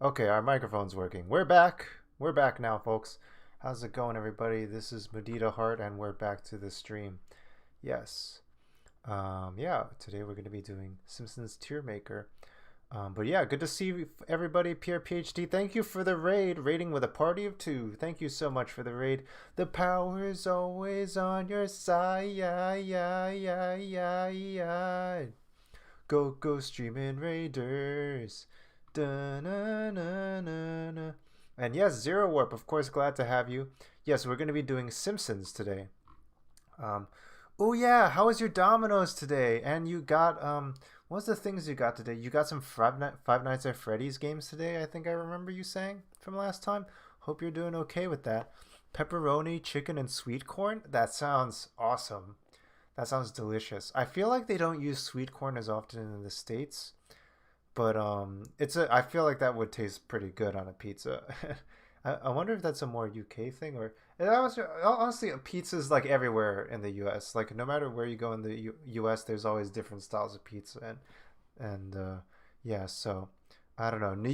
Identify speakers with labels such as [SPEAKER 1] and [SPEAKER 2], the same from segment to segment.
[SPEAKER 1] Okay, our microphone's working. We're back. We're back now, folks. How's it going, everybody? This is Muditaheart, and we're back to the stream. Yes. Yeah, today we're going to be doing Simpsons Tier Maker. But yeah, good to see everybody. Pierre PhD, thank you for the raid. Raiding with a party of two. Thank you so much for the raid. The power is always on your side. Go, go, streaming raiders. Da-na-na-na-na. And yes, Zero Warp, of course, glad to have you. Yes, we're going to be doing Simpsons today. Um, oh yeah, how was your Dominoes today? And you got what's the things you got today? You got some Five Nights at Freddy's games today. I think I remember you saying from last time. Hope you're doing okay with that. Pepperoni, chicken, and sweet corn. That sounds awesome. That sounds delicious. I feel like they don't use sweet corn as often in the States, but it's a. I feel like that would taste pretty good on a pizza. I wonder if that's a more UK thing or. And honestly, pizza's like everywhere in the U.S. Like no matter where you go in the U.S., there's always different styles of pizza, and yeah. So I don't know. New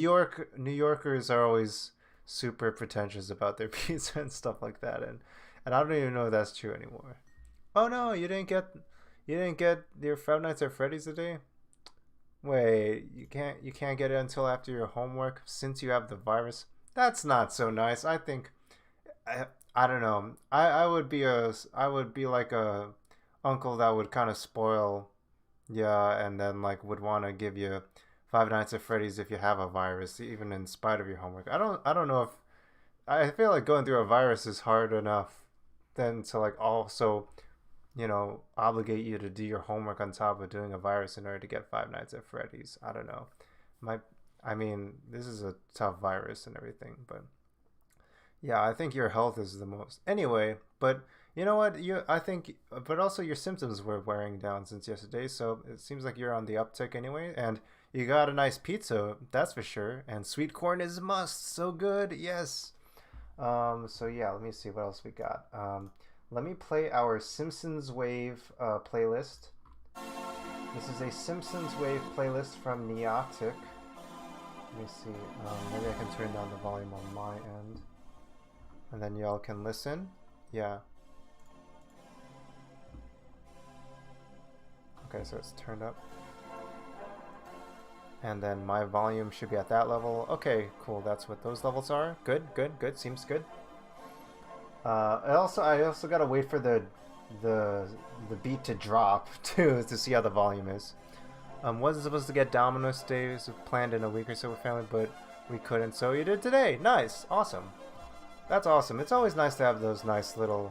[SPEAKER 1] Yorkers are always super pretentious about their pizza and stuff like that, and I don't even know if that's true anymore. Oh no, you didn't get your Five Nights at Freddy's today. Wait, you can't get it until after your homework since you have the virus. That's not so nice. I think I, I don't know. I would be like a uncle that would kind of spoil yeah and then like would want to give you Five Nights at Freddy's if you have a virus even in spite of your homework. I don't know if I feel like going through a virus is hard enough then to like also obligate you to do your homework on top of doing a virus in order to get Five Nights at Freddy's. I don't know. My, I mean, this is a tough virus and everything, but yeah, I think your health is the most. Anyway, but you know what? I think, but also your symptoms were wearing down since yesterday, so it seems like you're on the uptick anyway, and you got a nice pizza, that's for sure. And sweet corn is a must. So good, yes. So yeah, let me see what else we got. Let me play our Simpsons Wave playlist. This is a Simpsons Wave playlist from Neotic. Let me see. Maybe I can turn down the volume on my end, and then y'all can listen. Yeah. Okay, so it's turned up. And then my volume should be at that level. Okay, cool. That's what those levels are. Good, good, good. Seems good. I also gotta wait for the the beat to drop too to see how the volume is. Wasn't supposed to get Domino's days planned in a week or so with family, but we couldn't, so you did today. Nice, awesome. That's awesome. It's always nice to have those nice little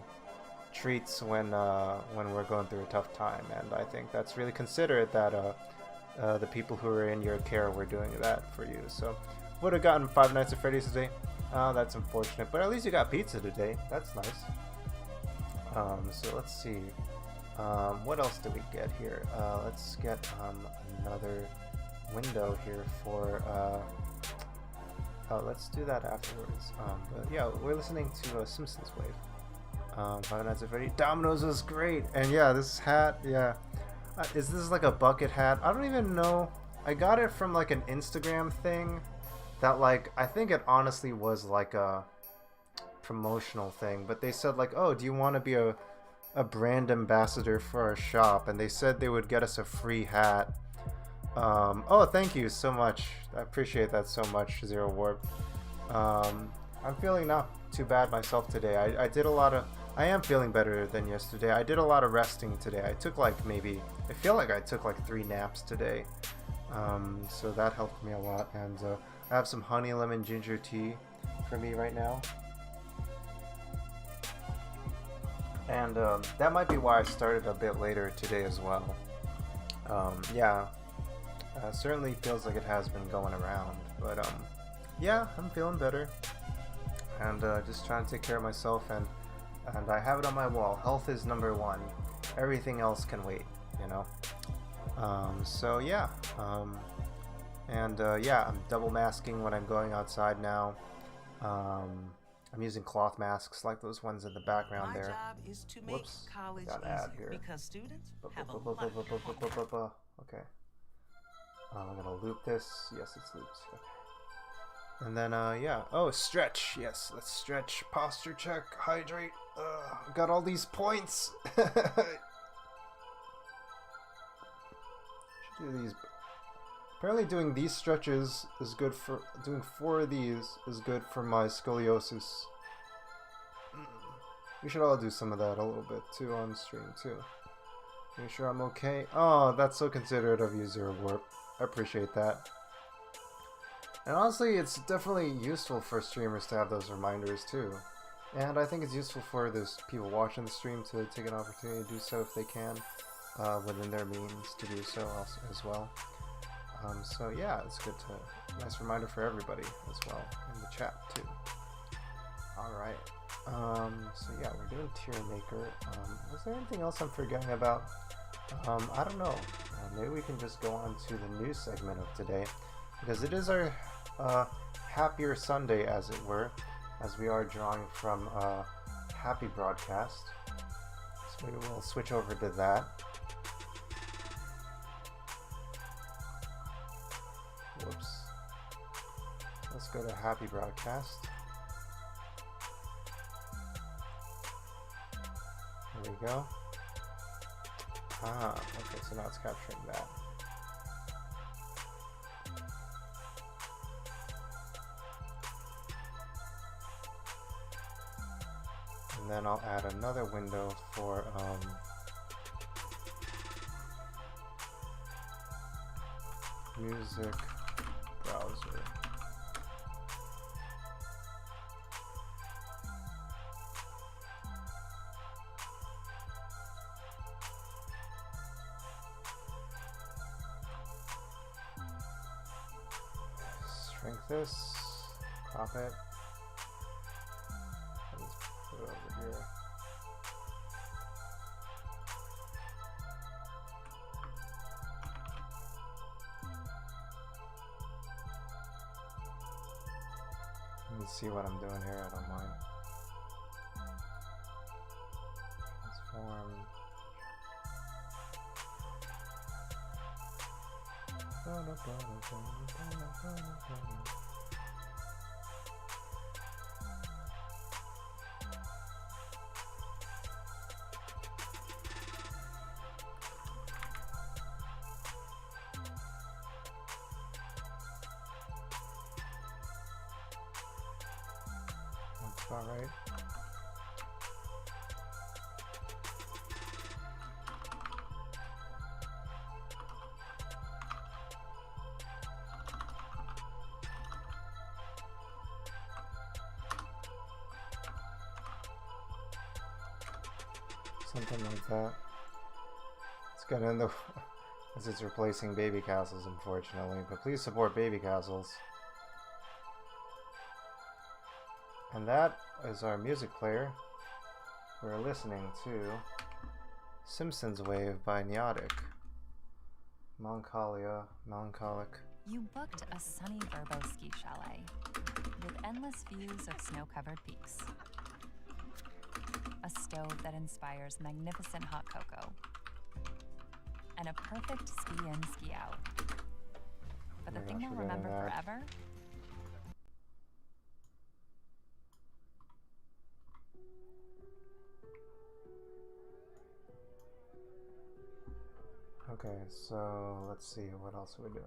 [SPEAKER 1] treats when we're going through a tough time, and I think that's really considerate that the people who are in your care were doing that for you. So would have gotten Five Nights at Freddy's today. That's unfortunate, but at least you got pizza today. That's nice. So let's see. What else do we get here? Let's get another window here for. Let's do that afterwards. But yeah, we're listening to Simpsons Wave. Five Nights at Freddy's. Domino's was great, and yeah, this hat. Yeah, is this like a bucket hat? I don't even know. I got it from like an Instagram thing. That like I think it honestly was like a promotional thing, but they said like, oh, do you want to be a brand ambassador for our shop? And they said they would get us a free hat. Oh, thank you so much. I appreciate that so much, Zero Warp. I'm feeling not too bad myself today. I did a lot of. I am feeling better than yesterday. I did a lot of resting today. I took like maybe. I feel like I took like 3 naps today. So that helped me a lot. And I have some honey lemon ginger tea for me right now. And that might be why I started a bit later today as well. Yeah, certainly feels like it has been going around, but yeah, I'm feeling better, and just trying to take care of myself, and I have it on my wall. Health is number one. Everything else can wait, you know. So yeah, yeah, I'm double masking when I'm going outside now. I'm using cloth masks like those ones in the background there. Whoops, got an ad here. Okay. I'm gonna loop this. Yes, it's looped. Okay. And then, yeah. Oh, stretch. Yes, let's stretch. Posture check. Hydrate. Got all these points. Should do these. Apparently doing these stretches is good for... Doing 4 of these is good for my scoliosis. We should all do some of that a little bit, too, on stream, too. Make sure I'm okay. Oh, that's so considerate of you, Zero Warp. I appreciate that. And honestly, it's definitely useful for streamers to have those reminders too. And I think it's useful for those people watching the stream to take an opportunity to do so if they can, within their means to do so also, as well. So yeah, it's good to, nice reminder for everybody as well in the chat too. Alright, so yeah, we're doing tier maker. Was there anything else I'm forgetting about? I don't know. Maybe we can just go on to the news segment of today, because it is our happier Sunday, as it were, as we are drawing from Happy Broadcast. So we will switch over to that. Whoops. Let's go to Happy Broadcast. There we go. Ah, okay, so now it's capturing that. And then I'll add another window for music browser. Shrink this, crop it. Let's put it over here. Let me see what I'm doing here, I don't mind. Transform. That's about right. Something like that. It's gonna end up as it's replacing baby castles, unfortunately, but please support baby castles. And that is our music player. We're listening to Simpsons Wave by Neotic. Melancholic.
[SPEAKER 2] You booked a sunny Verbo ski chalet with endless views of snow-covered peaks. A stove that inspires magnificent hot cocoa. And a perfect ski-in, ski-out. But the thing you'll remember forever?
[SPEAKER 1] Okay, so let's see, what else are we doing?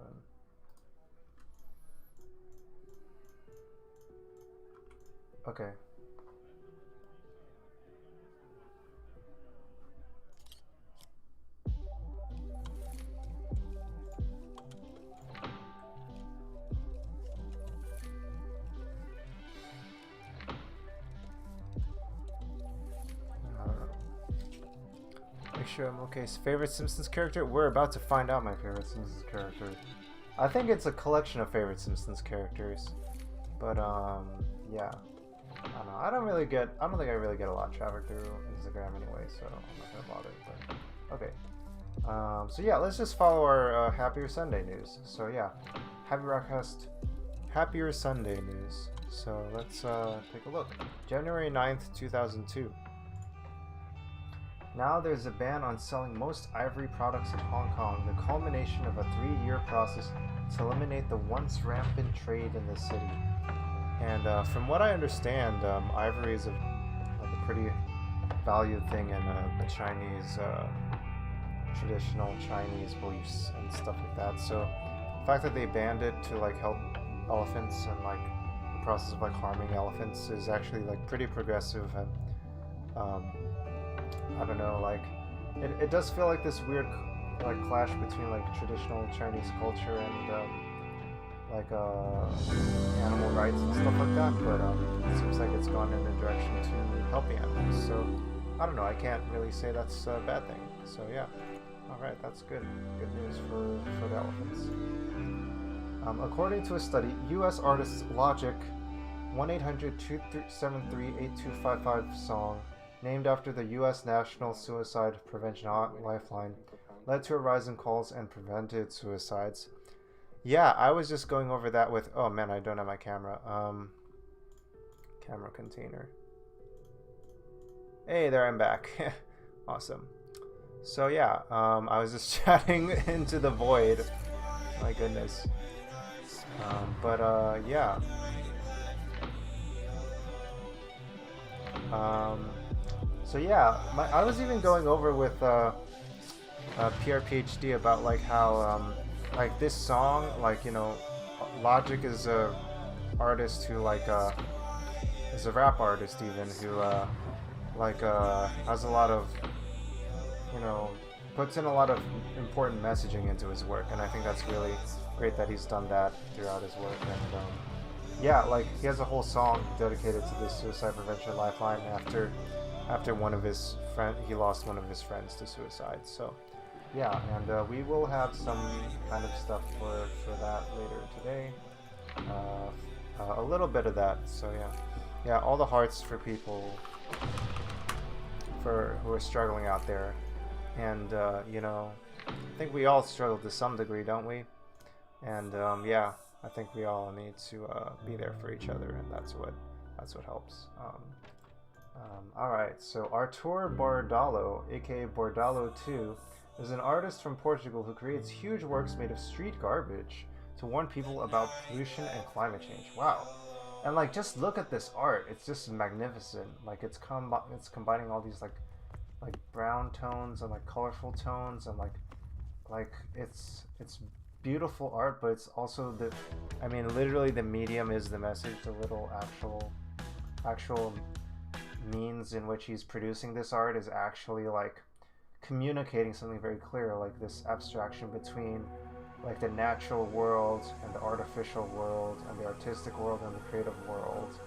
[SPEAKER 1] Okay. Make sure I'm okay. Favorite Simpsons character? We're about to find out my favorite Simpsons character. I think it's a collection of favorite Simpsons characters. But yeah. I don't know. I don't think I really get a lot of traffic through Instagram anyway, so I'm not gonna bother. But okay. So yeah, let's just follow our Happier Sunday news. So yeah, Happy Broadcast, Happier Sunday news. So let's take a look. January 9th, 2002. Now there's a ban on selling most ivory products in Hong Kong, the culmination of a 3-year process to eliminate the once rampant trade in the city. And from what I understand, ivory is like a pretty valued thing in the Chinese, traditional Chinese beliefs and stuff like that. So the fact that they banned it to like help elephants and like the process of like harming elephants is actually like pretty progressive. And um, I don't know, like it does feel like this weird like clash between like traditional Chinese culture and like animal rights and stuff like that, but it seems like it's gone in a direction to helping animals. So I don't know. I can't really say that's a bad thing. So yeah, all right, that's good. Good news for the elephants. According to a study, U.S. artist Logic 1-800-273-8255 song, named after the U.S. National Suicide Prevention Lifeline, led to a rise in calls and prevented suicides. Yeah, I was just going over that with... Oh man, I don't have my camera. Camera container. Hey, there, I'm back. Awesome. So yeah, I was just chatting into the void. My goodness. Yeah. So yeah, I was even going over with PRPhD about like how like this song, like, you know, Logic is a artist who like is a rap artist even who has a lot of, you know, puts in a lot of important messaging into his work, and I think that's really great that he's done that throughout his work. And yeah, like he has a whole song dedicated to this suicide prevention lifeline after one of his he lost one of his friends to suicide. So yeah, and we will have some kind of stuff for that later today. A little bit of that. So yeah, all the hearts for people who are struggling out there. And you know, I think we all struggle to some degree, don't we? And yeah, I think we all need to be there for each other, and that's what helps. All right, so Artur Bordalo, aka Bordalo 2, is an artist from Portugal who creates huge works made of street garbage to warn people about pollution and climate change. Wow. And like, just look at this art. It's just magnificent. Like it's combining all these like brown tones and like colorful tones, and like it's beautiful art, but it's also I mean, literally the medium is the message. The little actual means in which he's producing this art is actually like communicating something very clear, like this abstraction between like the natural world and the artificial world and the artistic world and the creative world,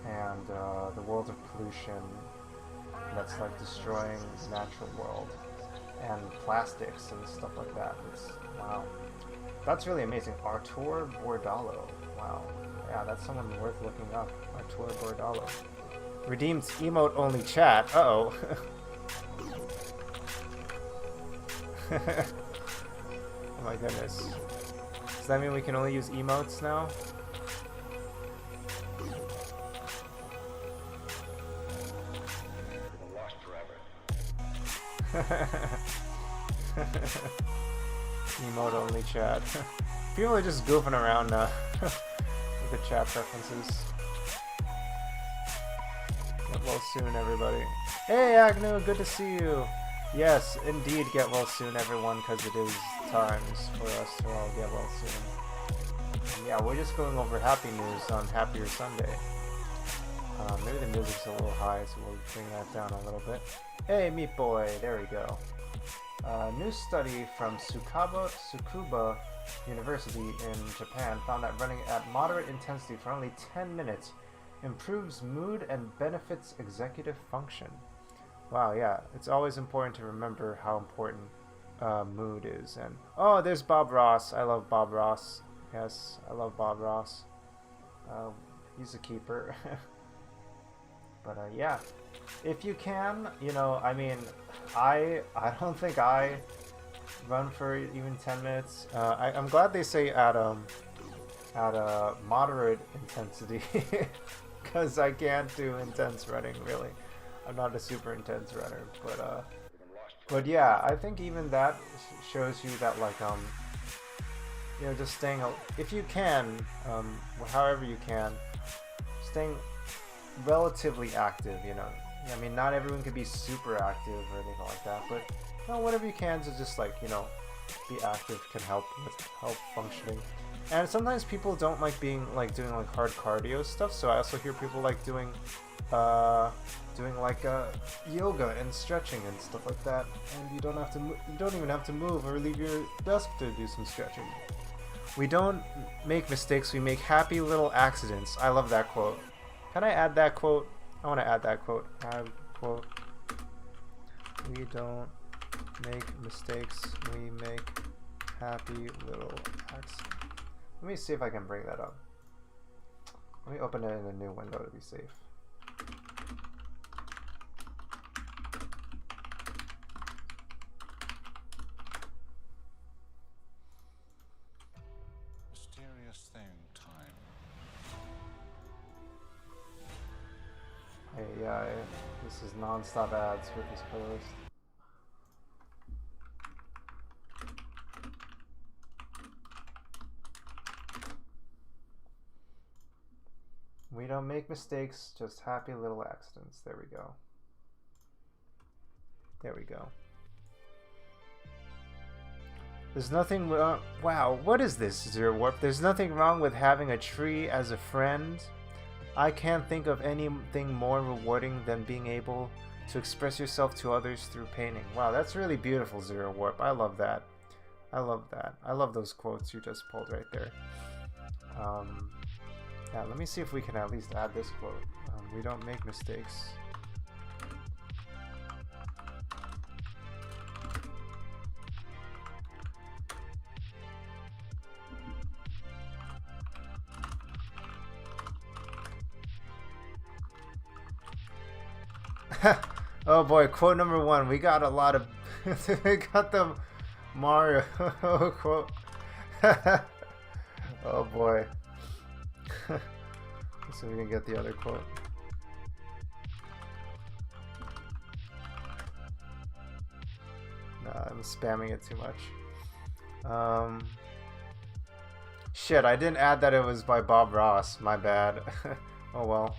[SPEAKER 1] and the world of pollution that's like destroying the natural world, and plastics and stuff like that. It's wow, that's really amazing. Artur Bordalo, wow, yeah, that's someone worth looking up. Artur Bordalo redeems emote only chat. Uh-oh. Oh my goodness. Does that mean we can only use emotes now? Emote only chat. People are just goofing around with the chat preferences. Get well soon, everybody. Hey Agnew, good to see you. Yes, indeed, get well soon, everyone, because it is times for us to all get well soon. And yeah, we're just going over happy news on Happier Sunday. Maybe the music's a little high, so we'll bring that down a little bit. Hey, Meat Boy, there we go. New study from Tsukuba University in Japan found that running at moderate intensity for only 10 minutes improves mood and benefits executive function. Wow, yeah, it's always important to remember how important mood is. And oh, there's Bob Ross. I love Bob Ross. Yes, I love Bob Ross. He's a keeper. But yeah, if you can, you know, I mean, I don't think I run for even 10 minutes. I'm glad they say at a moderate intensity, because I can't do intense running, really. I'm not a super intense runner, but yeah, I think even that shows you that, like, you know, just staying, if you can, however you can, staying relatively active, you know. I mean, not everyone can be super active or anything like that, but you know, whatever you can to just like, you know, be active can help with functioning. And sometimes people don't like being like doing like hard cardio stuff, so I also hear people like doing like yoga and stretching and stuff like that, and you don't even have to move or leave your desk to do some stretching. We don't make mistakes, we make happy little accidents. I love that quote. Can I add that quote? I want to add that quote. Add quote. We don't make mistakes, we make happy little accidents. Let me see if I can bring that up. Let me open it in a new window to be safe.
[SPEAKER 3] Mysterious thing time.
[SPEAKER 1] Hey, yeah, this is non-stop ads with this playlist. We don't make mistakes, just happy little accidents. There we go. There we go. There's nothing wrong. Wow, what is this, Zero Warp? There's nothing wrong with having a tree as a friend. I can't think of anything more rewarding than being able to express yourself to others through painting. Wow, that's really beautiful, Zero Warp. I love that. I love that. I love those quotes you just pulled right there. Yeah, let me see if we can at least add this quote. We don't make mistakes. Oh boy, quote number 1. We got a lot of... we got the Mario quote. Oh boy. Let's see if we can get the other quote. Nah, I'm spamming it too much. Shit, I didn't add that it was by Bob Ross. My bad. Oh well.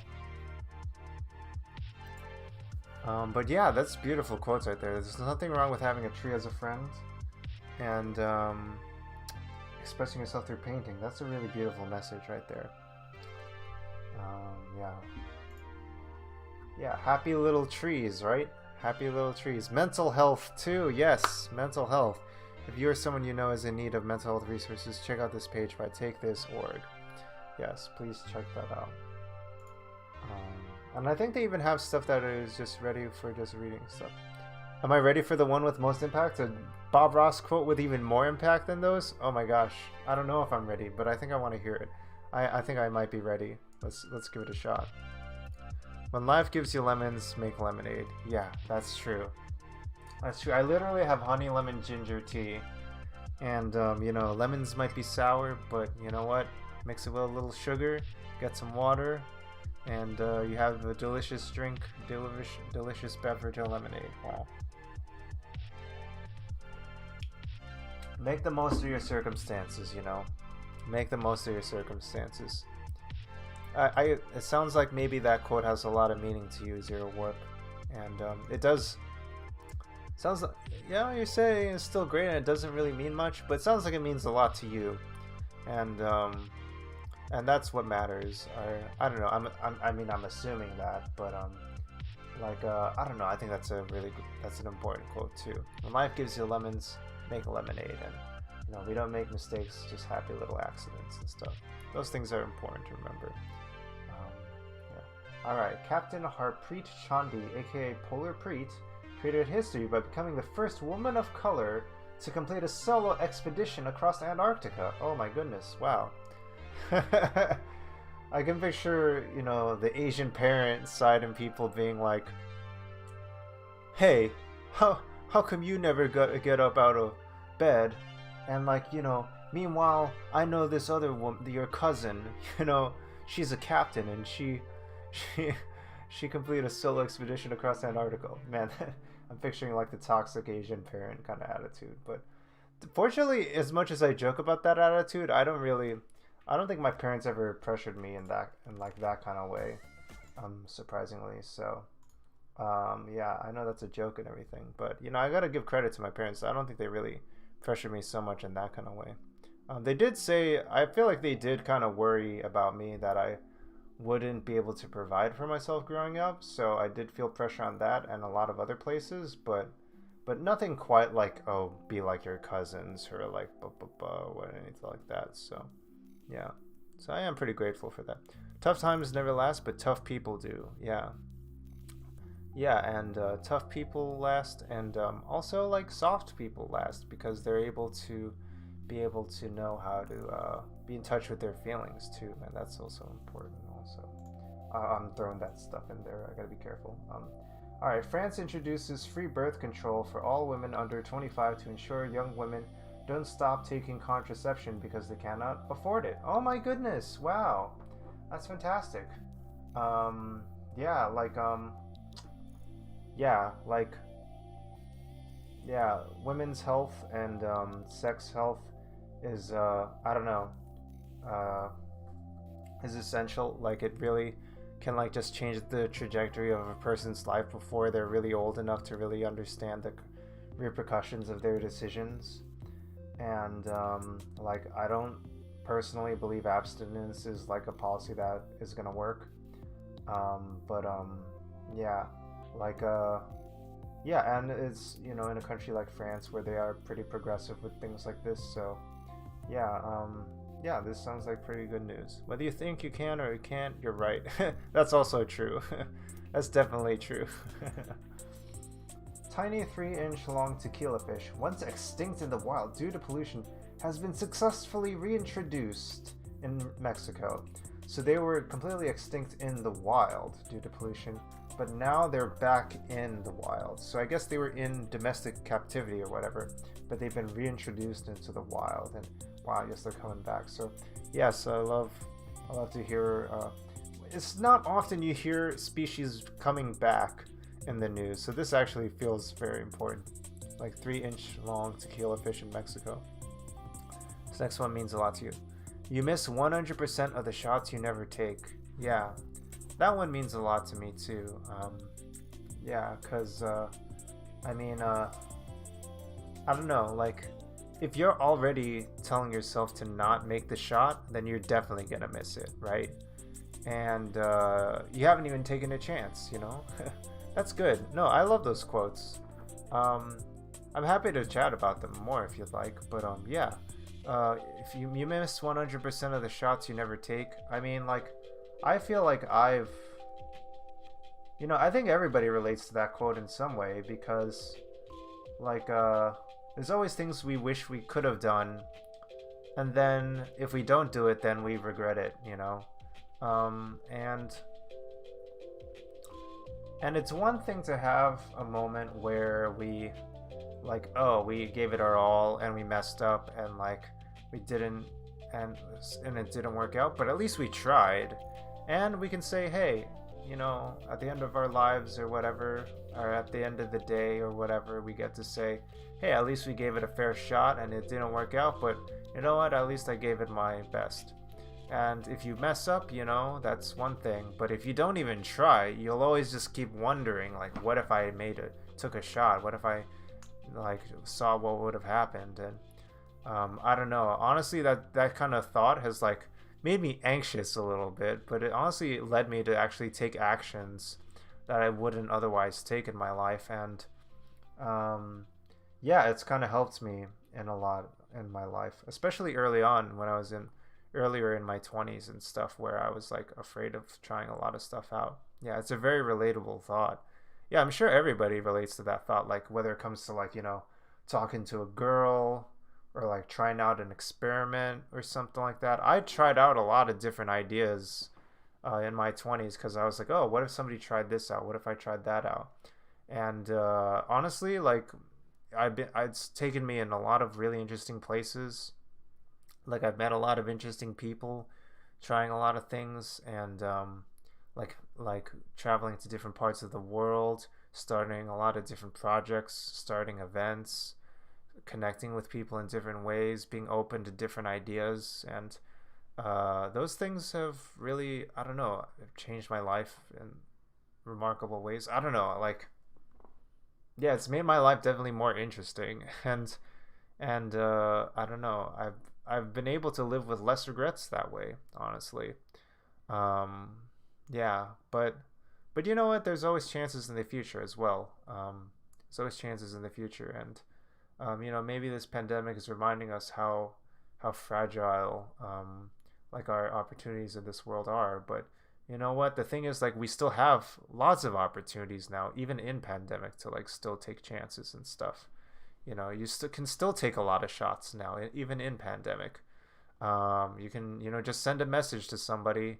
[SPEAKER 1] But yeah, that's beautiful quotes right there. There's nothing wrong with having a tree as a friend. And expressing yourself through painting. That's a really beautiful message right there. Yeah. Yeah, happy little trees, right? Happy little trees. Mental health too, yes, mental health. If you or someone you know is in need of mental health resources, check out this page by takethis.org. Yes, please check that out. And I think they even have stuff that is just ready for just reading stuff. Am I ready for the one with most impact? A Bob Ross quote with even more impact than those? Oh my gosh. I don't know if I'm ready, but I think I want to hear it. I think I might be ready. Let's give it a shot. When life gives you lemons, make lemonade. Yeah, that's true. That's true. I literally have honey lemon ginger tea. And, you know, lemons might be sour, but you know what? Mix it with a little sugar, get some water, and you have a delicious drink, delicious beverage of lemonade. Wow. Make the most of your circumstances, you know. Make the most of your circumstances. It sounds like maybe that quote has a lot of meaning to you, Zero Warp. And it does. Sounds like, yeah, you're saying it's still great and it doesn't really mean much, but it sounds like it means a lot to you. And that's what matters. I don't know. I'm assuming that, but I don't know. I think that's an important quote too. When life gives you lemons, make lemonade, and you know, we don't make mistakes, just happy little accidents and stuff. Those things are important to remember. Yeah. All right, Captain Harpreet Chandi, aka Polar Preet, created history by becoming the first woman of color to complete a solo expedition across Antarctica. Oh my goodness! Wow. I can picture, you know, the Asian parent side and people being like, "Hey, how come you never get up out of bed?" And like, you know, meanwhile, I know this other woman, your cousin, you know, she's a captain and she completed a solo expedition across Antarctica. Man, I'm picturing like the toxic Asian parent kind of attitude. But fortunately, as much as I joke about that attitude, I don't really I don't think my parents ever pressured me in like that kind of way, surprisingly. So, yeah, I know that's a joke and everything, but I gotta give credit to my parents. I don't think they really pressured me so much in that kind of way. They did say, I feel like they did kind of worry about me that I wouldn't be able to provide for myself growing up. So I did feel pressure on that and a lot of other places, but nothing quite like, oh, be like your cousins or like blah blah blah or anything like that. So yeah, so I am pretty grateful for that. Tough times never last, but tough people do. Yeah, yeah, and tough people last, and also like soft people last because they're able to know how to be in touch with their feelings too, and that's also important. Also, I'm throwing that stuff in there. I gotta be careful. All right, France introduces free birth control for all women under 25 to ensure young women don't stop taking contraception because they cannot afford it. Oh my goodness! Wow, that's fantastic. Um, yeah, like yeah, like yeah, women's health and sex health is I don't know, uh, is essential. Like it really can like just change the trajectory of a person's life before they're really old enough to really understand the repercussions of their decisions. And like I don't personally believe abstinence is like a policy that is gonna work. But yeah, like yeah, and it's in a country like France where they are pretty progressive with things like this. So yeah, yeah, this sounds like pretty good news. Whether you think you can or you can't, you're right. That's also true. That's definitely true. Tiny 3-inch long tequila fish, once extinct in the wild due to pollution, has been successfully reintroduced in Mexico. So they were completely extinct in the wild due to pollution, but now they're back in the wild. So I guess they were in domestic captivity or whatever, but they've been reintroduced into the wild, and wow, I guess they're coming back. So yes, I love to hear. It's not often you hear species coming back in the news, so this actually feels very important. Like 3-inch long tequila fish in Mexico. This next one means a lot to you. You miss 100% of the shots you never take. Yeah, that one means a lot to me too. Yeah, because I mean, I don't know, like if you're already telling yourself to not make the shot, then you're definitely gonna miss it, right? And you haven't even taken a chance, That's good. No, I love those quotes. I'm happy to chat about them more if you'd like, but yeah. If you miss 100% of the shots you never take, I mean, like, I feel like I think everybody relates to that quote in some way because, like, there's always things we wish we could have done, and then if we don't do it, then we regret it, and it's one thing to have a moment where we, like, oh, we gave it our all and we messed up and like we didn't, and it didn't work out, but at least we tried, and we can say, hey, at the end of our lives or whatever, or at the end of the day or whatever, we get to say, hey, at least we gave it a fair shot and it didn't work out, but you know what, at least I gave it my best. And if you mess up, that's one thing, but if you don't even try, you'll always just keep wondering, like, what if I took a shot, what if I like saw what would have happened. And I don't know, honestly, that kind of thought has like made me anxious a little bit, but it honestly led me to actually take actions that I wouldn't otherwise take in my life. And yeah, it's kind of helped me in a lot in my life, especially early on when I was earlier in my 20s and stuff, where I was like afraid of trying a lot of stuff out. Yeah, it's a very relatable thought. Yeah, I'm sure everybody relates to that thought, like whether it comes to like, talking to a girl or like trying out an experiment or something like that. I tried out a lot of different ideas in my 20s because I was like, oh, what if somebody tried this out? What if I tried that out? And honestly, like it's taken me in a lot of really interesting places. Like I've met a lot of interesting people trying a lot of things, and like traveling to different parts of the world, starting a lot of different projects, starting events, connecting with people in different ways, being open to different ideas. And those things have really, I don't know, have changed my life in remarkable ways. I don't know, like, yeah, it's made my life definitely more interesting, and I don't know, I've been able to live with less regrets that way, honestly. Um, yeah, but you know what? There's always chances in the future as well. There's always chances in the future, and you know, maybe this pandemic is reminding us how fragile like our opportunities in this world are. But you know what? The thing is, like, we still have lots of opportunities now, even in pandemic, to like still take chances and stuff. You know, you still can still take a lot of shots now, even in pandemic. You can, you know, just send a message to somebody,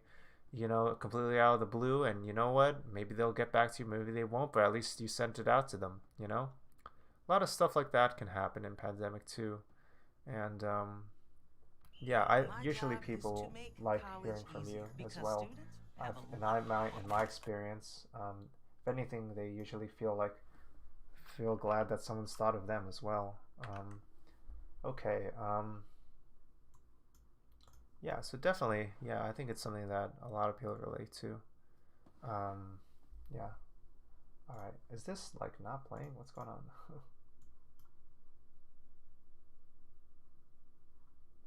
[SPEAKER 1] you know, completely out of the blue, and you know what? Maybe they'll get back to you, maybe they won't, but at least you sent it out to them, you know? A lot of stuff like that can happen in pandemic too. And yeah, I usually people like hearing from you as well. In my experience, if anything, they usually feel glad that someone's thought of them as well. Okay. Yeah, so definitely, yeah, I think it's something that a lot of people relate to. Yeah. All right. Is this like not playing? What's going on?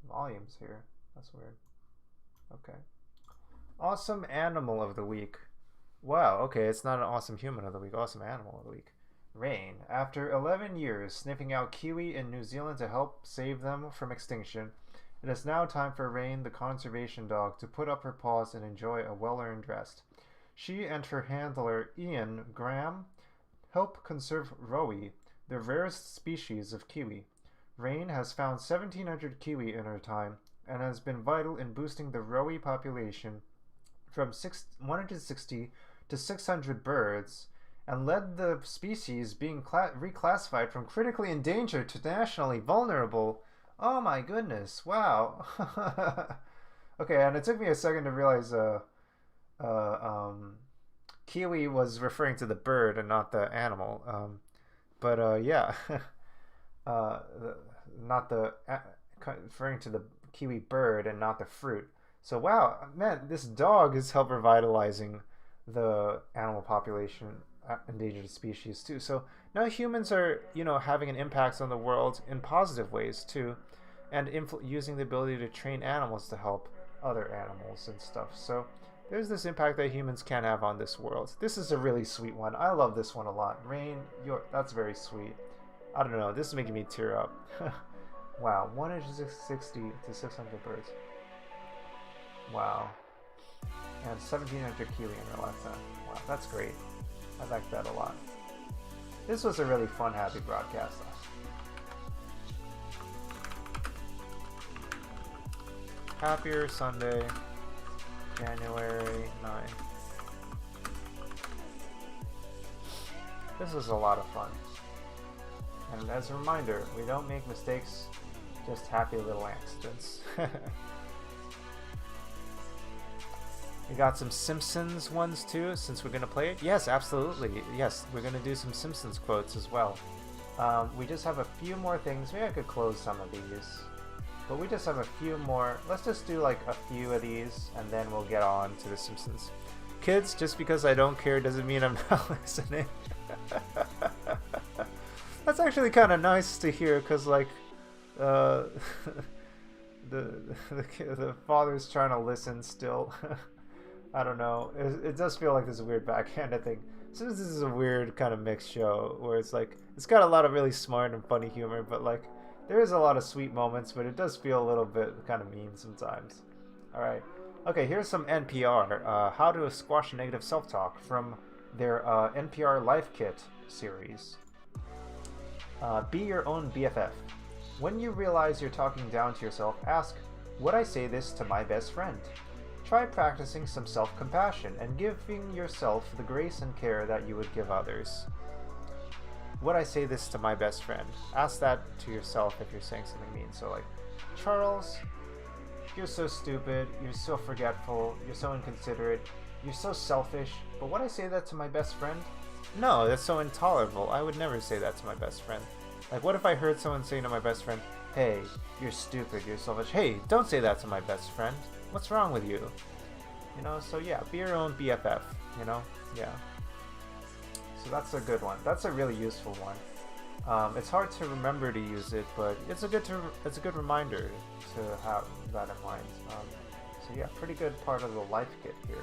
[SPEAKER 1] Volumes here. That's weird. Okay. Awesome animal of the week. Wow, okay, it's not an awesome human of the week. Awesome animal of the week. Rain. After 11 years sniffing out kiwi in New Zealand to help save them from extinction, it is now time for Rain, the conservation dog, to put up her paws and enjoy a well-earned rest. She and her handler, Ian Graham, help conserve Rowie, the rarest species of kiwi. Rain has found 1,700 kiwi in her time and has been vital in boosting the Rowie population from 160 to 600 birds, and led the species being reclassified from critically endangered to nationally vulnerable. Oh my goodness! Wow. Okay, and it took me a second to realize kiwi was referring to the bird and not the animal. But yeah, uh, not the referring to the kiwi bird and not the fruit. So wow, man, this dog is help revitalizing the animal population, endangered species too. So now humans are, you know, having an impact on the world in positive ways too, and using the ability to train animals to help other animals and stuff. So there's this impact that humans can have on this world. This is a really sweet one. I love this one a lot. Rain, that's very sweet. I don't know. This is making me tear up. Wow, 160 to 600 birds. Wow. And 1,700 kiwi in her lifetime. Wow, that's great. I like that a lot. This was a really fun, happy broadcast. Happier Sunday, January 9th. This was a lot of fun. And as a reminder, we don't make mistakes, just happy little accidents. We got some Simpsons ones too, since we're going to play it. Yes, absolutely. Yes, we're going to do some Simpsons quotes as well. We just have a few more things. Maybe I could close some of these. But we just have a few more. Let's just do like a few of these, and then we'll get on to the Simpsons. Kids, just because I don't care doesn't mean I'm not listening. That's actually kind of nice to hear, because like the father's trying to listen still. I don't know. It does feel like there's a weird backhanded thing. Since this is a weird kind of mixed show where it's like it's got a lot of really smart and funny humor, but like there is a lot of sweet moments, but it does feel a little bit kind of mean sometimes. All right. Okay, here's some NPR. How to squash negative self-talk from their NPR Life Kit series. Be your own BFF. When you realize you're talking down to yourself, ask, would I say this to my best friend? Try practicing some self-compassion and giving yourself the grace and care that you would give others. Would I say this to my best friend? Ask that to yourself if you're saying something mean. So like, Charles, you're so stupid, you're so forgetful, you're so inconsiderate, you're so selfish, but would I say that to my best friend? No, that's so intolerable. I would never say that to my best friend. Like, what if I heard someone saying to my best friend, hey, you're stupid, you're selfish. Hey, don't say that to my best friend. What's wrong with you? You know, so yeah, be your own BFF, you know? Yeah. So that's a good one. That's a really useful one. It's hard to remember to use it, but it's a good reminder to have that in mind. So yeah, pretty good part of the life kit here.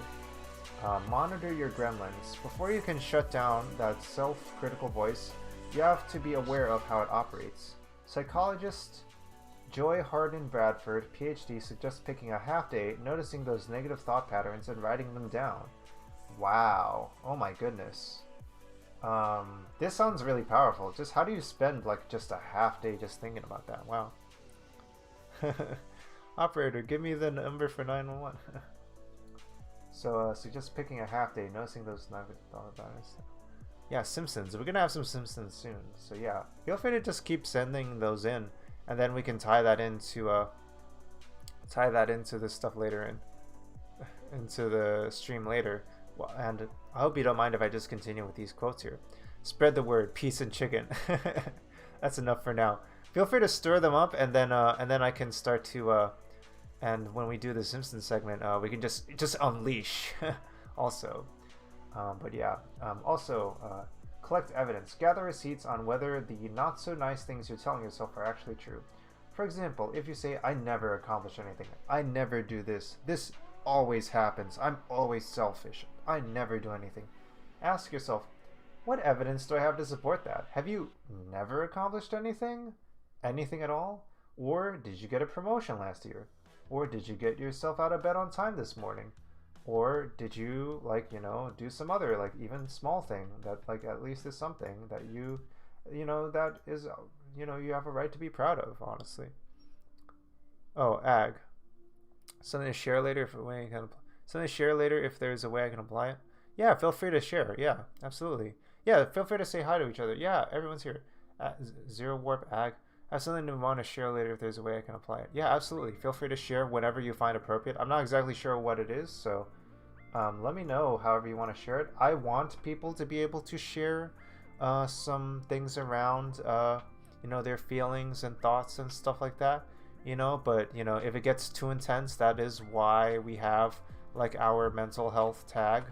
[SPEAKER 1] Monitor your gremlins. Before you can shut down that self-critical voice, you have to be aware of how it operates. Psychologist Joy Hardin Bradford, PhD, suggests picking a half day, noticing those negative thought patterns and writing them down. Wow. Oh my goodness. This sounds really powerful. Just how do you spend like just a half day just thinking about that? Wow. Operator, give me the number for 911. So suggest picking a half day, noticing those negative thought patterns. Yeah, Simpsons. We're gonna have some Simpsons soon. So yeah, feel free to just keep sending those in, and then we can tie that into this stuff later into the stream later. Well, and I hope you don't mind if I just continue with these quotes here. Spread the word, peace and chicken. That's enough for now. Feel free to stir them up, and then I can start to and when we do the Simpsons segment, we can just unleash also. But yeah, also collect evidence. Gather receipts on whether the not so nice things you're telling yourself are actually true. For example, if you say, I never accomplish anything, I never do this, this always happens, I'm always selfish, I never do anything. Ask yourself, what evidence do I have to support that? Have you never accomplished anything? Anything at all? Or did you get a promotion last year? Or did you get yourself out of bed on time this morning? Or did you, like, you know, do some other, like, even small thing that, like, at least is something that you know, that is, you know, you have a right to be proud of, honestly. Oh, ag. Something to share later if there's a way I can apply it. Yeah, feel free to share. Yeah, absolutely. Yeah, feel free to say hi to each other. Yeah, everyone's here. Zero Warp Ag. I have something to want to share later if there's a way I can apply it. Yeah, absolutely. Feel free to share whenever you find appropriate. I'm not exactly sure what it is, so let me know however you want to share it. I want people to be able to share some things around, you know, their feelings and thoughts and stuff like that, you know, but, you know, if it gets too intense, that is why we have, like, our mental health tag.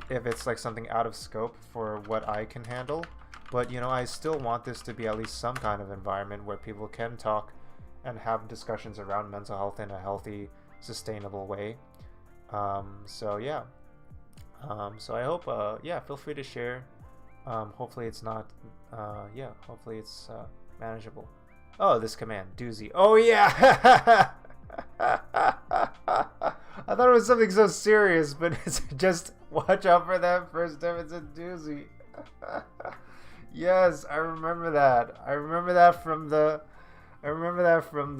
[SPEAKER 1] If it's, like, something out of scope for what I can handle. But, you know, I still want this to be at least some kind of environment where people can talk and have discussions around mental health in a healthy, sustainable way. So, yeah. So I hope, yeah, feel free to share. Hopefully it's not, yeah, hopefully it's manageable. Oh, this command, doozy. Oh, yeah! I thought it was something so serious, but it's just watch out for that first time it's a doozy. Yes, I remember that. I remember that from the I remember that from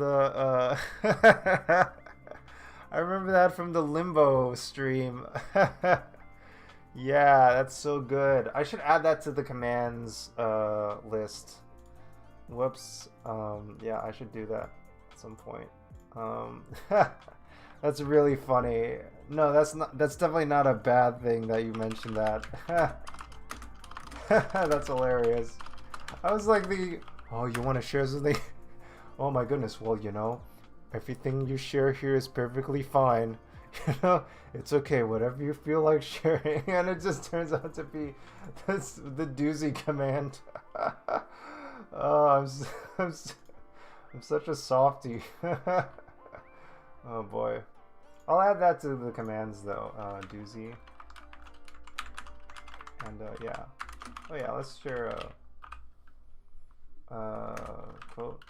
[SPEAKER 1] the Limbo stream. Yeah, that's so good. I should add that to the commands list. Whoops. Yeah, I should do that at some point. That's really funny. No, that's definitely not a bad thing that you mentioned that. That's hilarious. I was like oh, you want to share something? Oh my goodness. Well, you know, everything you share here is perfectly fine. You know, it's okay, whatever you feel like sharing. And it just turns out to be the doozy command. Oh, I'm such a softie. Oh boy. I'll add that to the commands though, doozy. And yeah. Oh yeah, let's share a quote.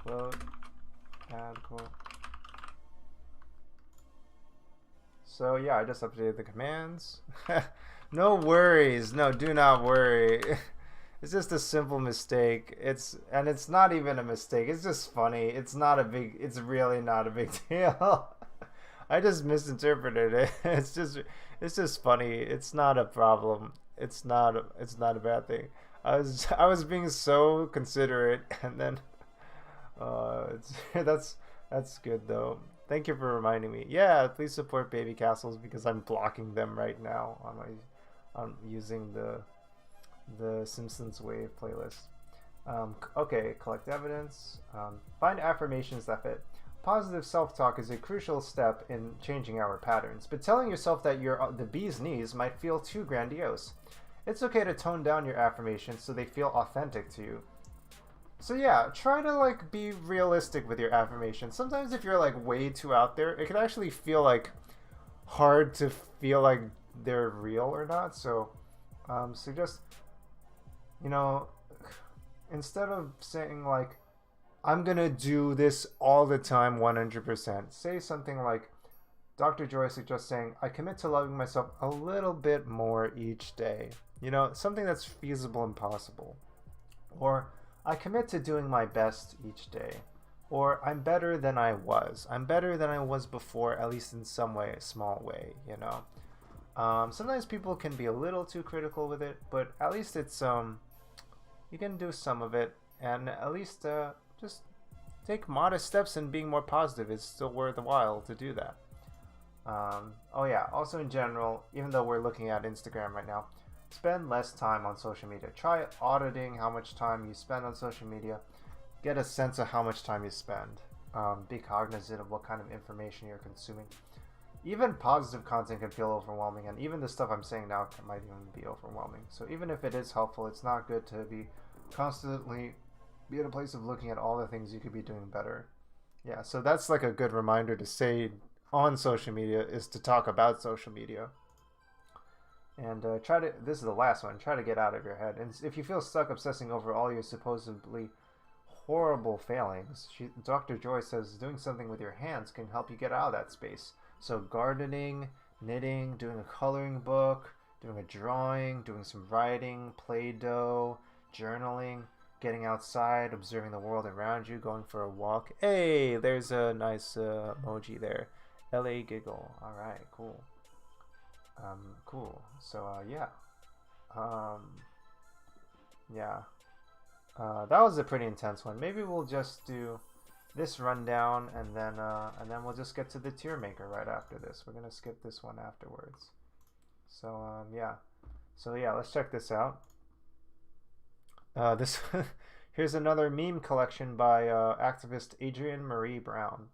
[SPEAKER 1] Quote, add quote. So yeah, I just updated the commands. No worries. No, do not worry. It's just a simple mistake. It's not even a mistake. It's just funny. It's really not a big deal. I just misinterpreted it. It's just funny. It's not a problem. It's not a bad thing. I was being so considerate, and then that's good though. Thank you for reminding me. Yeah, please support baby castles because I'm blocking them right now on my on using the Simpsons Wave playlist. Okay, collect evidence. Find affirmations that fit. Positive self-talk is a crucial step in changing our patterns, but telling yourself that you're the bee's knees might feel too grandiose. It's okay to tone down your affirmations so they feel authentic to you. So yeah, try to like be realistic with your affirmations. Sometimes if you're like way too out there, it can actually feel like hard to feel like they're real or not. So just, you know, instead of saying like I'm gonna do this all the time 100%, say something like Dr. Joy suggests saying, I commit to loving myself a little bit more each day. You know, something that's feasible and possible. Or I commit to doing my best each day. Or I'm better than I was. I'm better than I was before, at least in some way, a small way, you know. Sometimes people can be a little too critical with it, but at least it's, you can do some of it, and at least just take modest steps in being more positive. It's still worth the while to do that. Oh yeah, also in general, even though we're looking at Instagram right now, spend less time on social media. Try auditing how much time you spend on social media. Get a sense of how much time you spend. Be cognizant of what kind of information you're consuming. Even positive content can feel overwhelming, and even the stuff I'm saying now might even be overwhelming. So even if it is helpful, it's not good to be constantly be in a place of looking at all the things you could be doing better. Yeah, so that's like a good reminder to say on social media is to talk about social media. And this is the last one, try to get out of your head. And if you feel stuck obsessing over all your supposedly horrible failings, Dr. Joy says doing something with your hands can help you get out of that space. So gardening, knitting, doing a coloring book, doing a drawing, doing some writing, Play-Doh, journaling, getting outside, observing the world around you, going for a walk. Hey, there's a nice emoji there. LA giggle. All right, cool. Cool. So yeah. Yeah. That was a pretty intense one. Maybe we'll just do this rundown and then we'll just get to the tier maker right after this. We're gonna skip this one afterwards. So yeah. So yeah, let's check this out. This here's another meme collection by activist Adrienne Marie Brown.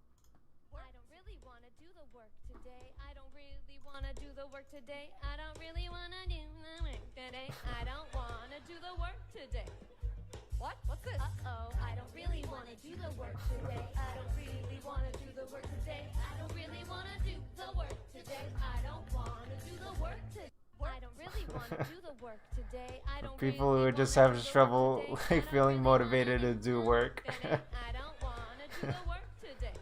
[SPEAKER 4] I don't really want to do the work today. I don't really want to do the work today. I don't really want to do the work today. I don't want to do the work today. What? What's this? Uh-oh, I don't really want to do the work today. I don't really want to do the work today. I don't really want to do the work today. I don't want to do the work today. I don't really want to do the work today. I don't
[SPEAKER 1] People
[SPEAKER 4] really
[SPEAKER 1] who just
[SPEAKER 4] wanna
[SPEAKER 1] have
[SPEAKER 4] do the
[SPEAKER 1] trouble
[SPEAKER 4] work
[SPEAKER 1] like
[SPEAKER 4] today. I don't
[SPEAKER 1] feeling
[SPEAKER 4] really
[SPEAKER 1] motivated
[SPEAKER 4] wanna
[SPEAKER 1] to do
[SPEAKER 4] the
[SPEAKER 1] work.
[SPEAKER 4] today. I don't want to do the work today.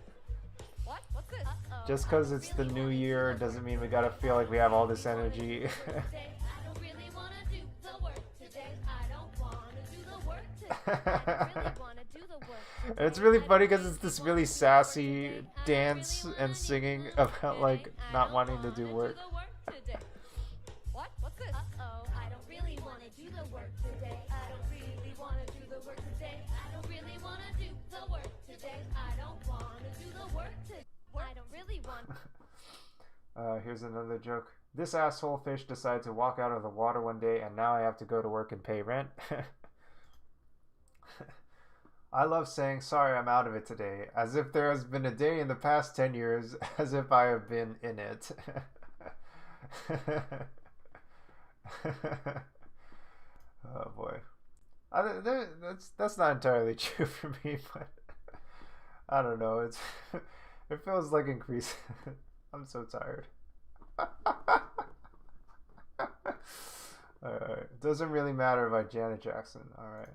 [SPEAKER 4] What? What's this? Uh-oh,
[SPEAKER 1] Just
[SPEAKER 4] I
[SPEAKER 1] because
[SPEAKER 4] don't
[SPEAKER 1] it's the
[SPEAKER 4] really
[SPEAKER 1] new
[SPEAKER 4] wanna do
[SPEAKER 1] year
[SPEAKER 4] the
[SPEAKER 1] doesn't
[SPEAKER 4] work
[SPEAKER 1] mean we
[SPEAKER 4] today.
[SPEAKER 1] gotta feel like we have all this
[SPEAKER 4] I don't really
[SPEAKER 1] energy.
[SPEAKER 4] wanna do the work today. I don't really want to do the work today. I don't want to do the work today. I don't really want to do the work today.
[SPEAKER 1] And it's really
[SPEAKER 4] I don't
[SPEAKER 1] funny because it's
[SPEAKER 4] really
[SPEAKER 1] this
[SPEAKER 4] wanna
[SPEAKER 1] really
[SPEAKER 4] do the work
[SPEAKER 1] sassy
[SPEAKER 4] today. I don't
[SPEAKER 1] dance
[SPEAKER 4] really
[SPEAKER 1] and
[SPEAKER 4] wanna do
[SPEAKER 1] singing
[SPEAKER 4] the work
[SPEAKER 1] about
[SPEAKER 4] today.
[SPEAKER 1] like
[SPEAKER 4] I
[SPEAKER 1] not
[SPEAKER 4] don't
[SPEAKER 1] wanting to
[SPEAKER 4] wanna
[SPEAKER 1] do
[SPEAKER 4] do
[SPEAKER 1] work.
[SPEAKER 4] the work today. What? What's this? Uh-oh, I don't really want to do the work today. I don't really want to do the work today. I don't really want to do the work today. I don't want to do the work today. I don't really want.
[SPEAKER 1] Here's another joke. This asshole fish decided to walk out of the water one day and now I have to go to work and pay rent. I love saying, sorry, I'm out of it today, as if there has been a day in the past 10 years, as if I have been in it. Oh boy. That's not entirely true for me, but I don't know. It feels like increasing. I'm so tired. Alright. It doesn't really matter by Janet Jackson. Alright.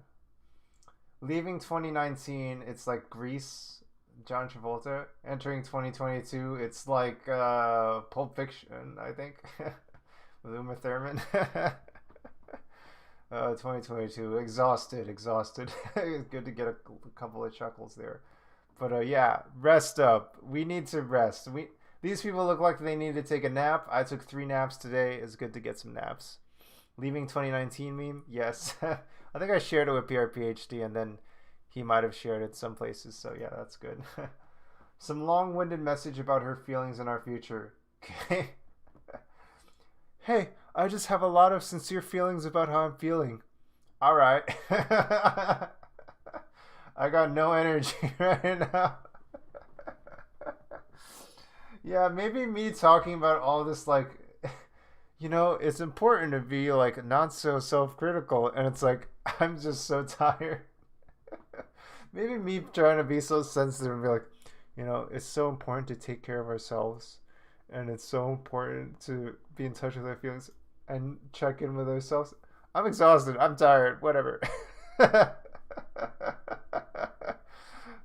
[SPEAKER 1] Leaving 2019, it's like Grease, John Travolta. Entering 2022, it's like Pulp Fiction, I think, with Uma Thurman. 2022, exhausted. Good to get a couple of chuckles there. But yeah, rest up. We need to rest. These people look like they need to take a nap. I took 3 naps today. It's good to get some naps. Leaving 2019 meme? Yes. I think I shared it with PRPHD and then he might have shared it some places. So yeah, that's good. Some long-winded message about her feelings and our future. Okay. Hey, I just have a lot of sincere feelings about how I'm feeling. All right. I got no energy right now. Yeah, maybe me talking about all this, like, it's important to be, like, not so self-critical, and it's like, I'm just so tired. Maybe me trying to be so sensitive and be like, it's so important to take care of ourselves, and it's so important to be in touch with our feelings and check in with ourselves. I'm exhausted. I'm tired. Whatever. Ay,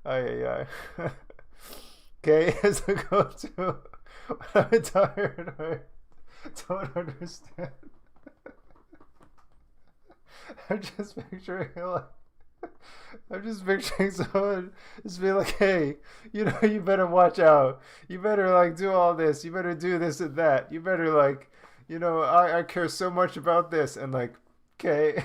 [SPEAKER 1] ay, ay. Okay, as I go to I'm tired. I don't understand. I'm just picturing someone just be like, hey, you better watch out. You better like do all this. You better do this and that. You better like, I care so much about this, and like, okay.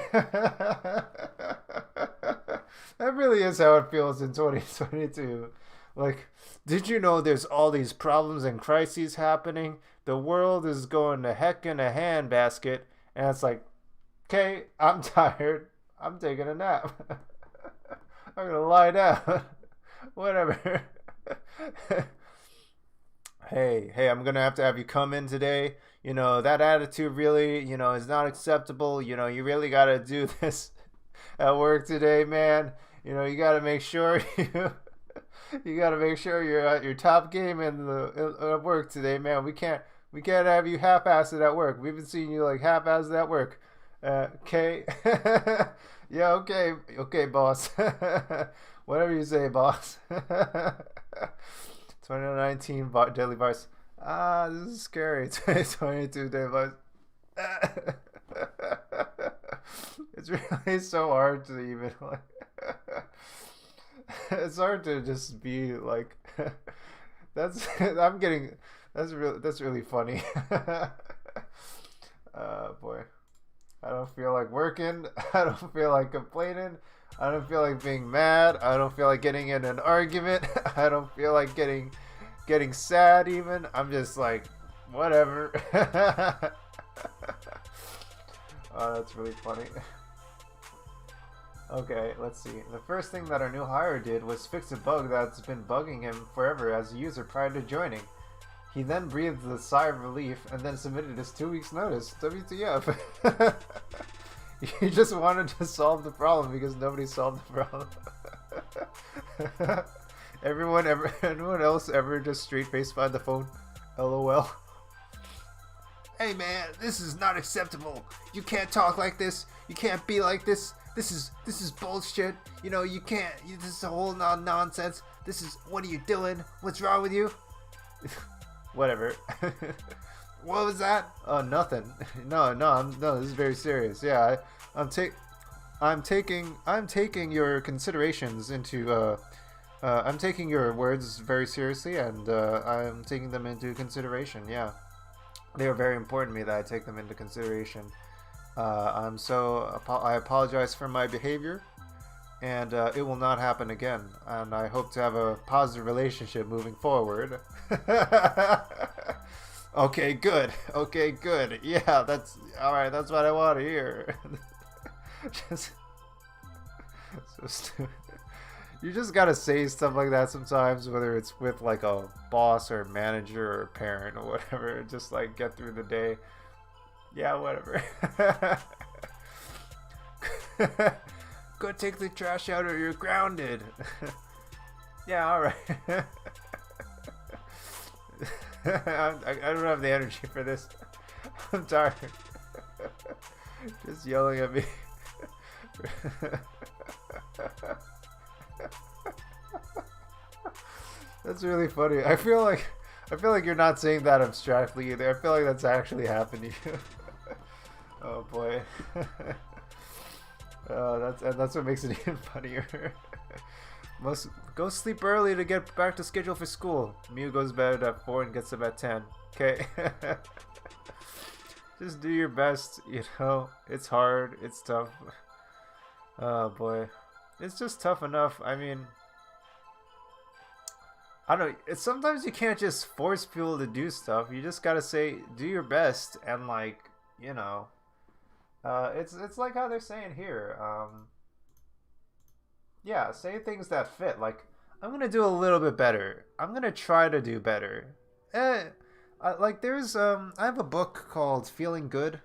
[SPEAKER 1] That really is how it feels in 2022. Like, did you know there's all these problems and crises happening? The world is going to heck in a handbasket, and it's like, okay, I'm tired. I'm taking a nap. I'm gonna lie down. Whatever. Hey, I'm gonna have to have you come in today. That attitude really, is not acceptable. You really gotta do this at work today, man. You gotta make sure you gotta make sure you're at your top game at work today, man. We can't have you half-assed at work. We've been seeing you like half-assed at work. Okay. Yeah, okay, boss. Whatever you say, boss. 2019 Daily Vice. This is scary. 2022 Daily Vice. It's really so hard to even like. It's hard to just be like. That's really funny. Boy. I don't feel like working. I don't feel like complaining. I don't feel like being mad. I don't feel like getting in an argument. I don't feel like getting sad even. I'm just like, whatever. Oh, that's really funny. Okay, let's see. The first thing that our new hire did was fix a bug that's been bugging him forever as a user prior to joining. He then breathed a sigh of relief and then submitted his 2 weeks notice. WTF. He just wanted to solve the problem because nobody solved the problem. Anyone else ever just straight face by the phone? LOL. Hey man, this is not acceptable. You can't talk like this. You can't be like this. This is bullshit. You can't. This is a whole nonsense. What are you doing? What's wrong with you? Whatever. What was that? Oh, nothing. No, this is very serious. Yeah, I'm taking your considerations into I'm taking your words very seriously, and I'm taking them into consideration. Yeah, they are very important to me that I take them into consideration. I apologize for my behavior, and it will not happen again. And I hope to have a positive relationship moving forward. Okay, good. Yeah, that's all right. That's what I want to hear. Just so stupid. You just gotta say stuff like that sometimes, whether it's with like a boss or manager or parent or whatever. Just like get through the day. Yeah, whatever. Go take the trash out or you're grounded. Yeah, all right. I don't have the energy for this. I'm tired. Just yelling at me. That's really funny. I feel like you're not saying that abstractly either. I feel like that's actually happened to you. Oh boy. That's what makes it even funnier. Must go sleep early to get back to schedule for school. Mew goes to bed at 4 and gets up at 10. Okay. Just do your best, It's hard, it's tough. Oh boy. It's just tough enough. I mean, I don't know. Sometimes you can't just force people to do stuff. You just gotta say, do your best, and like, you know, it's like how they're saying here. Yeah, say things that fit. Like, I'm gonna do a little bit better. I'm gonna try to do better. Like there's I have a book called Feeling Good,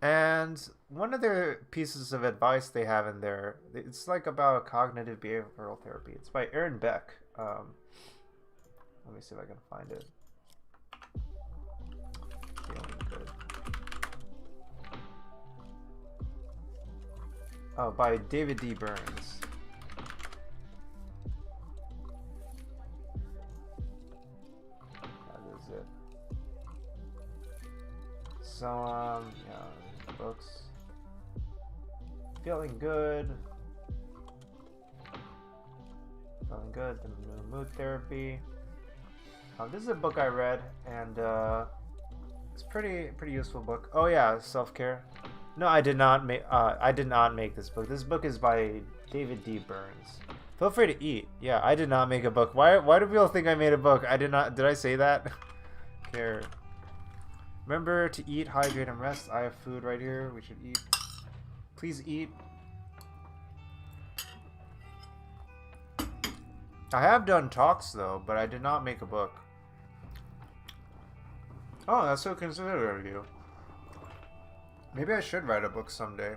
[SPEAKER 1] and one of their pieces of advice they have in there, it's like about cognitive behavioral therapy. It's by Aaron Beck. Let me see if I can find it. Feeling Good. Oh, by David D. Burns. That is it. So, yeah, books. Feeling Good. Feeling Good, the new mood therapy. This is a book I read, and it's pretty useful book. Oh yeah, self-care. No, I did not make this book. This book is by David D. Burns. Feel free to eat. Yeah, I did not make a book. Why do people think I made a book? I did not. Did I say that? Care. Remember to eat, hydrate, and rest. I have food right here. We should eat. Please eat. I have done talks though, but I did not make a book. Oh, that's so considerate of you. Maybe I should write a book someday.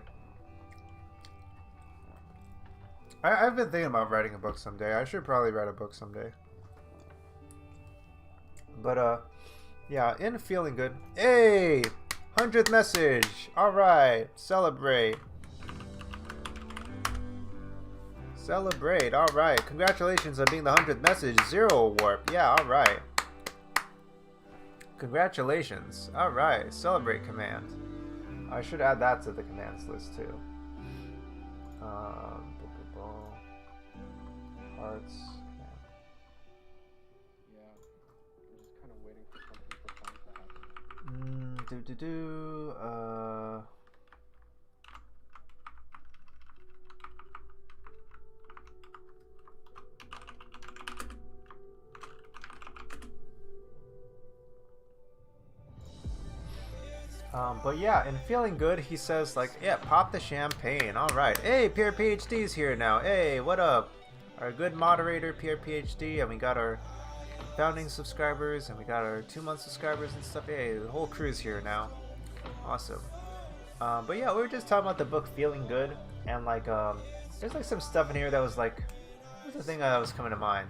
[SPEAKER 1] I've been thinking about writing a book someday. I should probably write a book someday. But yeah, in Feeling Good. Hey! 100th message! Alright, celebrate. Celebrate, alright. Congratulations on being the 100th message. Zero warp. Yeah, alright. Congratulations. Alright, celebrate command. I should add that to the commands list too. Hearts.
[SPEAKER 5] Yeah, we're just kind of waiting for something profound to happen.
[SPEAKER 1] But yeah, in Feeling Good, he says like, yeah, pop the champagne. All right. Hey, Pierre PhD's here now. Hey, what up? Our good moderator, Pierre PhD, and we got our founding subscribers, and we got our 2-month subscribers and stuff. Hey, the whole crew's here now. Awesome. But yeah, we were just talking about the book Feeling Good, and like, there's like some stuff in here that was like, what's the thing that was coming to mind?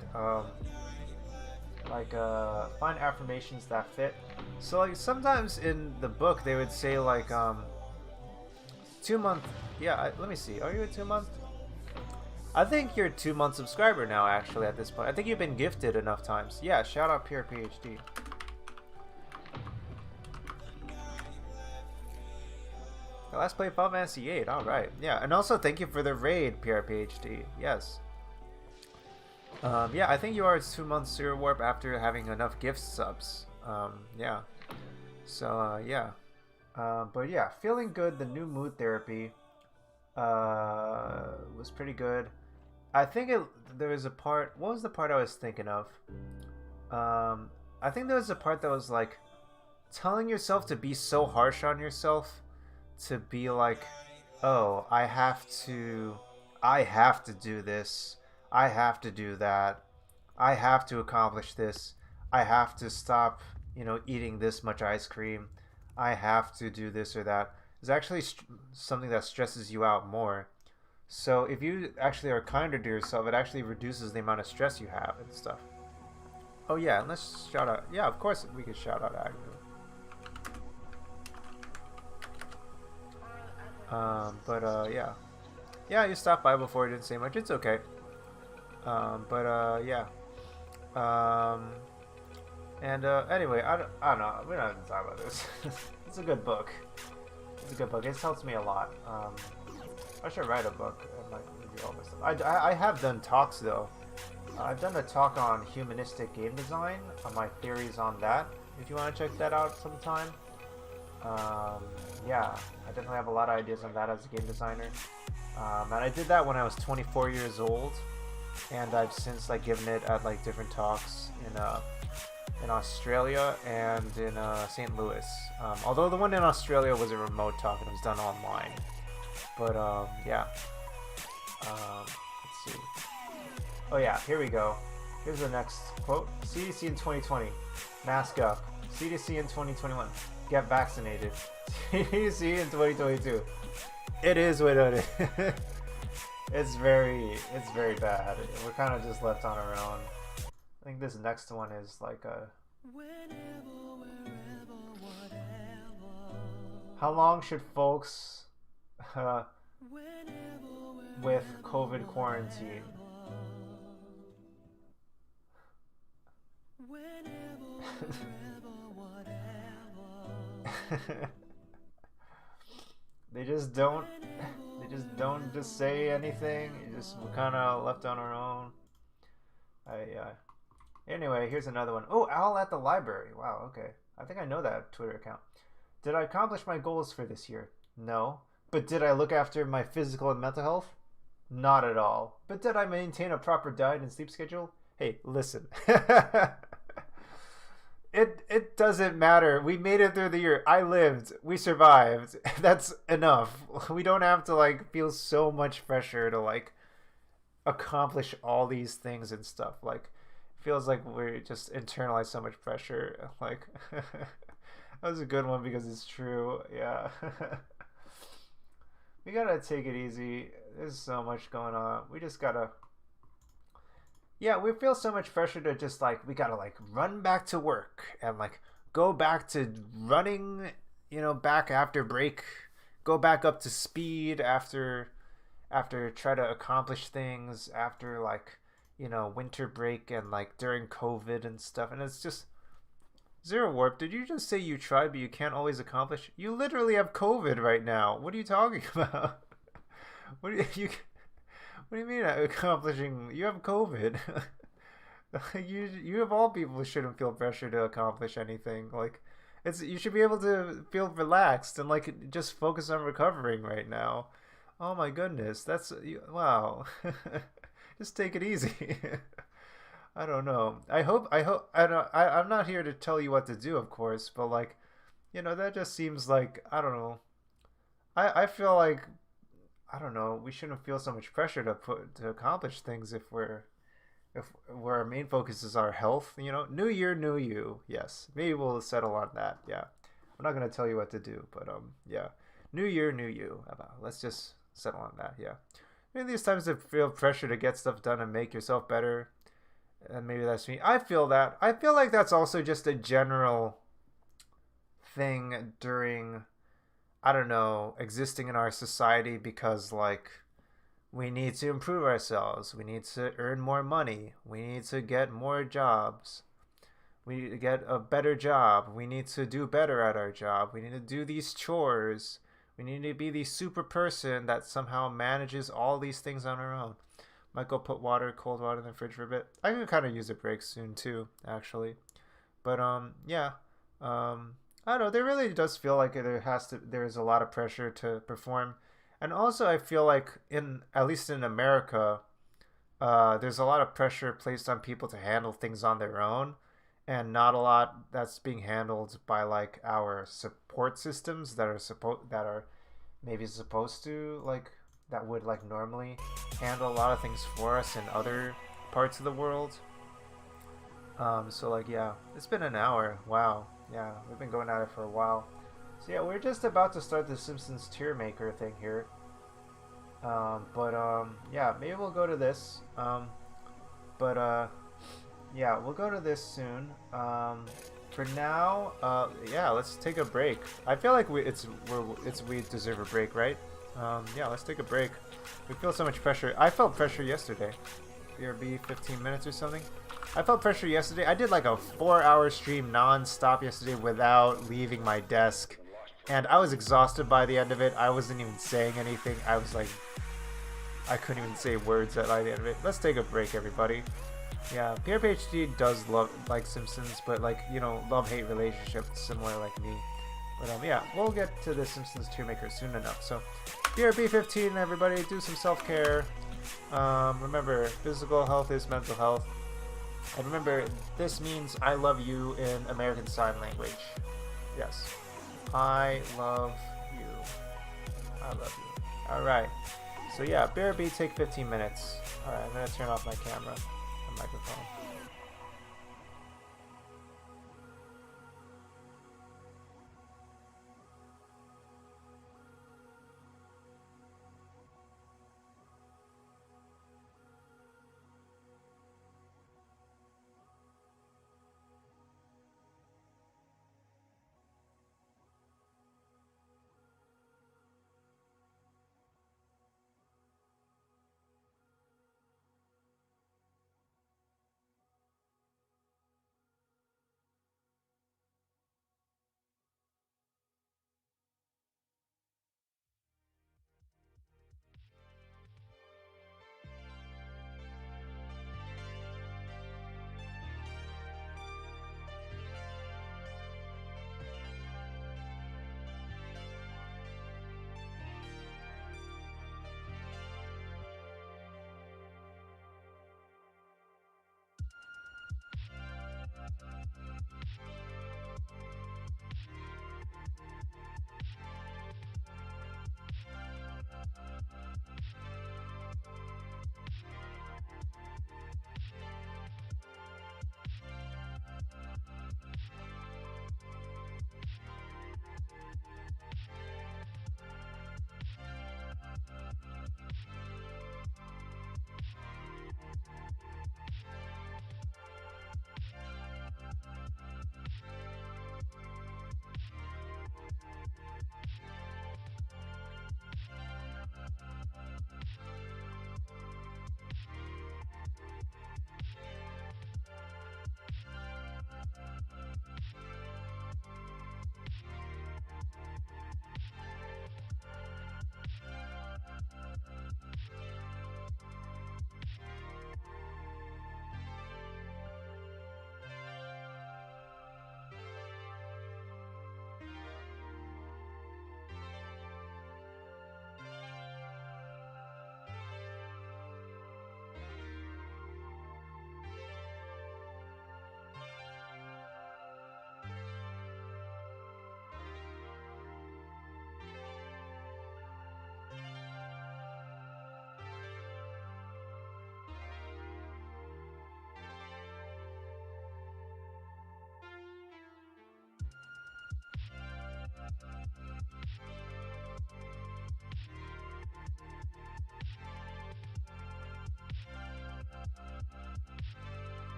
[SPEAKER 1] Find affirmations that fit. So like sometimes in the book they would say like 2-month. Yeah, let me see. Are you a 2-month? I think you're a 2-month subscriber now. Actually, at this point, I think you've been gifted enough times. Yeah, shout out Pierre PhD. Last play Final Fantasy VIII. All right. Yeah, and also thank you for the raid, Pierre PhD. Yes. Yeah, I think you are 2 months Zero Warp after having enough gift subs. Yeah. So, yeah. But yeah, Feeling Good, the new mood therapy, was pretty good. I think there was a part, what was the part I was thinking of? I think there was a part that was like, telling yourself to be so harsh on yourself, to be like, oh, I have to do this. I have to do that. I have to accomplish this. I have to stop, eating this much ice cream. I have to do this or that. It's actually something that stresses you out more. So if you actually are kinder to yourself, it actually reduces the amount of stress you have and stuff. Oh yeah, and let's shout out. Yeah, of course we could shout out Agnew. Yeah. Yeah, you stopped by before, you didn't say much. It's okay. Yeah. Anyway, I don't know. We're not gonna talk about this. It's a good book. It's a good book. It helps me a lot. I should write a book and like review all this stuff. I have done talks though. I've done a talk on humanistic game design, on my theories on that. If you want to check that out sometime. Yeah, I definitely have a lot of ideas on that as a game designer. And I did that when I was 24 years old. and I've since like given it at like different talks in Australia and in St. Louis. Although the one in Australia was a remote talk and it was done online. But yeah. Let's see. Oh yeah, here we go. Here's the next quote. CDC in 2020. Mask up. CDC in 2021. Get vaccinated. CDC in 2022. It is what it is. It's very bad. We're kind of just left on our own. I think this next one is like a... How long should folks with COVID quarantine? They just don't just say anything. We're kind of left on our own. Anyway, here's another one. Oh, Owl at the library. Wow, okay. I think I know that Twitter account. Did I accomplish my goals for this year? No. But did I look after my physical and mental health? Not at all. But did I maintain a proper diet and sleep schedule? Hey, listen. It doesn't matter. We made it through the year. I lived. We survived. That's enough. We don't have to like feel so much pressure to like accomplish all these things and stuff. Like feels like we just internalize so much pressure. Like that was a good one because it's true. Yeah. We gotta take it easy. There's so much going on. We just gotta... Yeah, we feel so much pressure to just like, we gotta like run back to work and like go back to running, back after break, go back up to speed after try to accomplish things after like, winter break and like during COVID and stuff. And it's just... Zero Warp, did you just say you tried but you can't always accomplish? You literally have COVID right now. What are you talking about? What do you mean accomplishing? You have COVID. You of all people shouldn't feel pressure to accomplish anything. Like you should be able to feel relaxed and like just focus on recovering right now. Oh my goodness, wow. Just take it easy. I don't know. I'm not here to tell you what to do, of course, but like, that just seems like, I don't know. I feel like, I don't know, we shouldn't feel so much pressure to accomplish things if our main focus is our health, New year, new you. Yes. Maybe we'll settle on that. Yeah. I'm not going to tell you what to do, but yeah. New year, new you. Let's just settle on that. Yeah. Maybe these times to feel pressure to get stuff done and make yourself better. And maybe that's me. I feel that. I feel like that's also just a general thing during, I don't know, existing in our society because, like, we need to improve ourselves. We need to earn more money. We need to get more jobs. We need to get a better job. We need to do better at our job. We need to do these chores. We need to be the super person that somehow manages all these things on our own. Might go put cold water in the fridge for a bit. I can kind of use a break soon too, actually. But yeah. I don't know. There really does feel like there's a lot of pressure to perform, and also I feel like at least in America, there's a lot of pressure placed on people to handle things on their own, and not a lot that's being handled by like our support systems that are maybe supposed to like. That would like normally handle a lot of things for us in other parts of the world. So like, yeah, it's been an hour. Wow. Yeah, we've been going at it for a while. So yeah, we're just about to start the Simpsons tier maker thing here. Yeah, maybe we'll go to this. Yeah, we'll go to this soon. For now, yeah, let's take a break. I feel like we deserve a break, right? Yeah, let's take a break. We feel so much pressure. I felt pressure yesterday. BRB 15 minutes or something. I felt pressure yesterday. I did like a 4-hour stream non-stop yesterday without leaving my desk. And I was exhausted by the end of it. I wasn't even saying anything. I was like, I couldn't even say words at the end of it. Let's take a break, everybody. Yeah, PRPHD does like Simpsons, but like, love-hate relationship similar like me. But yeah, we'll get to the Simpsons tier maker soon enough. So, BRB 15, everybody, do some self-care. Remember, physical health is mental health. And remember, this means I love you in American Sign Language. Yes. I love you. I love you. Alright. So yeah, BRB take 15 minutes. Alright, I'm gonna turn off my camera and microphone.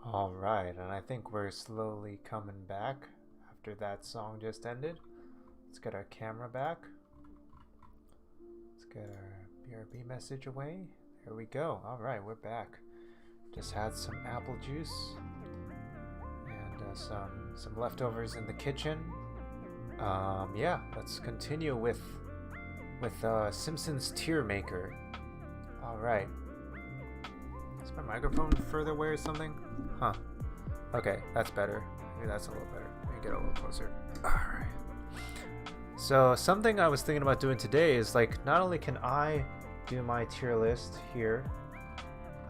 [SPEAKER 1] All right, and I think we're slowly coming back after that song just ended. Let's get our camera back. Let's get our BRB message away. There we go. All right, we're back. Just had some apple juice and some leftovers in the kitchen. Yeah, let's continue with Simpsons tier maker. All right. Is my microphone further away or something? Huh. Okay, that's better. Maybe that's a little better. Let me get a little closer. Alright. So something I was thinking about doing today is like not only can I do my tier list here,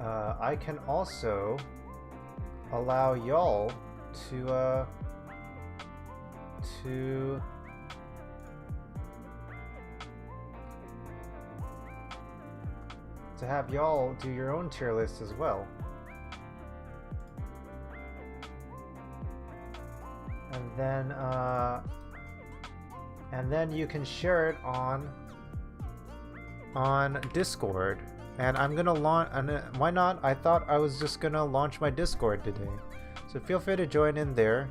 [SPEAKER 1] I can also allow y'all to have y'all do your own tier list as well. And then you can share it on Discord. And I'm gonna launch. Why not? I thought I was just gonna launch my Discord today, so feel free to join in there.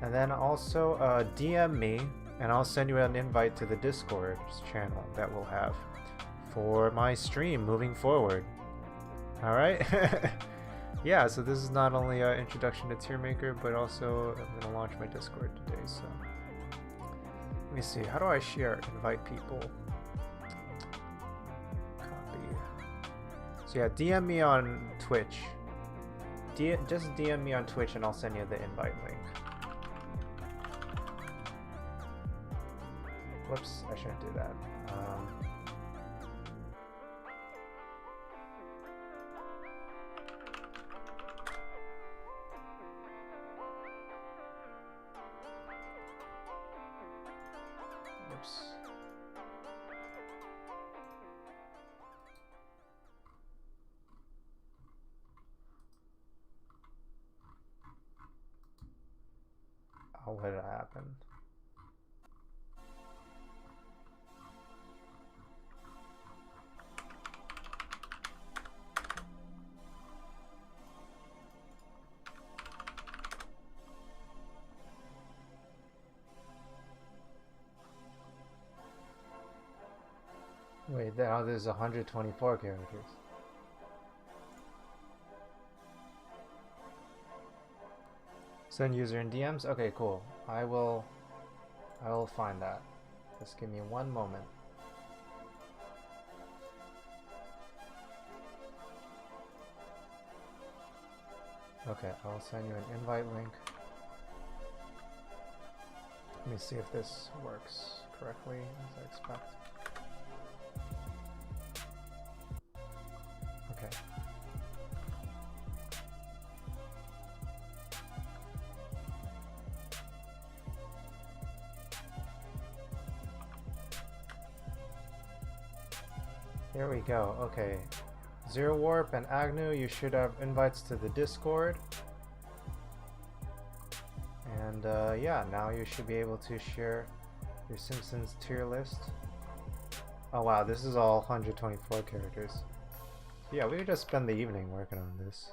[SPEAKER 1] And then also DM me, and I'll send you an invite to the Discord channel that we'll have for my stream moving forward. All right. Yeah, so this is not only an introduction to tier maker, but also I'm gonna launch my Discord today. So let me see, how do I share? Invite people. Copy. So yeah, DM me on Twitch. Just DM me on Twitch and I'll send you the invite link. Whoops, I shouldn't do that. Oh, what did happen? Wait, now there's 124 characters. Send user in DMs? Okay, cool. I will find that. Just give me one moment. Okay, I'll send you an invite link. Let me see if this works correctly as I expect. Okay. There we go. Okay. Zero Warp and Agnew, you should have invites to the Discord. And yeah, now you should be able to share your Simpsons tier list. Oh wow, this is all 124 characters. So yeah, we could just spend the evening working on this.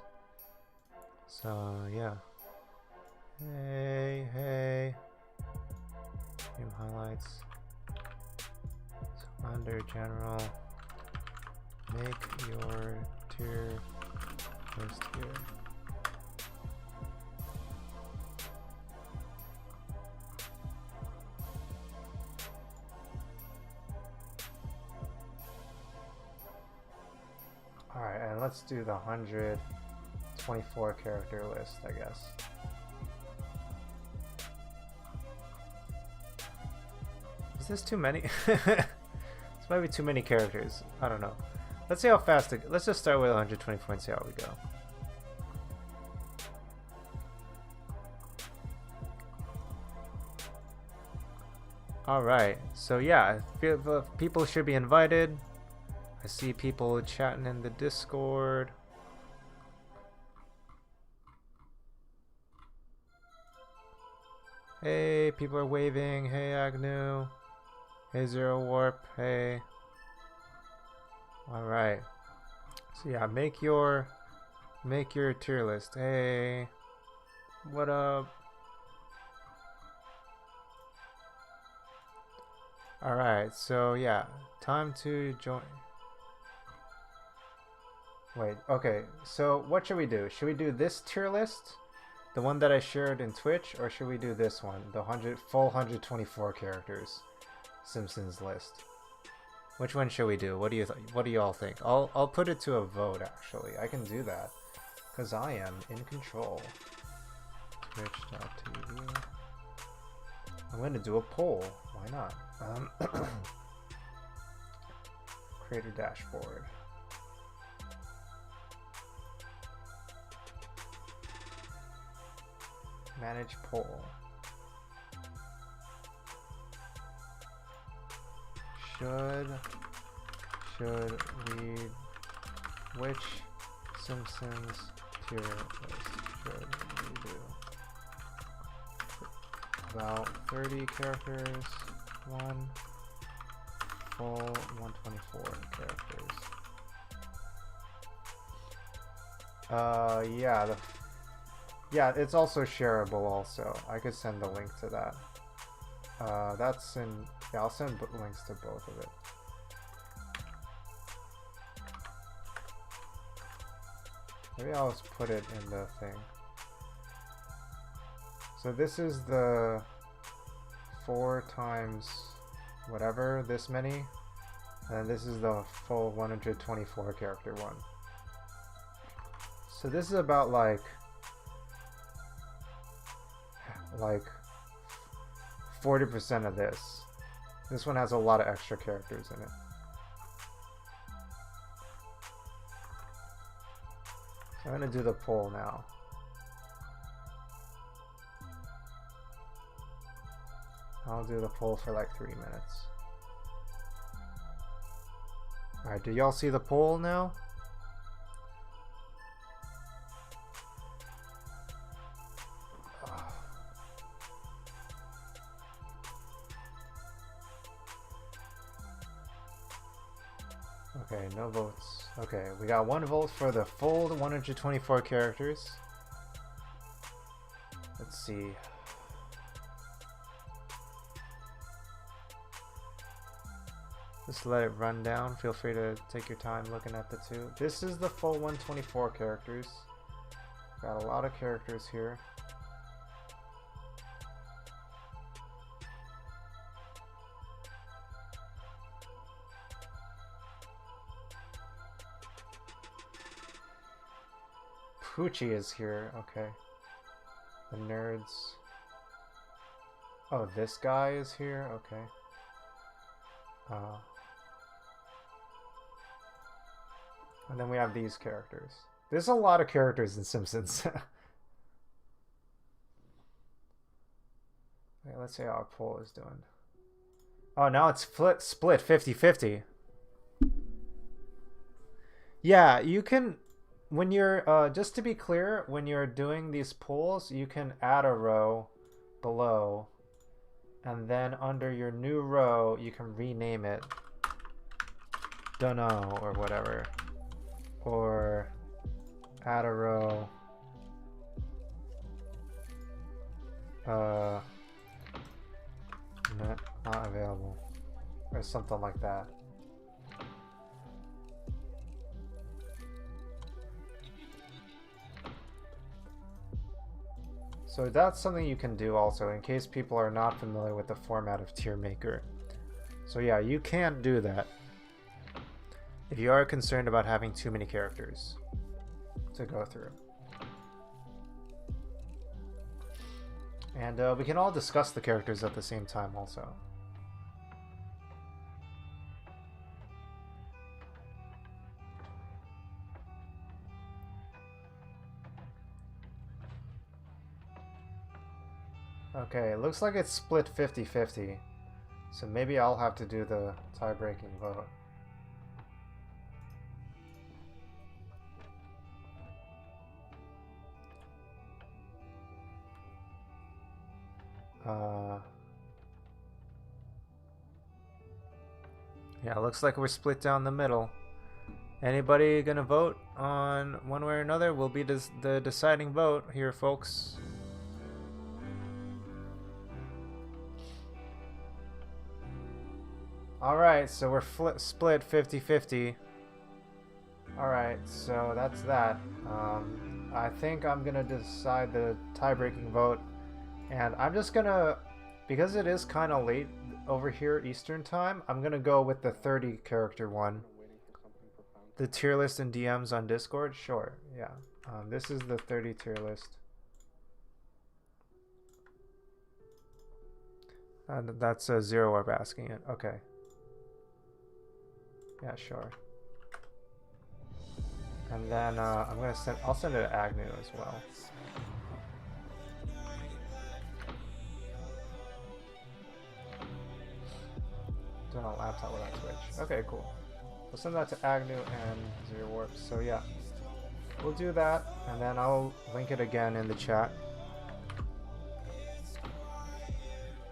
[SPEAKER 1] So yeah. Hey, hey. Game highlights. So under general, make your tier list here. Alright, and let's do the 124 character list, I guess. Is this too many? This might be too many characters. I don't know. Let's see how fast it, let's just start with 124 and see how we go. Alright, so yeah, people should be invited. I see people chatting in the Discord. Hey, people are waving. Hey, Agnew. Hey, Zero Warp. Hey. Alright. So yeah, make your tier list. Hey. What up? Alright, so yeah, time to join. Wait, okay, so what should we do? Should we do this tier list? The one that I shared in Twitch, or should we do this one? The full 124 characters Simpsons list. Which one should we do? What do you all think? I'll put it to a vote actually. I can do that. Cause I am in control. Twitch.tv. I'm gonna do a poll. Why not? Creator dashboard. Manage poll. Should we which Simpsons tier list should we do? About 30 characters, one full 124 characters. Yeah, it's also shareable also. I could send the link to that. That's in, yeah, I'll send links to both of it. Maybe I'll just put it in the thing. So this is the 4 times whatever, this many. And this is the full 124 character one. So this is about like 40% of this. This one has a lot of extra characters in it. So I'm gonna do the poll now. I'll do the poll for like 3 minutes. Alright, do y'all see the poll now? Okay, no votes. Okay, we got 1 vote for the full 124 characters. Let's see. Just let it run down. Feel free to take your time looking at the two. This is the full 124 characters. Got a lot of characters here. Poochie is here, okay. The nerds. Oh, this guy is here, okay. And then we have these characters. There's a lot of characters in Simpsons. Okay, let's see how our poll is doing. Oh, now it's split 50-50. Yeah, you can... When you're, just to be clear, when you're doing these polls, you can add a row below, and then under your new row, you can rename it Dunno or whatever, or add a row, not available, or something like that. So that's something you can do also in case people are not familiar with the format of Tier Maker. So yeah, you can't do that if you are concerned about having too many characters to go through. And we can all discuss the characters at the same time also. Okay, it looks like it's split 50-50. So maybe I'll have to do the tie-breaking vote. Yeah, looks like we're split down the middle. Anybody gonna vote on one way or another will be the deciding vote here, folks. Alright, so we're split 50-50. Alright, so that's that. I think I'm gonna decide the tie-breaking vote. And I'm just gonna, because it is kind of late over here Eastern time, I'm gonna go with the 30 character one. The tier list and DMs on Discord? Sure, yeah. This is the 30 tier list. And that's a Zero Orb asking it. Okay. Yeah, sure. And then I'll send it to Agnew as well. Doing a laptop without Twitch. Okay, cool. We'll send that to Agnew and Zero Warp. So yeah, we'll do that, and then I'll link it again in the chat.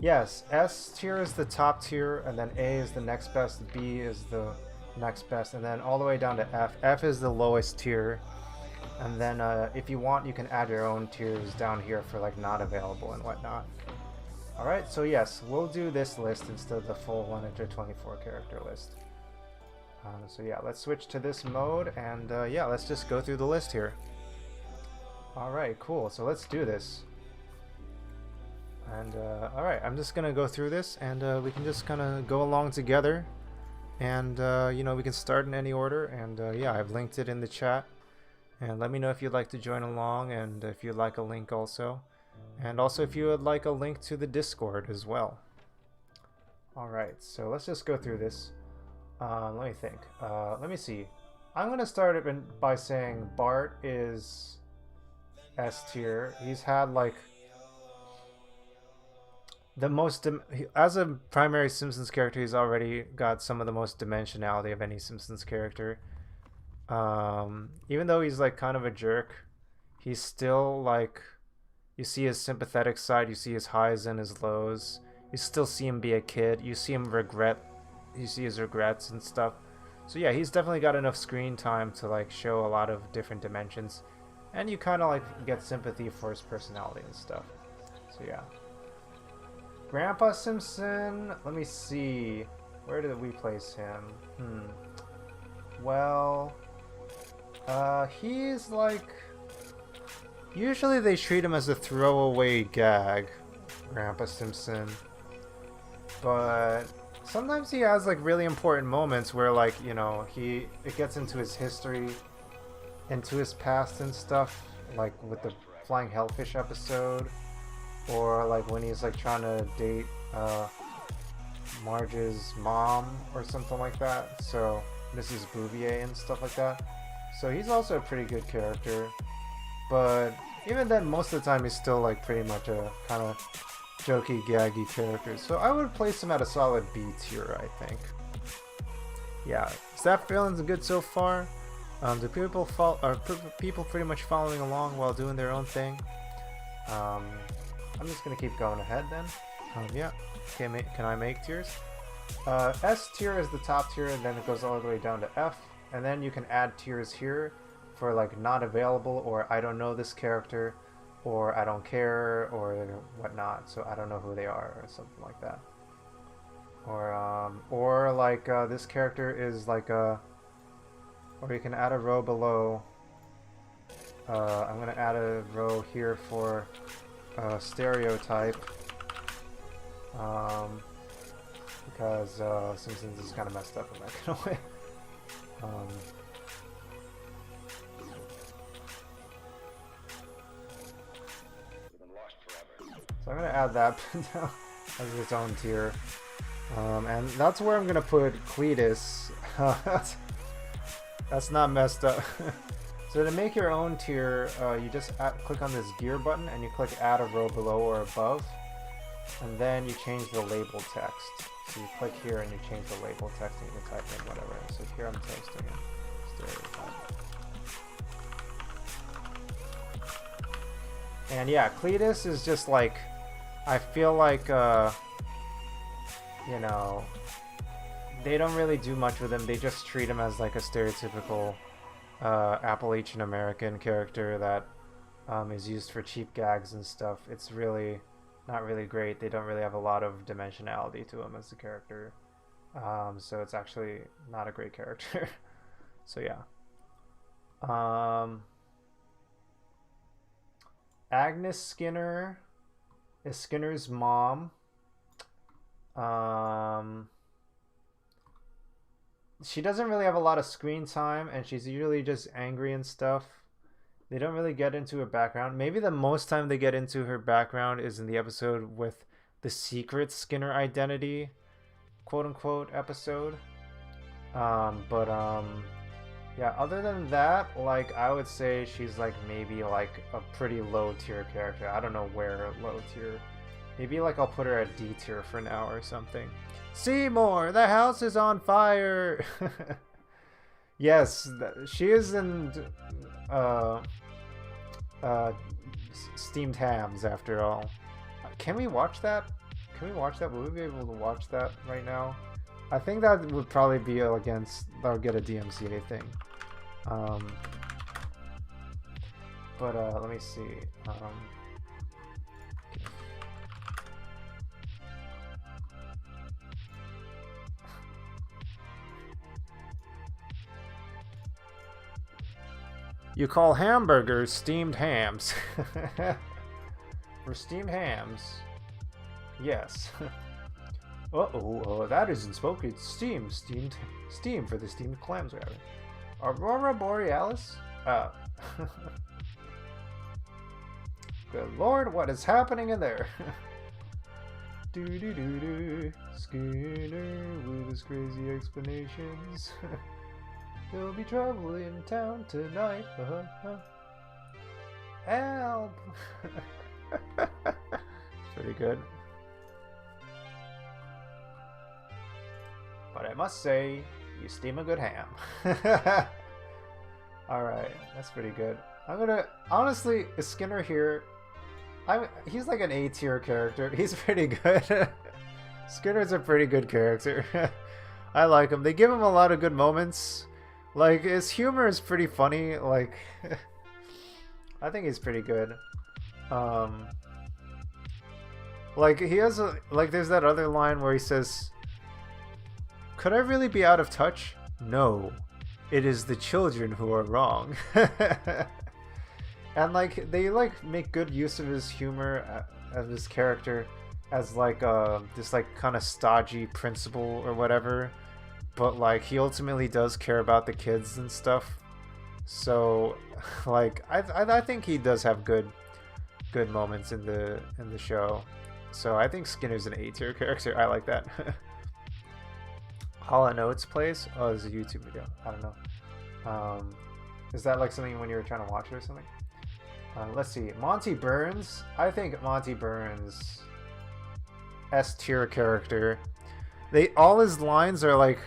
[SPEAKER 1] Yes, S tier is the top tier, and then A is the next best, B is the next best, and then all the way down to F. F is the lowest tier, and then if you want, you can add your own tiers down here for like not available and whatnot. Alright, so yes, we'll do this list instead of the full 124 character list. So yeah, let's switch to this mode, and yeah, let's just go through the list here. Alright, cool, so let's do this. And alright, I'm just gonna go through this, and we can just kind of go along together. And you know, we can start in any order, and yeah, I've linked it in the chat. And let me know if you'd like to join along, and if you'd like a link also. And also if you would like a link to the Discord as well. Alright, so let's just go through this. Let me think. Let me see. I'm going to start it by saying Bart is S tier. He's had like the most... As a primary Simpsons character, he's already got some of the most dimensionality of any Simpsons character. Even though he's like kind of a jerk, he's still like... You see his sympathetic side, you see his highs and his lows. You still see him be a kid. You see him you see his regrets and stuff. So yeah, he's definitely got enough screen time to like show a lot of different dimensions. And you kind of like get sympathy for his personality and stuff. So yeah. Grandpa Simpson, let me see. Where did we place him? Well, he's like... Usually they treat him as a throwaway gag, Grandpa Simpson. But sometimes he has like really important moments where like, you know, it gets into his history, into his past and stuff, like with the Flying Hellfish episode, or like when he's like trying to date Marge's mom or something like that. So Mrs. Bouvier and stuff like that. So he's also a pretty good character. But even then, most of the time, he's still like pretty much a kind of jokey, gaggy character. So I would place him at a solid B tier, I think. Yeah, is that feeling good so far? Do people pretty much following along while doing their own thing? I'm just gonna keep going ahead then. Yeah. Can I make tiers? S tier is the top tier, and then it goes all the way down to F, and then you can add tiers here for like not available, or I don't know this character, or I don't care, or whatnot, so I don't know who they are, or something like that. Or like this character is like or you can add a row below. I'm gonna add a row here for stereotype. Because Simpsons is kind of messed up in that kind of way. So I'm gonna add that down as its own tier. And that's where I'm gonna put Cletus. That's not messed up. So to make your own tier, you just click on this gear button and you click add a row below or above, and then you change the label text. So you click here and you change the label text and you can type in whatever. So here I'm testing it. Stereotype. And yeah, Cletus is just like, I feel like, you know, they don't really do much with him. They just treat him as like a stereotypical Appalachian American character that is used for cheap gags and stuff. It's really not really great. They don't really have a lot of dimensionality to him as a character. So it's actually not a great character. So yeah. Agnes Skinner is Skinner's mom. She doesn't really have a lot of screen time, and she's usually just angry and stuff. They don't really get into her background. Maybe the most time they get into her background is in the episode with the secret Skinner identity, quote unquote, episode. Yeah, other than that, like, I would say she's like maybe like a pretty low tier character. I don't know where low tier. Maybe like I'll put her at D tier for now or something. Seymour, the house is on fire. Yes, she is in steamed hams after all. Can we watch that? Can we watch that? Will we be able to watch that right now? I think that would probably be against, that would get a DMCA thing. Let me see. You call hamburgers steamed hams. For steamed hams, yes. That isn't smoke, it's steam for the steamed clams we're having. Aurora Borealis? Good lord, what is happening in there? Do Skinner with his crazy explanations. There'll be trouble in town tonight. Help! It's pretty good. But I must say, you steam a good ham. Alright, that's pretty good. I'm gonna... Honestly, is Skinner here? He's like an A tier character. He's pretty good. Skinner's a pretty good character. I like him. They give him a lot of good moments. Like, his humor is pretty funny. Like, I think he's pretty good. Like, he has a... Like, there's that other line where he says... Could I really be out of touch? No. It is the children who are wrong. And like they like make good use of his humor of his character as like this like kind of stodgy principal or whatever, but like he ultimately does care about the kids and stuff. So like I think he does have good moments in the show. So I think Skinner's an A tier character. I like that. Hall & Oates plays? Oh, it's a YouTube video. I don't know. Is that like something when you were trying to watch it or something? Let's see. Monty Burns. I think Monty Burns, S tier character. All his lines are like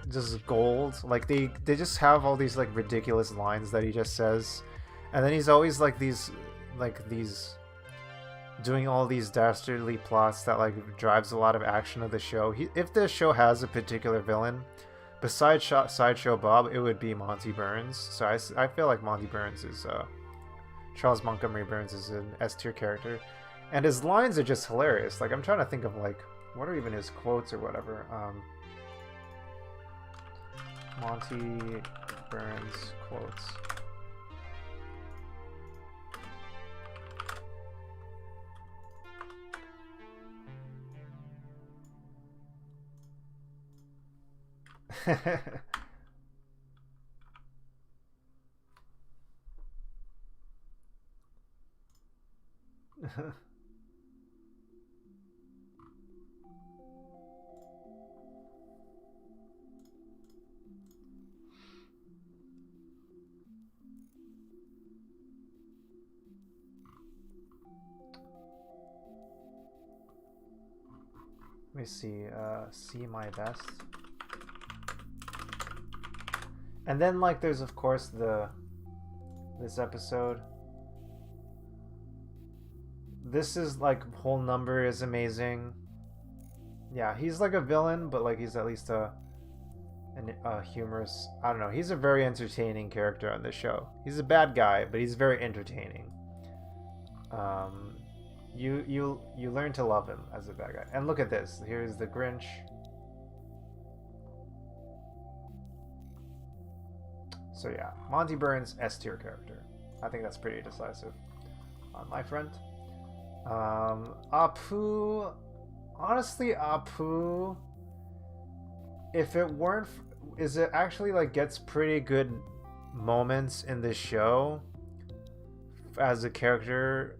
[SPEAKER 1] just gold. Like they just have all these like ridiculous lines that he just says, and then he's always like these doing all these dastardly plots that like drives a lot of action of the show. If the show has a particular villain, besides Sideshow Bob, it would be Monty Burns. So I feel like Monty Burns is Charles Montgomery Burns is an S tier character, and his lines are just hilarious. Like I'm trying to think of like what are even his quotes or whatever. Monty Burns quotes. Let me see my best. And then like there's of course this episode. This is like whole number is amazing. Yeah, he's like a villain, but like he's at least a humorous. I don't know. He's a very entertaining character on this show. He's a bad guy, but he's very entertaining. You learn to love him as a bad guy. And look at this. Here's the Grinch. So yeah, Monty Burns, S tier character. I think that's pretty decisive on my front. Apu, honestly, Apu, if it weren't, is it actually like gets pretty good moments in this show as a character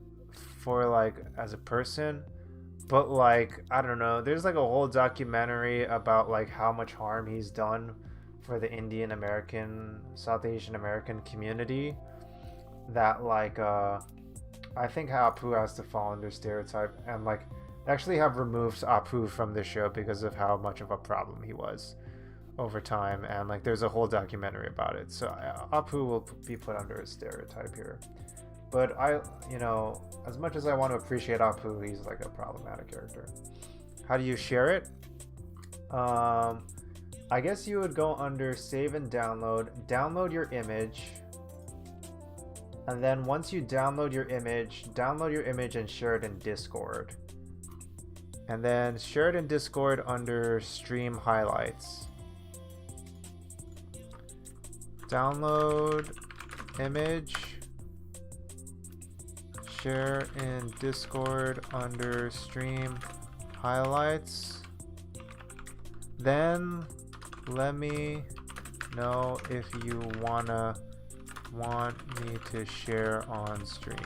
[SPEAKER 1] for like as a person, but like I don't know, there's like a whole documentary about like how much harm he's done for the Indian American, South Asian American community, that like I think Apu has to fall under stereotype, and like actually have removed Apu from the show because of how much of a problem he was over time, and like there's a whole documentary about it. So Apu will be put under a stereotype here. But you know, as much as I want to appreciate Apu, he's like a problematic character. How do you share it? I guess you would go under save and download your image. And then once you download your image and share it in Discord. And then share it in Discord under stream highlights. Download image. Share in Discord under stream highlights. Then let me know if you want me to share on stream,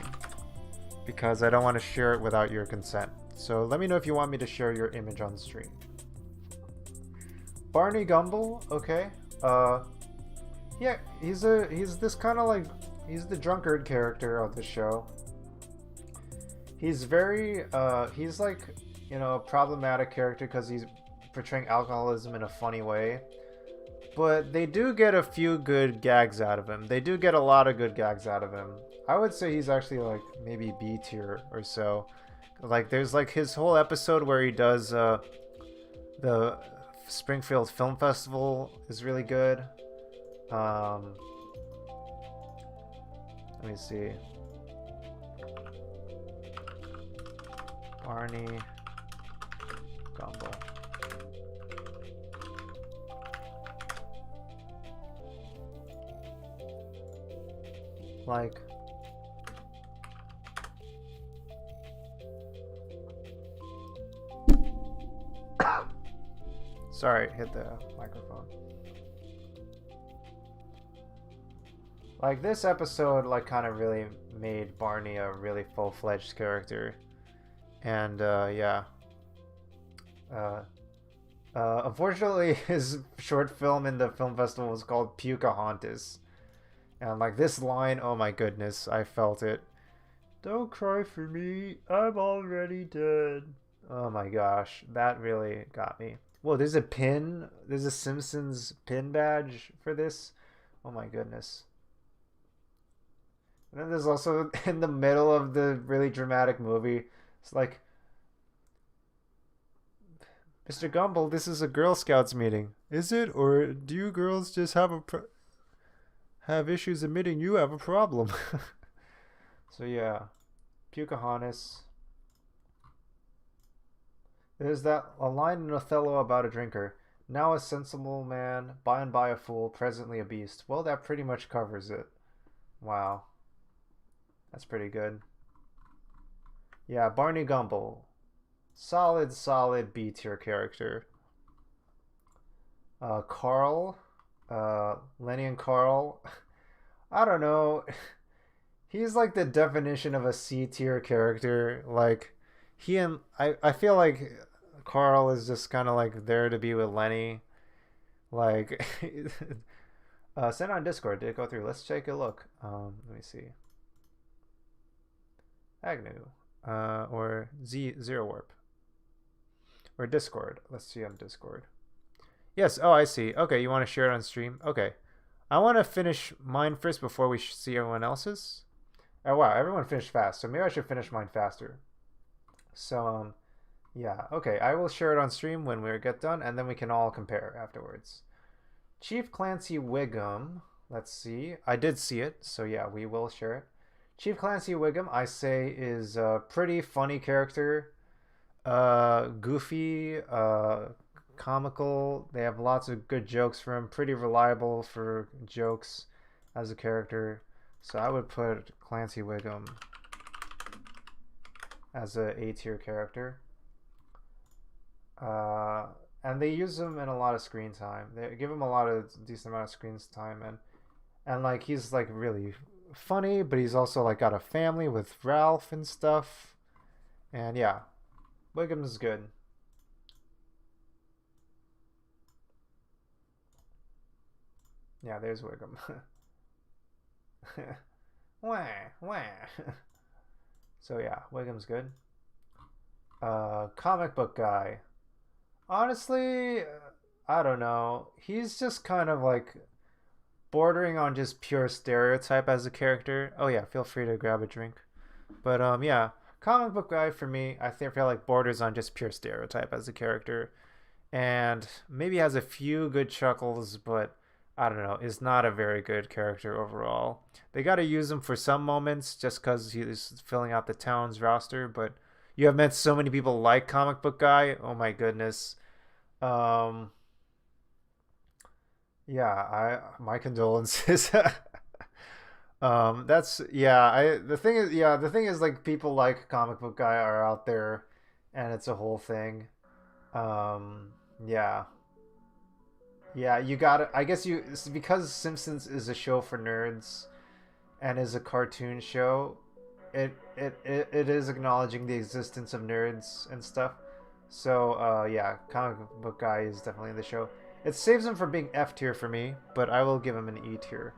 [SPEAKER 1] because I don't want to share it without your consent. So let me know if you want me to share your image on stream. Barney Gumble, okay. Yeah, he's this kind of like, he's the drunkard character of the show. He's very he's like, you know, a problematic character because he's portraying alcoholism in a funny way. But they do get a few good gags out of him. They do get a lot of good gags out of him. I would say he's actually like maybe B tier or so. Like there's like his whole episode where he does the Springfield Film Festival is really good. Let me see. Barney Gumble. Like, sorry, hit the microphone. Like this episode like kind of really made Barney a really full-fledged character. And yeah. Unfortunately his short film in the film festival was called Pocahontas. And like this line, oh my goodness, I felt it. Don't cry for me, I'm already dead. Oh my gosh, that really got me. Whoa, there's a pin. There's a Simpsons pin badge for this. Oh my goodness. And then there's also in the middle of the really dramatic movie, it's like, Mr. Gumble, this is a Girl Scouts meeting. Is it? Or do you girls just have issues admitting you have a problem? So yeah, Pocahontas. There's a line in Othello about a drinker. Now a sensible man, by and by a fool, presently a beast. Well, that pretty much covers it. Wow. That's pretty good. Yeah, Barney Gumble. Solid B tier character. Carl, Lenny and Carl. I don't know. He's like the definition of a C tier character. Like I feel like Carl is just kind of like there to be with Lenny. Like send on Discord. Did it go through? Let's take a look. Let me see. Agnew, or Zero Warp, or Discord. Let's see on Discord. Yes. Oh, I see. Okay, you want to share it on stream? Okay. I want to finish mine first before we see everyone else's. Oh wow, everyone finished fast. So maybe I should finish mine faster. So yeah. Okay, I will share it on stream when we get done, and then we can all compare afterwards. Chief Clancy Wiggum. Let's see. I did see it, so yeah, we will share it. Chief Clancy Wiggum, I say, is a pretty funny character. Goofy, comical. They have lots of good jokes for him. Pretty reliable for jokes as a character. So I would put Clancy Wiggum as a A tier character. And they use him in a lot of screen time. They give him a lot of decent amount of screen time, and like he's like really funny, but he's also like got a family with Ralph and stuff. And yeah, Wiggum's good. Yeah, there's Wiggum. Wah, wah. So yeah, Wiggum's good. Comic book guy. Honestly, I don't know. He's just kind of like bordering on just pure stereotype as a character. Oh yeah, feel free to grab a drink. But yeah, comic book guy for me, I feel like borders on just pure stereotype as a character, and maybe has a few good chuckles, but I don't know, is not a very good character overall. They got to use him for some moments just because he's filling out the town's roster, but you have met so many people like comic book guy. Oh my goodness. Yeah, my condolences. That's yeah. The thing is like people like comic book guy are out there, and it's a whole thing. Yeah, yeah. You got it. I guess it's because Simpsons is a show for nerds, and is a cartoon show. It is acknowledging the existence of nerds and stuff. So yeah, comic book guy is definitely in the show. It saves him from being F tier for me, but I will give him an E tier.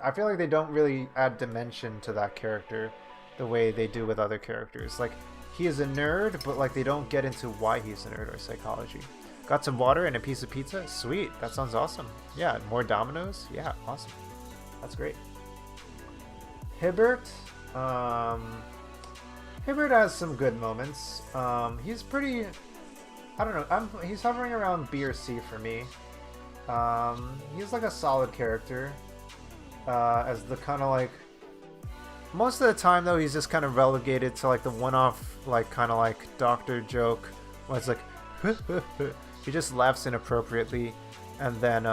[SPEAKER 1] I feel like they don't really add dimension to that character the way they do with other characters. Like, he is a nerd, but like they don't get into why he's a nerd or psychology. Got some water and a piece of pizza? Sweet, that sounds awesome. Yeah, more Dominoes? Yeah, awesome. That's great. Hibbert. Hibbert has some good moments. He's pretty... I don't know. He's hovering around B or C for me. He's like a solid character. As the kind of like... Most of the time, though, he's just kind of relegated to like the one-off, like kind of like doctor joke, where it's like, he just laughs inappropriately, and then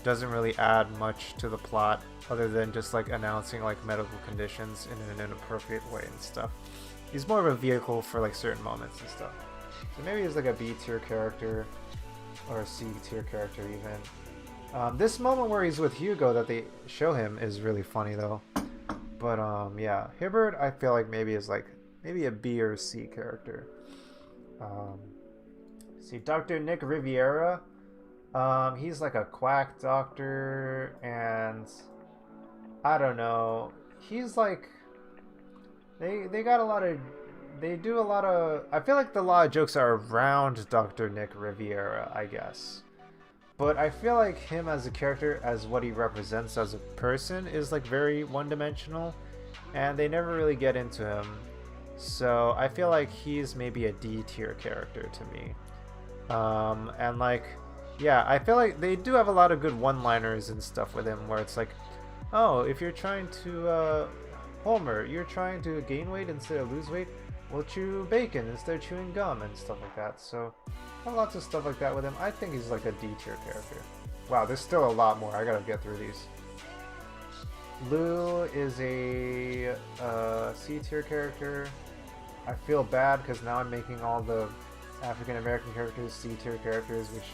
[SPEAKER 1] doesn't really add much to the plot, other than just like announcing like medical conditions in an inappropriate way and stuff. He's more of a vehicle for like certain moments and stuff. So maybe he's like a B tier character, or a C tier character even. This moment where he's with Hugo that they show him is really funny though. But yeah, Hibbert I feel like maybe is like maybe a B or C character. See, Dr. Nick Riviera. He's like a quack doctor, and I don't know. He's like they got a lot of. They do a lot of... I feel like a lot of jokes are around Dr. Nick Riviera, I guess. But I feel like him as a character, as what he represents as a person, is like very one-dimensional. And they never really get into him. So I feel like he's maybe a D tier character to me. And like, yeah, I feel like they do have a lot of good one-liners and stuff with him, where it's like, oh, if you're trying to... Homer, you're trying to gain weight instead of lose weight? We'll chew bacon instead of chewing gum and stuff like that. So I have lots of stuff like that with him. I think he's like a D tier character. Wow, there's still a lot more. I gotta get through these. Lou is a C tier character. I feel bad because now I'm making all the African American characters C tier characters, which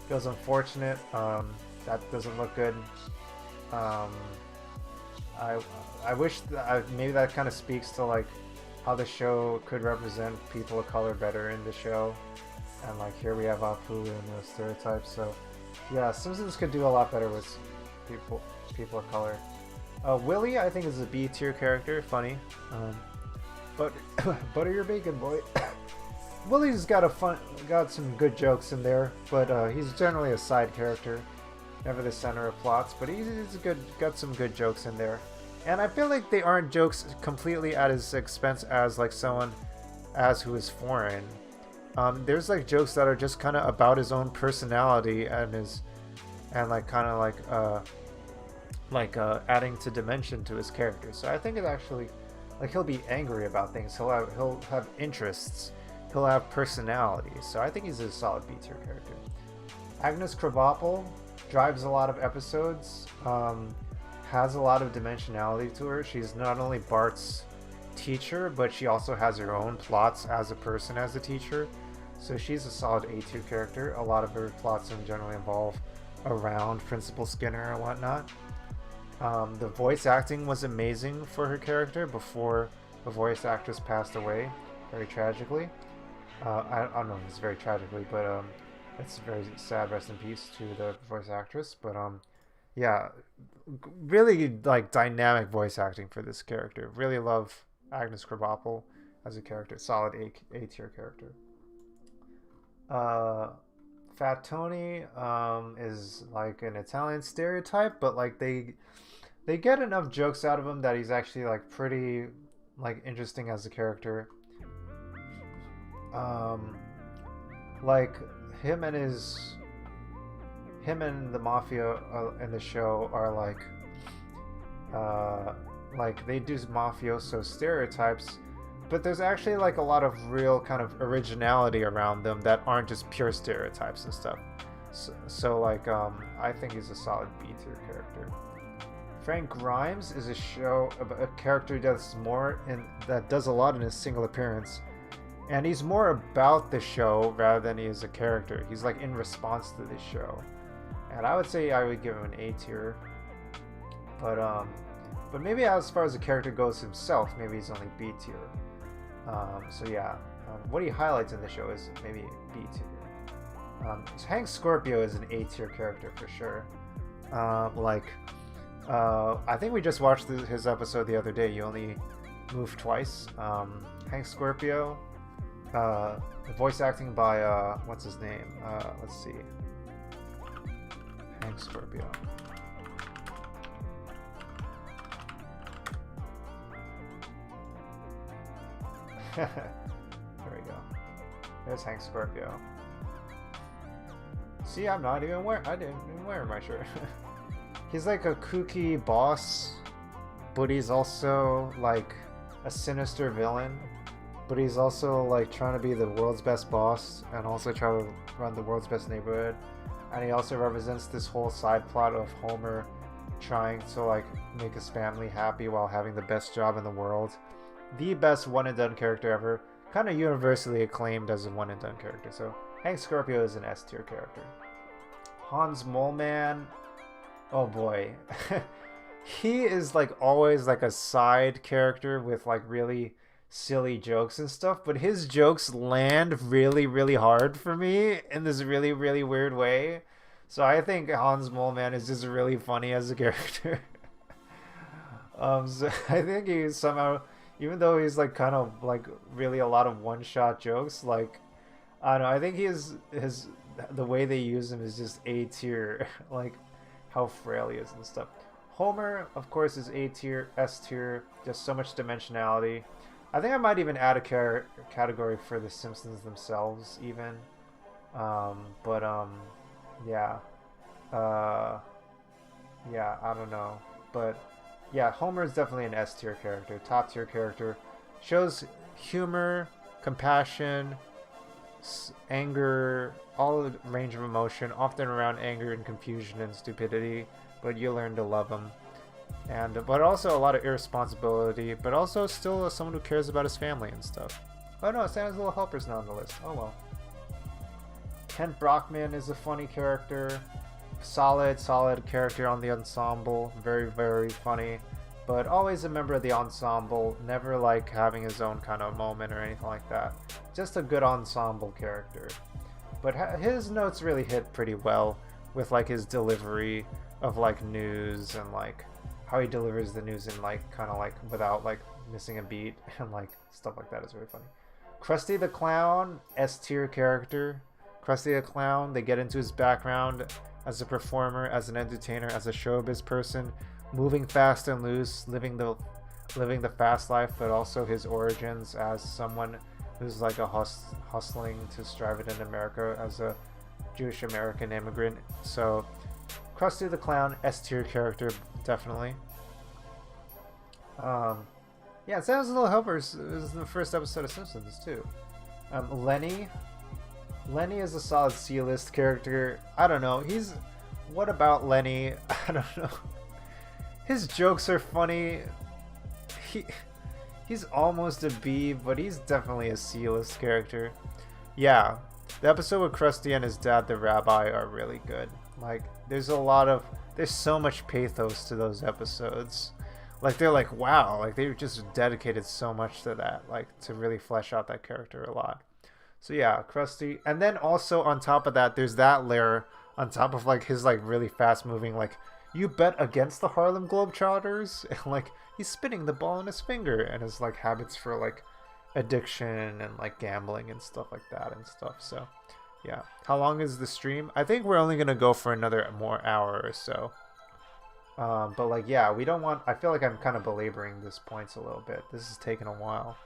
[SPEAKER 1] Feels unfortunate. That doesn't look good. Um, I wish maybe that kind of speaks to like how the show could represent people of color better in the show, and like here we have Apu and the stereotypes. So yeah, Simpsons could do a lot better with people of color. Willie, I think, is a B tier character. Funny, but butter your bacon, boy. Willie's got some good jokes in there, but he's generally a side character, never the center of plots. But he's got some good jokes in there, and I feel like they aren't jokes completely at his expense as like someone who is foreign. There's like jokes that are just kind of about his own personality and adding to dimension to his character. So I think it's actually like he'll be angry about things. He'll have interests. He'll have personality. So I think he's a solid B tier character. Agnes Krabappel drives a lot of episodes. Has a lot of dimensionality to her. She's not only Bart's teacher, but she also has her own plots as a person, as a teacher. So she's a solid A tier character. A lot of her plots generally involve around Principal Skinner and whatnot. The voice acting was amazing for her character before the voice actress passed away, very tragically. I don't know if it's very tragically, but it's very sad. Rest in peace to the voice actress. But yeah, really like dynamic voice acting for this character. Really love Agnes Krabappel as a character. Solid A tier character. Fat Tony is like an Italian stereotype, but like they get enough jokes out of him that he's actually like pretty like interesting as a character. Like him and the mafia in the show are like they do mafioso stereotypes, but there's actually like a lot of real kind of originality around them that aren't just pure stereotypes and stuff. So like I think he's a solid B tier character. Frank Grimes is a character that does a lot in his single appearance, and he's more about the show rather than he is a character. He's like in response to the show, and I would say I would give him an A tier. But maybe as far as the character goes himself, maybe he's only B tier. So yeah, what he highlights in the show is maybe B tier. Hank Scorpio is an A tier character for sure. I think we just watched his episode the other day. You only move twice. Hank Scorpio, voice acting by what's his name? Let's see. Hank Scorpio. There we go. There's Hank Scorpio. See, I didn't even wear my shirt. He's like a kooky boss, but he's also like a sinister villain. But he's also like trying to be the world's best boss and also try to run the world's best neighborhood. And he also represents this whole side plot of Homer trying to like make his family happy while having the best job in the world. The best one and done character ever, kind of universally acclaimed as a one and done character. So Hank Scorpio is an S tier character. Hans Moleman, oh boy. He is like always like a side character with like really silly jokes and stuff, but his jokes land really, really hard for me in this really, really weird way. So I think Hans Moleman is just really funny as a character. So I think he's somehow, even though he's like kind of like really a lot of one-shot jokes, like I don't know, I think the way they use him is just A tier, like how frail he is and stuff. Homer, of course, is A tier, S tier, just so much dimensionality. I think I might even add a category for the Simpsons themselves, even. Yeah. Yeah, I don't know. But yeah, Homer is definitely an S tier character, top tier character. Shows humor, compassion, anger, all the range of emotion, often around anger and confusion and stupidity, but you learn to love him. But also a lot of irresponsibility, but also still someone who cares about his family and stuff. Oh no, Santa's Little Helper's not on the list. Oh well. Kent Brockman is a funny character. Solid character on the ensemble. Very, very funny. But always a member of the ensemble. Never like having his own kind of moment or anything like that. Just a good ensemble character. But his notes really hit pretty well with like his delivery of like news and like how he delivers the news in like kind of like without like missing a beat and like stuff like that is really funny. Krusty the Clown, S tier character. Krusty the Clown, they get into his background as a performer, as an entertainer, as a showbiz person, moving fast and loose, living the fast life, but also his origins as someone who's like a hustling to strive it in America as a Jewish American immigrant. So Krusty the Clown, S tier character, definitely. Yeah, Santa's Little Helpers is the first episode of Simpsons too. Lenny is a solid C-list character. I don't know. What about Lenny? I don't know. His jokes are funny. He's almost a B, but he's definitely a C-list character. Yeah, the episode with Krusty and his dad, the rabbi, are really good. Like, there's so much pathos to those episodes. Like, they're like, wow, like they've just dedicated so much to that, like to really flesh out that character a lot. So yeah, Krusty. And then also on top of that, there's that layer on top of like his like really fast moving, like, you bet against the Harlem Globetrotters, and like he's spinning the ball in his finger, and his like habits for like addiction and like gambling and stuff like that and stuff. So yeah, how long is the stream? I think we're only gonna go for another more hour or so. But like, yeah, we don't want, I feel like I'm kind of belaboring this points a little bit. This is taking a while.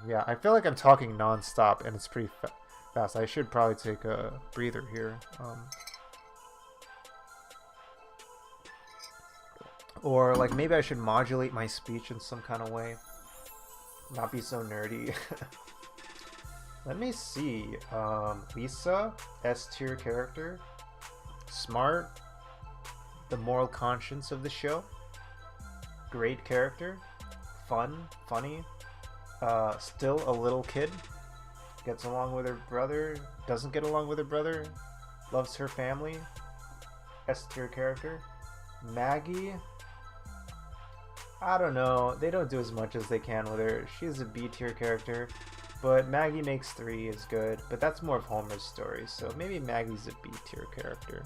[SPEAKER 1] Yeah, I feel like I'm talking non-stop and it's pretty fast. I should probably take a breather here. Or like maybe I should modulate my speech in some kind of way. Not be so nerdy. Let me see. Lisa, S tier character. Smart. The moral conscience of the show. Great character. Fun. Funny. Still a little kid. Gets along with her brother. Doesn't get along with her brother. Loves her family. S tier character. Maggie. I don't know. They don't do as much as they can with her. She's a B tier character. But Maggie Makes 3 is good. But that's more of Homer's story. So maybe Maggie's a B tier character.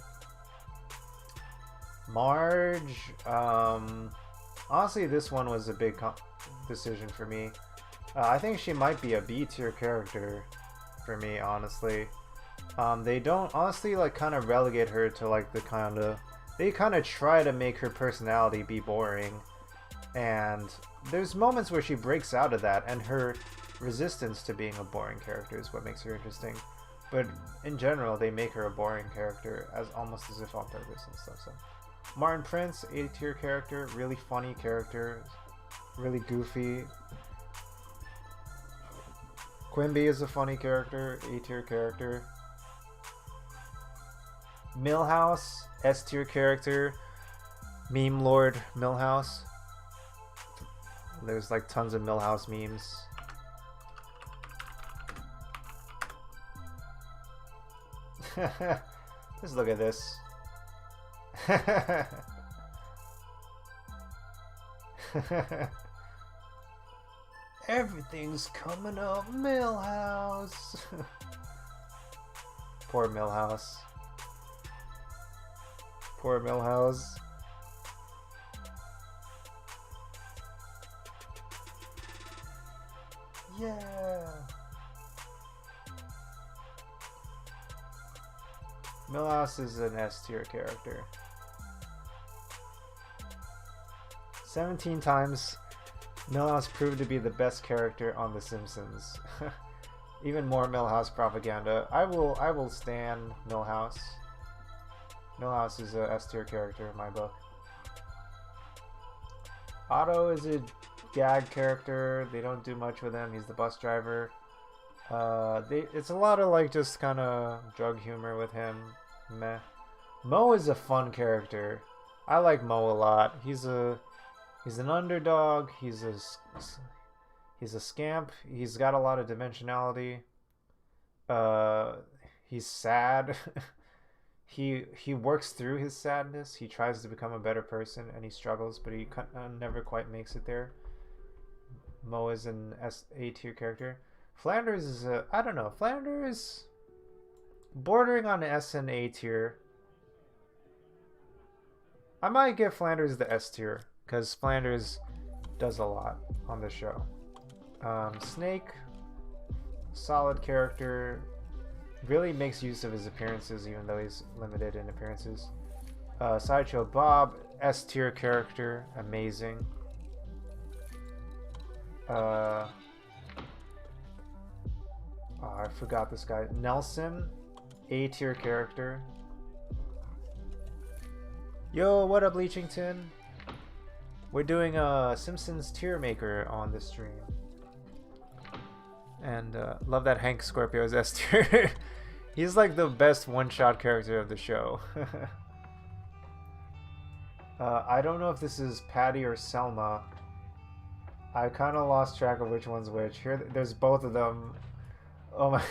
[SPEAKER 1] Marge. Honestly, this one was a big decision for me. I think she might be a B tier character for me, honestly. They don't honestly like kind of relegate her to like the kind of, they kind of try to make her personality be boring, and there's moments where she breaks out of that, and her resistance to being a boring character is what makes her interesting. But in general, they make her a boring character as almost as if on purpose and stuff. So Martin Prince, A tier character, really funny character, really goofy. Quimby is a funny character, A tier character. Milhouse, S tier character. Meme Lord Milhouse. There's like tons of Milhouse memes. Just look at this. Everything's coming up, Milhouse. Poor Milhouse. Poor Milhouse. Yeah. Milhouse is an S tier character. 17 times, Milhouse proved to be the best character on The Simpsons. Even more Milhouse propaganda. I will stand Milhouse. Milhouse is a S tier character in my book. Otto is a gag character. They don't do much with him. He's the bus driver. It's a lot of like just kind of drug humor with him. Meh. Mo is a fun character. I like Mo a lot. He's an underdog. He's a scamp. He's got a lot of dimensionality. he's sad. He works through his sadness. He tries to become a better person, and he struggles, but he never quite makes it there. Mo is an A tier character. Flanders is I don't know. Flanders bordering on S and A tier. I might give Flanders the S tier because Flanders does a lot on the show. Snake, solid character, really makes use of his appearances even though he's limited in appearances. Sideshow Bob, S tier character, amazing. Oh, I forgot this guy. Nelson, A tier character. Yo, what up, Leechington? We're doing a Simpsons tier maker on this stream. And love that Hank Scorpio's S tier. He's like the best one-shot character of the show. I don't know if this is Patty or Selma. I kind of lost track of which one's which. Here, there's both of them. Oh my.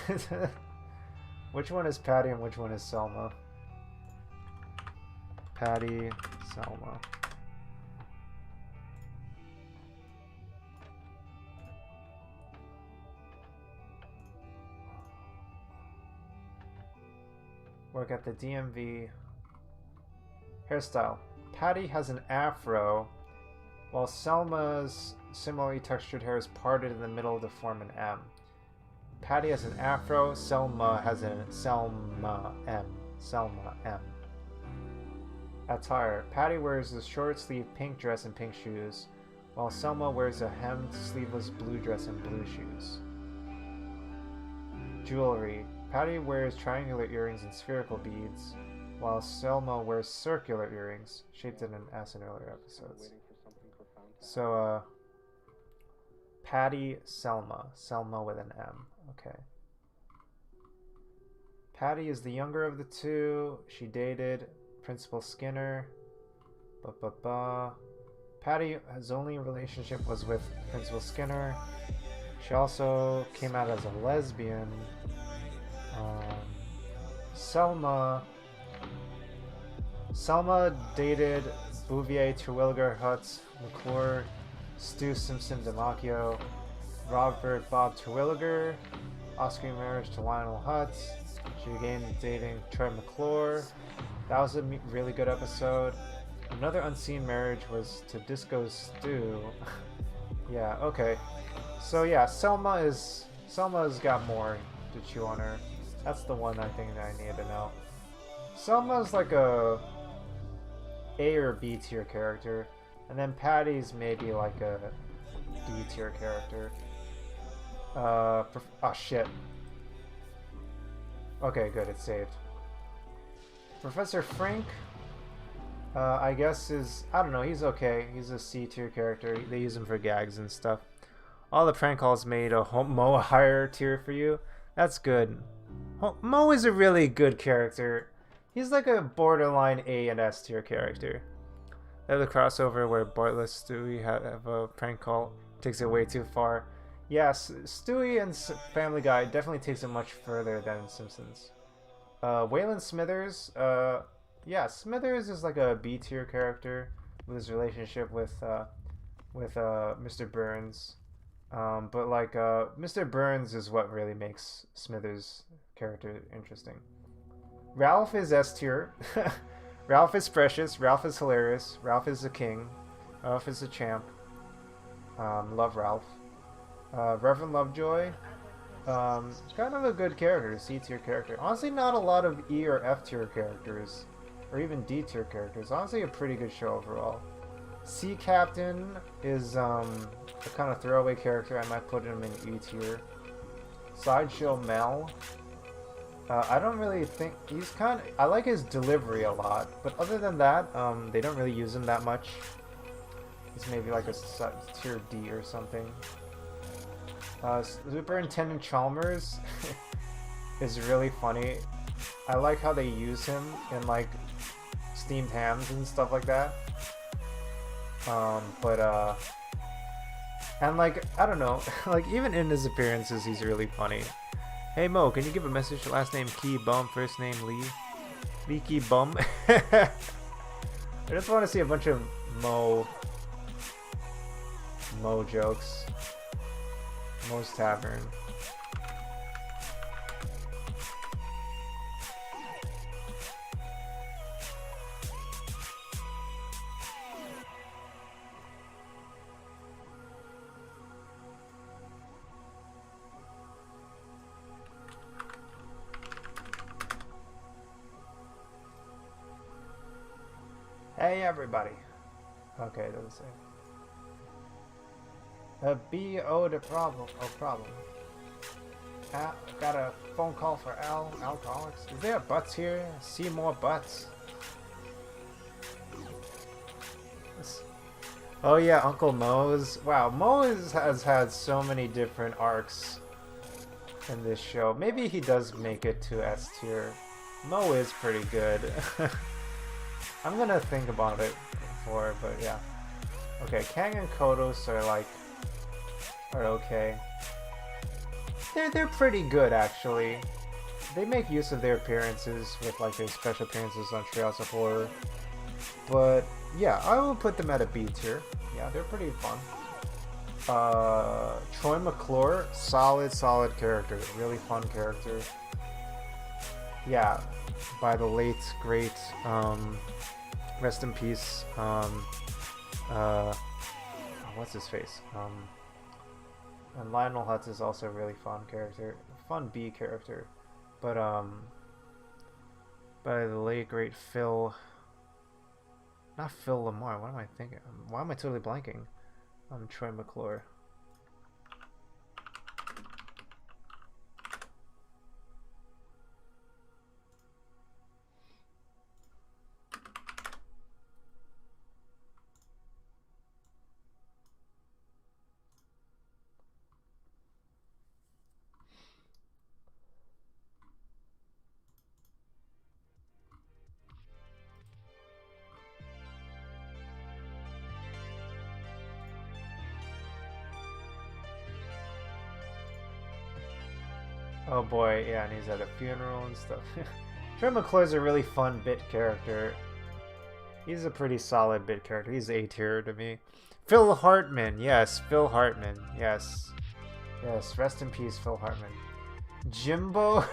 [SPEAKER 1] Which one is Patty and which one is Selma? Patty, Selma. Work at the DMV. Hairstyle. Patty has an afro, while Selma's similarly textured hair is parted in the middle to form an M. Patty has an afro, Selma has a Selma M. Selma M. Attire. Patty wears a short sleeve pink dress and pink shoes, while Selma wears a hemmed sleeveless blue dress and blue shoes. Jewelry. Patty wears triangular earrings and spherical beads, while Selma wears circular earrings, shaped in an S in earlier episodes. So, Patty, Selma. Selma with an M. Okay. Patty is the younger of the two. She dated Principal Skinner. Patty's only relationship was with Principal Skinner. She also came out as a lesbian. Selma dated Bouvier, Terwilliger, Hutz, McClure, Stu Simpson, DeMacchio, Robert Bob Terwilliger, Oscar marriage to Lionel Hutz. She began dating Troy McClure. That was a really good episode. Another unseen marriage was to Disco Stu. Yeah, okay. So yeah, Selma's got more to chew on her. That's the one I think that I need to know. Selma's like a A or B tier character, and then Patty's maybe like a D tier character. Oh shit. Okay, good, it's saved. Professor Frank, I guess is, I don't know, he's okay. He's a C tier character. They use him for gags and stuff. All the prank calls made a Mo a higher tier for you. That's good. Mo is a really good character. He's like a borderline A and S tier character. They have the crossover where Bartlett Stewie have a prank call. Takes it way too far. Yes, Stewie and Family Guy definitely takes it much further than Simpsons. Waylon Smithers, yeah, Smithers is like a B tier character with his relationship with Mr. Burns. But like Mr. Burns is what really makes Smithers' character interesting. Ralph is S tier. Ralph is precious. Ralph is hilarious. Ralph is a king. Ralph is a champ. Love Ralph. Reverend Lovejoy. Kind of a good character, C tier character. Honestly, not a lot of E or F tier characters, or even D tier characters. Honestly, a pretty good show overall. Sea Captain is a kind of throwaway character. I might put him in E tier. Sideshow Mel. I don't really think he's kind of. I like his delivery a lot, but other than that, they don't really use him that much. He's maybe like a tier D or something. Superintendent Chalmers is really funny. I like how they use him in like steamed hams and stuff like that. And like, I don't know, like even in his appearances he's really funny. Hey Mo, can you give a message? Last name Key Bum, first name Lee. Leaky Bum. I just want to see a bunch of Mo jokes. Mo's Tavern. Hey everybody. Okay, it doesn't say. B.O. the problem. Oh, problem. Got a phone call for Al. Alcoholics. Is there butts here? See more butts. Oh yeah, Uncle Mo's. Wow, Mo's has had so many different arcs in this show. Maybe he does make it to S tier. Mo is pretty good. I'm gonna think about it before, but yeah. Okay, Kang and Kodos are okay. They're pretty good actually. They make use of their appearances with like their special appearances on Treehouse of Horror. But yeah, I will put them at a B tier. Yeah, they're pretty fun. Troy McClure, solid character, really fun character. Yeah, by the late great rest in peace what's his face? And Lionel Hutz is also a really fun character, fun B character, but by the late great not Phil Lamar. What am I thinking? Why am I totally blanking? Troy McClure. Oh boy, yeah, and he's at a funeral and stuff. Troy McClure's a really fun bit character. He's a pretty solid bit character. He's A tier to me. Phil Hartman, yes, Phil Hartman, yes. Yes, rest in peace, Phil Hartman. Jimbo?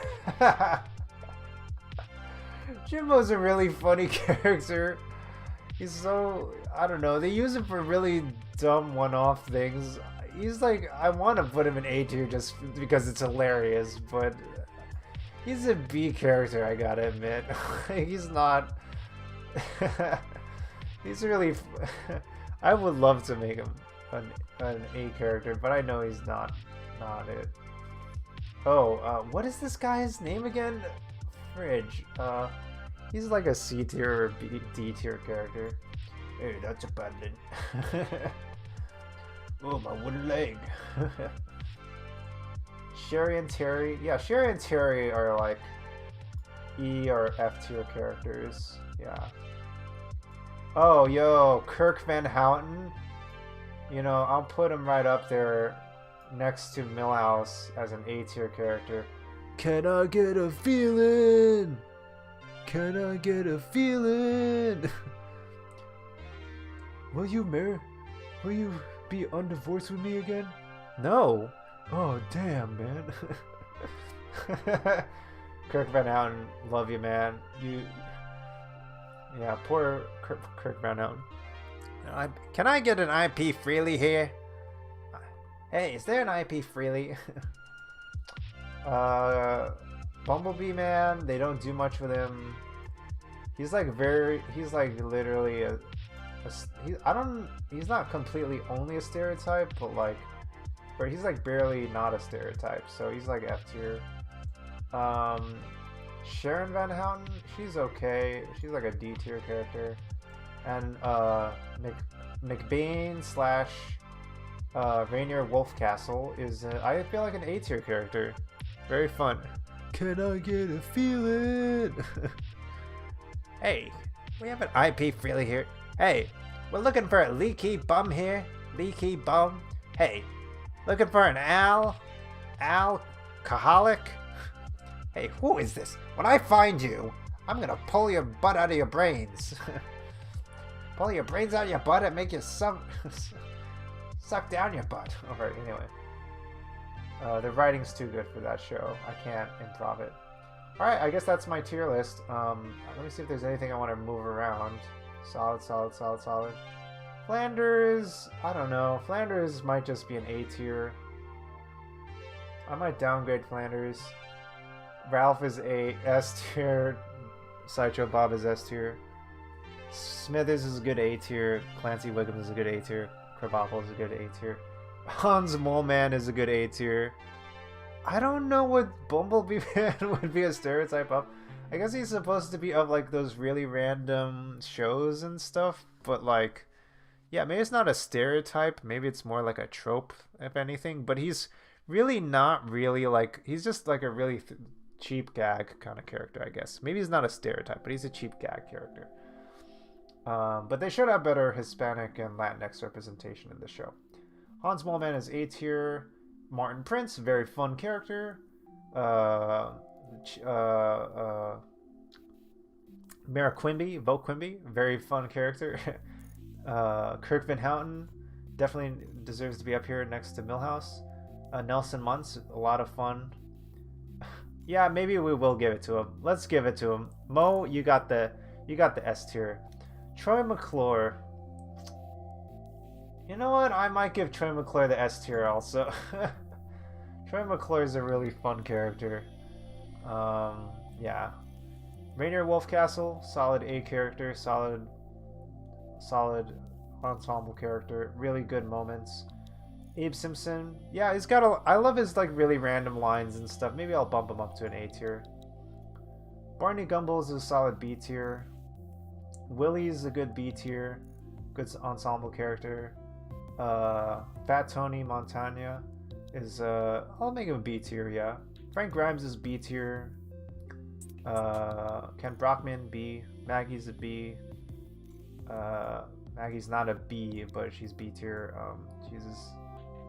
[SPEAKER 1] Jimbo's a really funny character. He's so, I don't know, they use him for really dumb one-off things. He's like, I want to put him in A tier just because it's hilarious, but he's a B character, I gotta admit. He's not... he's really... I would love to make him an A character, but I know he's not it. Oh, what is this guy's name again? Fridge. He's like a C tier or D tier character. Hey, that's abandoned. Oh, my wooden leg. Sherry and Terry. Yeah, Sherry and Terry are like E or F tier characters. Yeah. Oh, yo, Kirk Van Houten. You know, I'll put him right up there next to Milhouse as an A tier character. Can I get a feeling? Can I get a feeling? Will you be undivorced with me again? No. Oh, damn, man. Kirk Van Houten, love you, man. Yeah, poor Kirk Van Houten. Can I get an IP freely here? Hey, is there an IP freely? Bumblebee, man, they don't do much with him. He's like literally he's not completely only a stereotype, but he's like barely not a stereotype, so he's like F tier. Sharon Van Houten, she's okay. She's like a D tier character. And McBain / Rainier Wolfcastle is I feel like an A tier character. Very fun. Can I get a feeling? Hey, we have an IP freely here. Hey, we're looking for a leaky bum here. Leaky bum. Hey, looking for an alcoholic? Hey, who is this? When I find you, I'm gonna pull your butt out of your brains. Pull your brains out of your butt and make you suck down your butt. Alright, anyway. The writing's too good for that show. I can't improv it. Alright, I guess that's my tier list. Let me see if there's anything I want to move around. Solid, solid, solid, solid. Flanders, I don't know. Flanders might just be an A tier. I might downgrade Flanders. Ralph is a S tier. Sideshow Bob is S tier. Smithers is a good A tier. Clancy Wiggum is a good A tier. Krabappel is a good A tier. Hans Moleman is a good A tier. I don't know what Bumblebee Man would be a stereotype of. I guess he's supposed to be of like those really random shows and stuff, but like, yeah, maybe it's not a stereotype. Maybe it's more like a trope, if anything. But he's really not really like, he's just like a really cheap gag kind of character, I guess. Maybe he's not a stereotype, but he's a cheap gag character. But they should have better Hispanic and Latinx representation in the show. Hans Moleman is A tier. Martin Prince, very fun character. Mara Quimby, Vote Quimby, very fun character. Kirk Van Houten definitely deserves to be up here next to Milhouse. Nelson Muntz, a lot of fun. Yeah, maybe we will give it to him. Let's give it to him. Mo, you got the S tier. Troy McClure. You know what? I might give Troy McClure the S tier also. Troy McClure is a really fun character. Yeah. Rainier Wolfcastle, solid A character, solid ensemble character, really good moments. Abe Simpson, yeah, he's got I love his like really random lines and stuff. Maybe I'll bump him up to an A tier. Barney Gumble is a solid B tier. Willie's a good B tier, good ensemble character. Fat Tony Montana is I'll make him a B tier, yeah. Frank Grimes is B tier. Ken Brockman B. Maggie's a B. Maggie's not a B, but she's B tier. Jesus,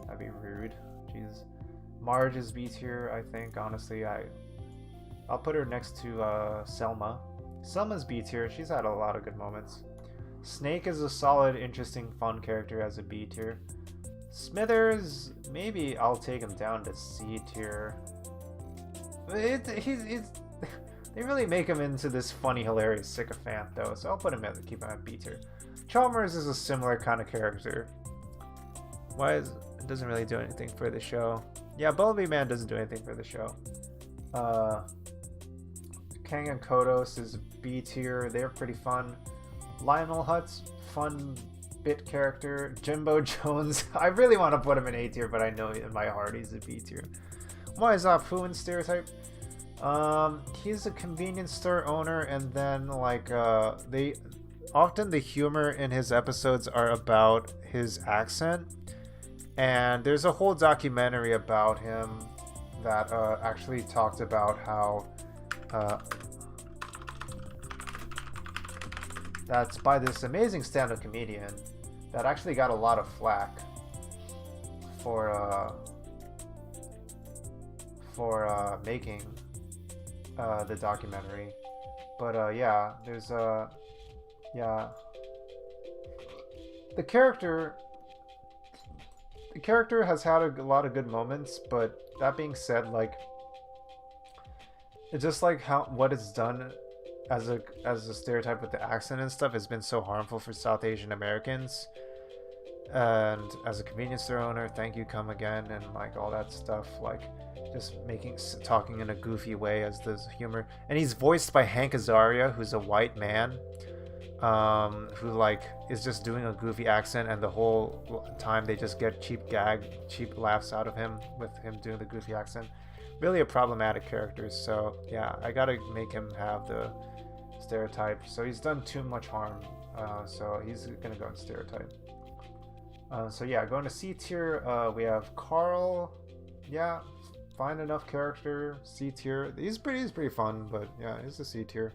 [SPEAKER 1] that'd be rude. Jesus. Marge is B tier, I think. Honestly, I'll put her next to Selma. Selma's B tier. She's had a lot of good moments. Snake is a solid, interesting, fun character as a B tier. Smithers, maybe I'll take him down to C tier. They really make him into this funny, hilarious sycophant, though, so I'll keep him at B tier. Chalmers is a similar kind of character. It doesn't really do anything for the show. Yeah, Bumblebee Man doesn't do anything for the show. Kang and Kodos is B tier. They're pretty fun. Lionel Hutz, fun bit character. Jimbo Jones, I really want to put him in A tier, but I know in my heart he's a B tier. Why is that Fu in stereotype? He's a convenience store owner, and then like often the humor in his episodes are about his accent, and there's a whole documentary about him that actually talked about how that's by this amazing stand-up comedian that actually got a lot of flack for making the documentary. But yeah, there's yeah, the character has had a lot of good moments, but that being said, like, it's just like what it's done as a stereotype with the accent and stuff has been so harmful for South Asian Americans. And as a convenience store owner, thank you, come again, and like all that stuff, like just talking in a goofy way as the humor. And he's voiced by Hank Azaria, who's a white man, who like is just doing a goofy accent, and the whole time they just get cheap laughs out of him with him doing the goofy accent. Really a problematic character. So yeah, I gotta make him have the stereotype. So he's done too much harm, so he's gonna go in stereotype. So yeah, going to C tier, we have Carl. Yeah, fine enough character. C tier. He's pretty fun, but yeah, he's a C tier.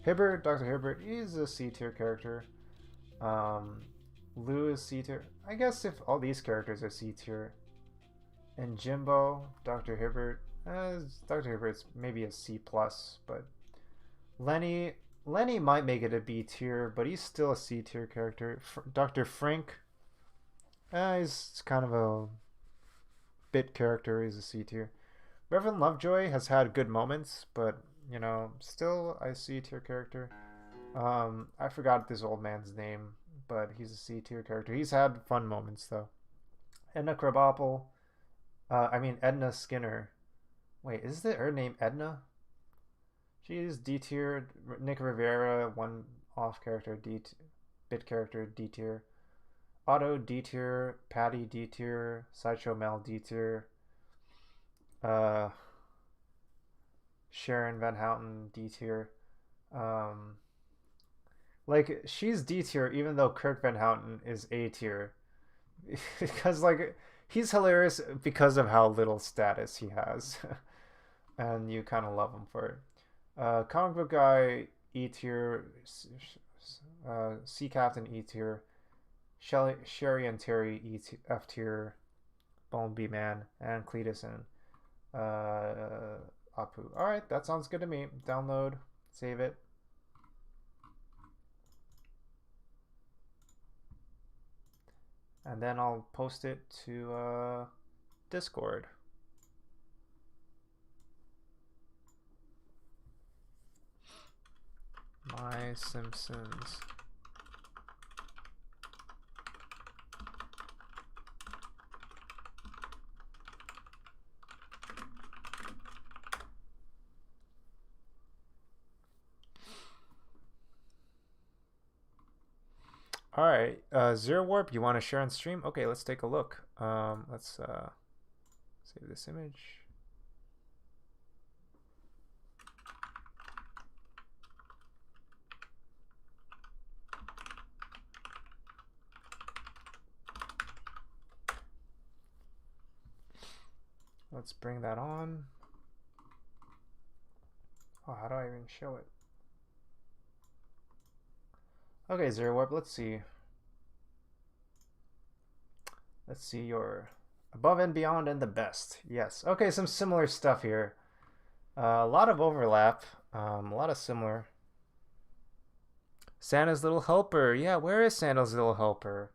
[SPEAKER 1] Hibbert, Dr. Hibbert, he's a C tier character. Lou is C tier. I guess if all these characters are C tier. And Jimbo, Dr. Hibbert, Dr. Hibbert's maybe a C plus, but Lenny might make it a B tier, but he's still a C tier character. Dr. Frank, he's kind of a bit character. He's a C tier. Reverend Lovejoy has had good moments, but you know, still a C tier character. I forgot this old man's name, but he's a C tier character. He's had fun moments though. Edna Krabappel, Edna Skinner. Wait, is her name Edna? She's D tier. Nick Rivera, one off character, bit character, D tier. Otto D tier. Patty D tier. Sideshow Mel D tier. Sharon Van Houten D tier. Like she's D tier even though Kirk Van Houten is A tier. Because like he's hilarious because of how little status he has. And you kind of love him for it. Comic book guy E tier, Sea Captain E tier, Sherry and Terry F tier, Bumblebee Man, and Cletus and Apu. All right, that sounds good to me. Download, save it. And then I'll post it to Discord. My Simpsons. All right, Zero Warp, you want to share on stream? Okay, let's take a look. Let's save this image. Let's bring that on. Oh, how do I even show it? Okay, Zero Warp, let's see. Let's see your above and beyond and the best. Yes. Okay, some similar stuff here. A lot of overlap. A lot of similar. Santa's Little Helper. Yeah, where is Santa's Little Helper?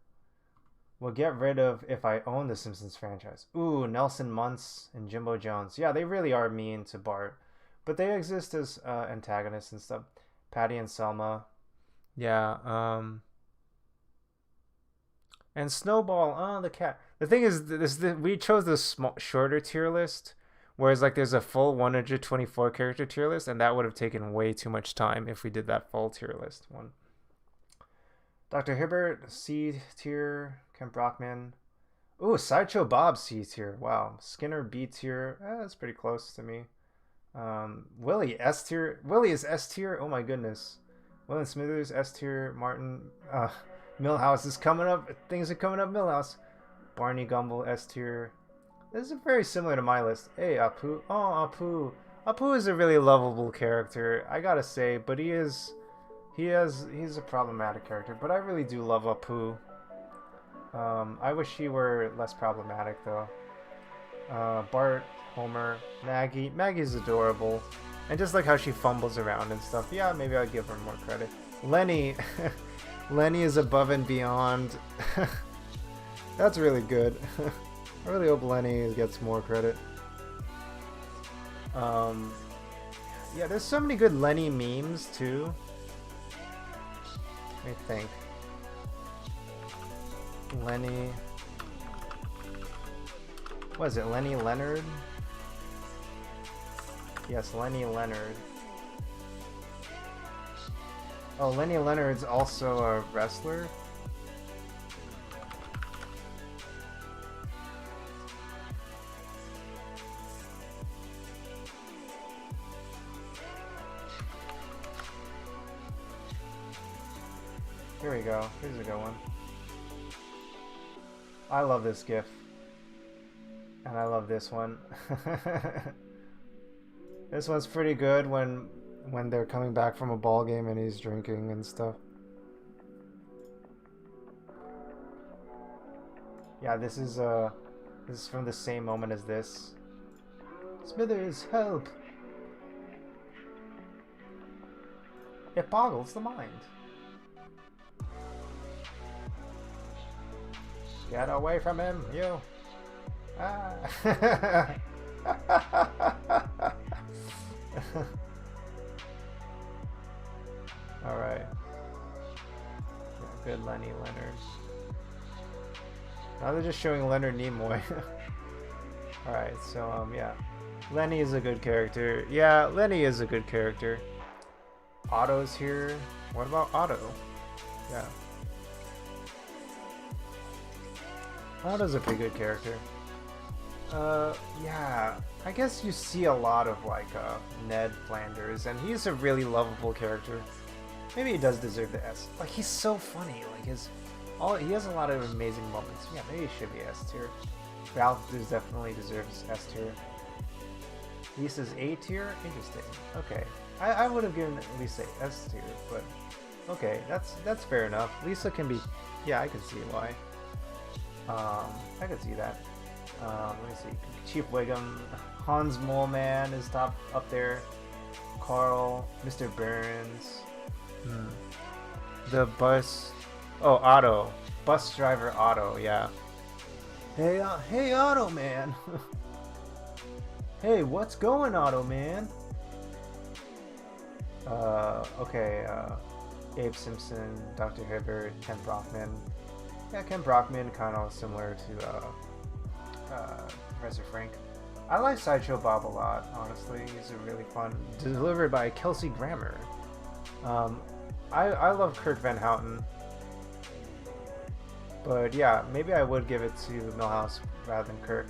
[SPEAKER 1] We'll get rid of If I Own the Simpsons franchise. Ooh, Nelson Muntz and Jimbo Jones. Yeah, they really are mean to Bart. But they exist as antagonists and stuff. Patty and Selma. Yeah, and Snowball, the cat. The thing is, we chose this shorter tier list, whereas like there's a full 124 character tier list, and that would have taken way too much time if we did that full tier list one. Dr. Hibbert, C tier. Kent Brockman. Ooh, Sideshow Bob, C tier. Wow. Skinner, B tier. That's pretty close to me. Willie, S tier. Willie is S tier. Oh my goodness. William Smithers, S tier. Martin, Millhouse is coming up. Things are coming up. Millhouse. Barney Gumble, S tier. This is very similar to my list. Hey, Apu. Oh, Apu. Apu is a really lovable character, I gotta say, but he's a problematic character. But I really do love Apu. I wish he were less problematic though. Bart, Homer, Maggie. Maggie's adorable. And just like how she fumbles around and stuff. Yeah, maybe I'll give her more credit. Lenny. Lenny is above and beyond. That's really good. I really hope Lenny gets more credit. Yeah, there's so many good Lenny memes too. Let me think. Lenny. What is it? Lenny Leonard? Yes, Lenny Leonard. Oh, Lenny Leonard's also a wrestler? Here we go. Here's a good one. I love this GIF. And I love this one. This one's pretty good when they're coming back from a ball game and he's drinking and stuff. Yeah, this is from the same moment as this. Smithers, help! It boggles the mind. Get away from him, you! Ah. Alright. Yeah, good Lenny Leonard. Now they're just showing Leonard Nimoy. Alright, so yeah. Lenny is a good character. Yeah, Lenny is a good character. Otto's here. What about Otto? Yeah. Otto's a pretty good character. Yeah. I guess you see a lot of like Ned Flanders, and he's a really lovable character. Maybe he does deserve the S. Like, he's so funny. Like he has a lot of amazing moments. Yeah, maybe he should be S tier. Ralph definitely deserves S tier. Lisa's A tier? Interesting. Okay. I would have given Lisa S tier, but okay, that's fair enough. Lisa can be, yeah, I can see why. I can see that. Let me see. Chief Wiggum, Hans Moleman is up there. Carl, Mr. Burns. The bus. Oh, Otto. Bus driver Otto. Yeah. Hey, hey, Otto man. Hey, what's going, Otto man? Okay. Abe Simpson, Dr. Hibbert, Ken Brockman. Yeah, Ken Brockman, kind of similar to Professor Frank. I like Sideshow Bob a lot, honestly. He's a really fun. Delivered by Kelsey Grammer. I love Kirk Van Houten. But yeah, maybe I would give it to Milhouse rather than Kirk.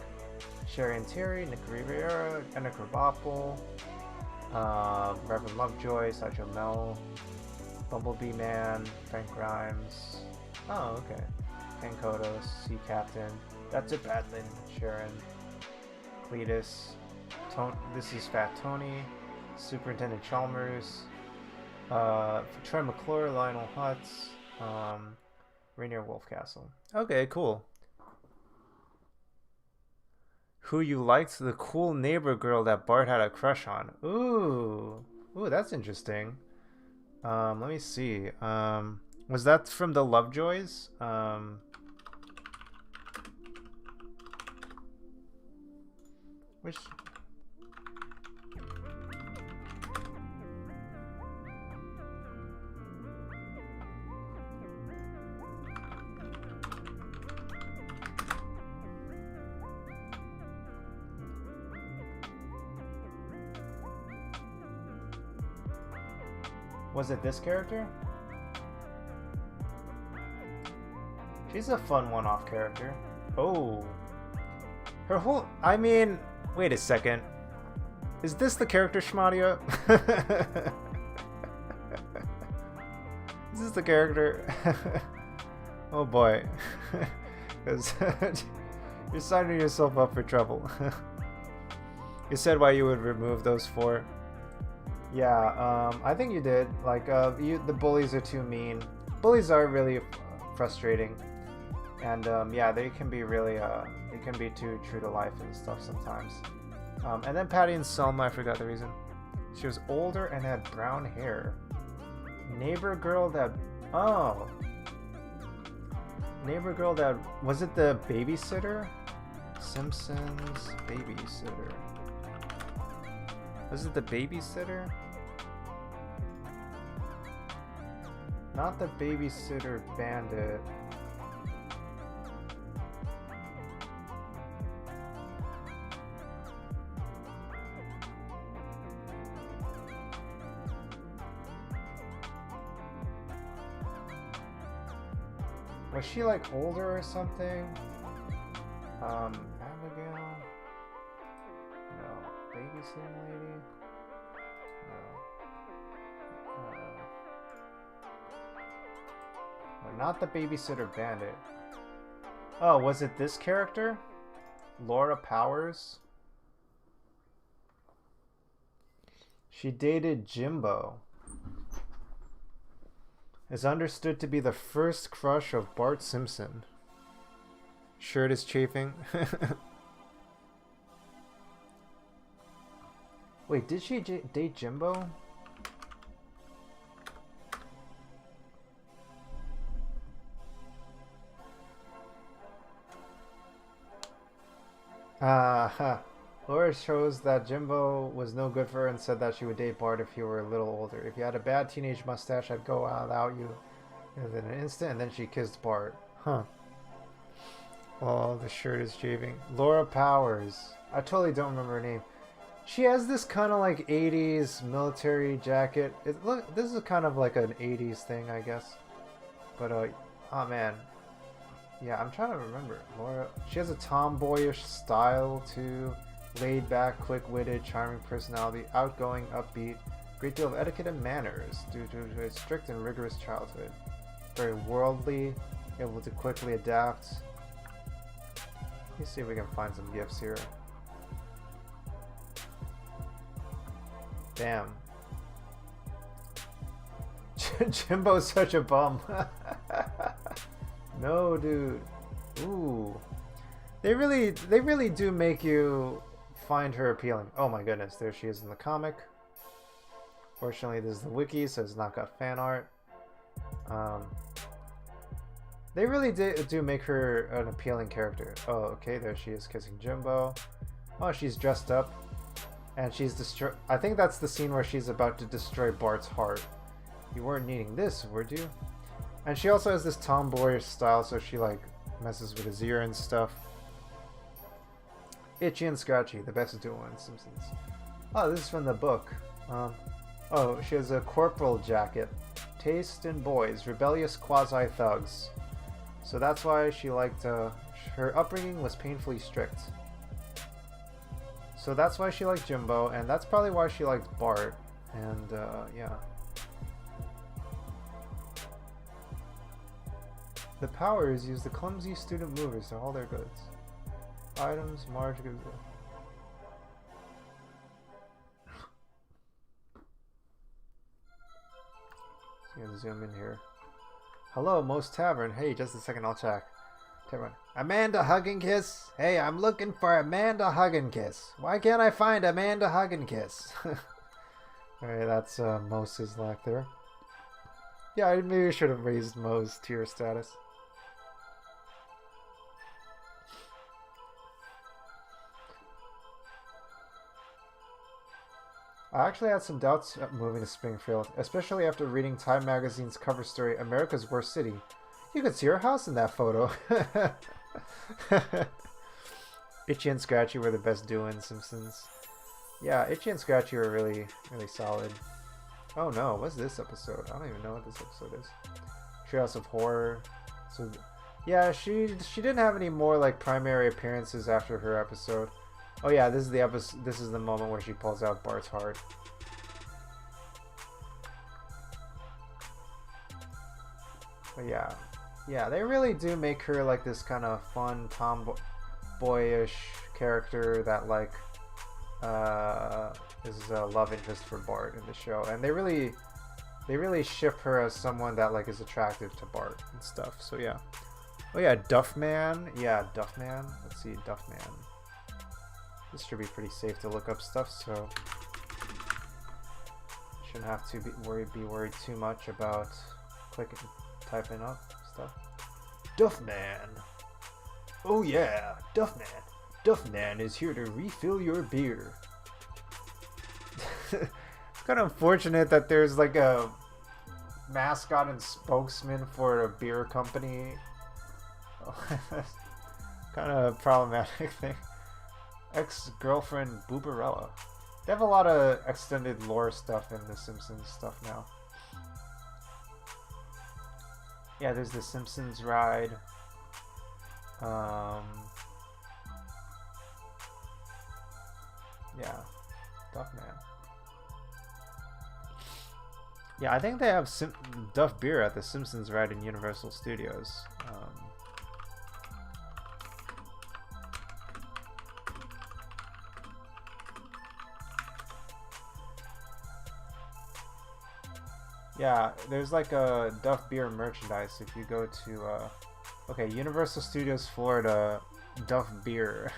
[SPEAKER 1] Sherry and Terry, Nick Rivera, Anna Krabappel, Reverend Lovejoy, Sideshow Mel, Bumblebee Man, Frank Grimes. Oh, okay. Ken Kodos, Sea Captain. That's a Badland, Sharon. Cletus. This is Fat Tony. Superintendent Chalmers. Troy McClure, Lionel Hutz. Rainier Wolfcastle. Okay, cool. Who you liked? The cool neighbor girl that Bart had a crush on. Ooh, that's interesting. Let me see. Was that from the Lovejoys? Which? Was it this character? She's a fun one-off character. Oh. Her whole... I mean... Wait a second. Is this the character, Schmadia? Is this the character? Oh boy. Because you're signing yourself up for trouble. You said why you would remove those four. Yeah, I think you did. Like, the bullies are too mean. Bullies are really frustrating. And, yeah, they can be really, they can be too true to life and stuff sometimes. And then Patty and Selma, I forgot the reason. She was older and had brown hair. Neighbor girl that... Oh. Neighbor girl that... Was it the babysitter? Simpsons babysitter. Was it the babysitter? Not the babysitter bandit. Was she like older or something? Abigail? No. Babysitting lady? No. Not the babysitter bandit. Oh, was it this character? Laura Powers? She dated Jimbo. Is understood to be the first crush of Bart Simpson. Shirt is chafing. Wait, did she date Jimbo? Laura shows that Jimbo was no good for her and said that she would date Bart if he were a little older. If you had a bad teenage mustache, I'd go out without you within an instant, and then she kissed Bart. Huh. Oh, the shirt is shaving. Laura Powers. I totally don't remember her name. She has this kind of like 80s military jacket. Look, this is kind of like an 80s thing, I guess. But, oh man. Yeah, I'm trying to remember. Laura, she has a tomboyish style too. Laid back, quick-witted, charming personality, outgoing, upbeat, great deal of etiquette and manners due to a strict and rigorous childhood. Very worldly, able to quickly adapt. Let me see if we can find some gifts here. Damn. Jimbo's such a bum. No, dude. Ooh. They really do make you find her appealing. Oh my goodness, there she is in the comic. Fortunately, this is the wiki, so it's not got fan art. They really do make her an appealing character. Oh, okay, there she is kissing Jimbo. Oh, she's dressed up. And she's I think that's the scene where she's about to destroy Bart's heart. You weren't needing this, were you? And she also has this tomboyish style, so she like messes with his ear and stuff. Itchy and Scratchy, the best duo in Simpsons. Oh, this is from the book. Oh, she has a corporal jacket. Taste in boys, rebellious quasi-thugs. So that's why she liked, her upbringing was painfully strict. So that's why she liked Jimbo, and that's probably why she liked Bart. And, yeah. The Powers use the clumsy student movers to haul their goods. Items, Marge gives So you can zoom in here. Hello, Most Tavern. Hey, just a second, I'll check. Tavern. Amanda Hugginkiss? Hey, I'm looking for Amanda Hugginkiss. Why can't I find Amanda Hugginkiss? Alright, that's Moses lack there. Yeah, I maybe should have raised Mo's tier status. I actually had some doubts at moving to Springfield, especially after reading Time Magazine's cover story, America's Worst City. You could see our house in that photo. Itchy and Scratchy were the best duo in Simpsons. Yeah, Itchy and Scratchy were really, really solid. Oh no, what's this episode? I don't even know what this episode is. Treehouse of Horror. So, yeah, she didn't have any more like primary appearances after her episode. Oh yeah, this is the episode. This is the moment where she pulls out Bart's heart. But yeah, they really do make her like this kind of fun tomboyish character that like is a love interest for Bart in the show, and they really ship her as someone that like is attractive to Bart and stuff. So yeah. Oh yeah, Duffman. Yeah, Duffman. Let's see, Duffman. This should be pretty safe to look up stuff, so shouldn't have to be worried too much about typing up stuff. Duffman. Oh yeah, Duffman. Duffman is here to refill your beer. It's kind of unfortunate that there's like a mascot and spokesman for a beer company. Kind of a problematic thing. Ex-girlfriend Booberella. They have a lot of extended lore stuff in the Simpsons stuff now. Yeah, there's the Simpsons ride. Yeah, Duffman. Yeah, I think they have Duff beer at the Simpsons ride in Universal Studios. Yeah, there's like a Duff beer merchandise if you go to, okay, Universal Studios Florida, Duff beer.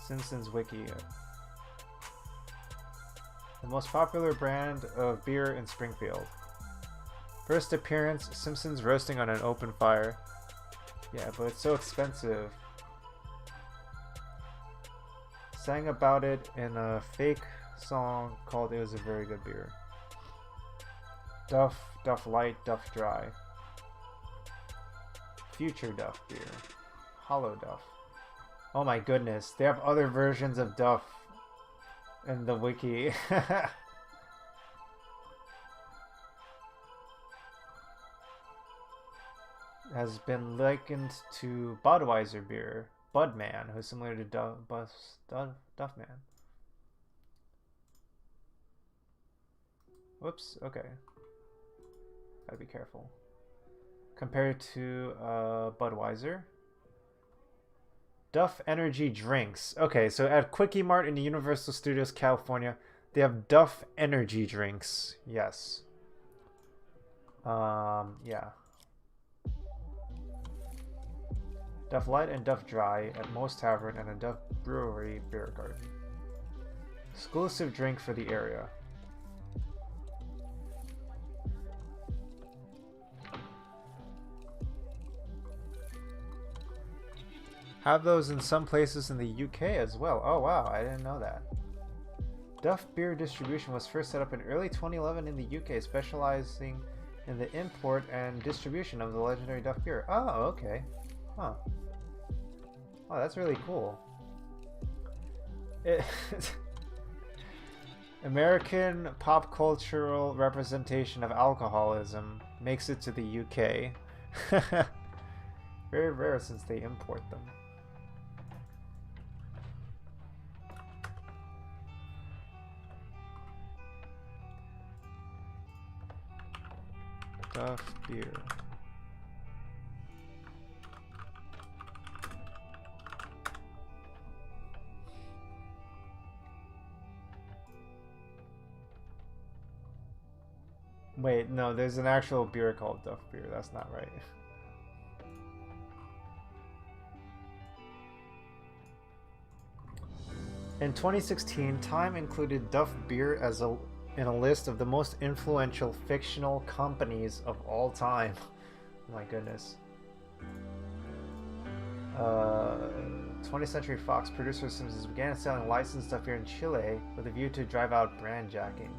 [SPEAKER 1] Simpsons Wiki. The most popular brand of beer in Springfield. First appearance, Simpsons roasting on an open fire. Yeah, but it's so expensive. Sang about it in a fake song called It Was a Very Good Beer. Duff, Duff Light, Duff Dry. Future Duff beer. Hollow Duff. Oh my goodness, they have other versions of Duff in the wiki. Has been likened to Budweiser beer, Budman, who's similar to Duffman. Whoops, okay. Gotta be careful. Compared to Budweiser. Duff Energy Drinks. Okay, so at Quickie Mart in the Universal Studios, California, they have Duff Energy Drinks. Yes. Yeah. Duff Light and Duff Dry at Moe's Tavern and a Duff Brewery Beer Garden. Exclusive drink for the area. Have those in some places in the UK as well. Oh wow, I didn't know that. Duff Beer Distribution was first set up in early 2011 in the UK, specializing in the import and distribution of the legendary Duff beer. Oh, okay. Huh. Oh, that's really cool. American pop cultural representation of alcoholism makes it to the UK. Very rare since they import them. Duff beer. Wait, no, there's an actual beer called Duff beer. That's not right. In 2016, Time included Duff Beer as in a list of the most influential fictional companies of all time. Oh my goodness. 20th Century Fox producer Simpsons began selling licensed Duff beer in Chile with a view to drive out brand jacking.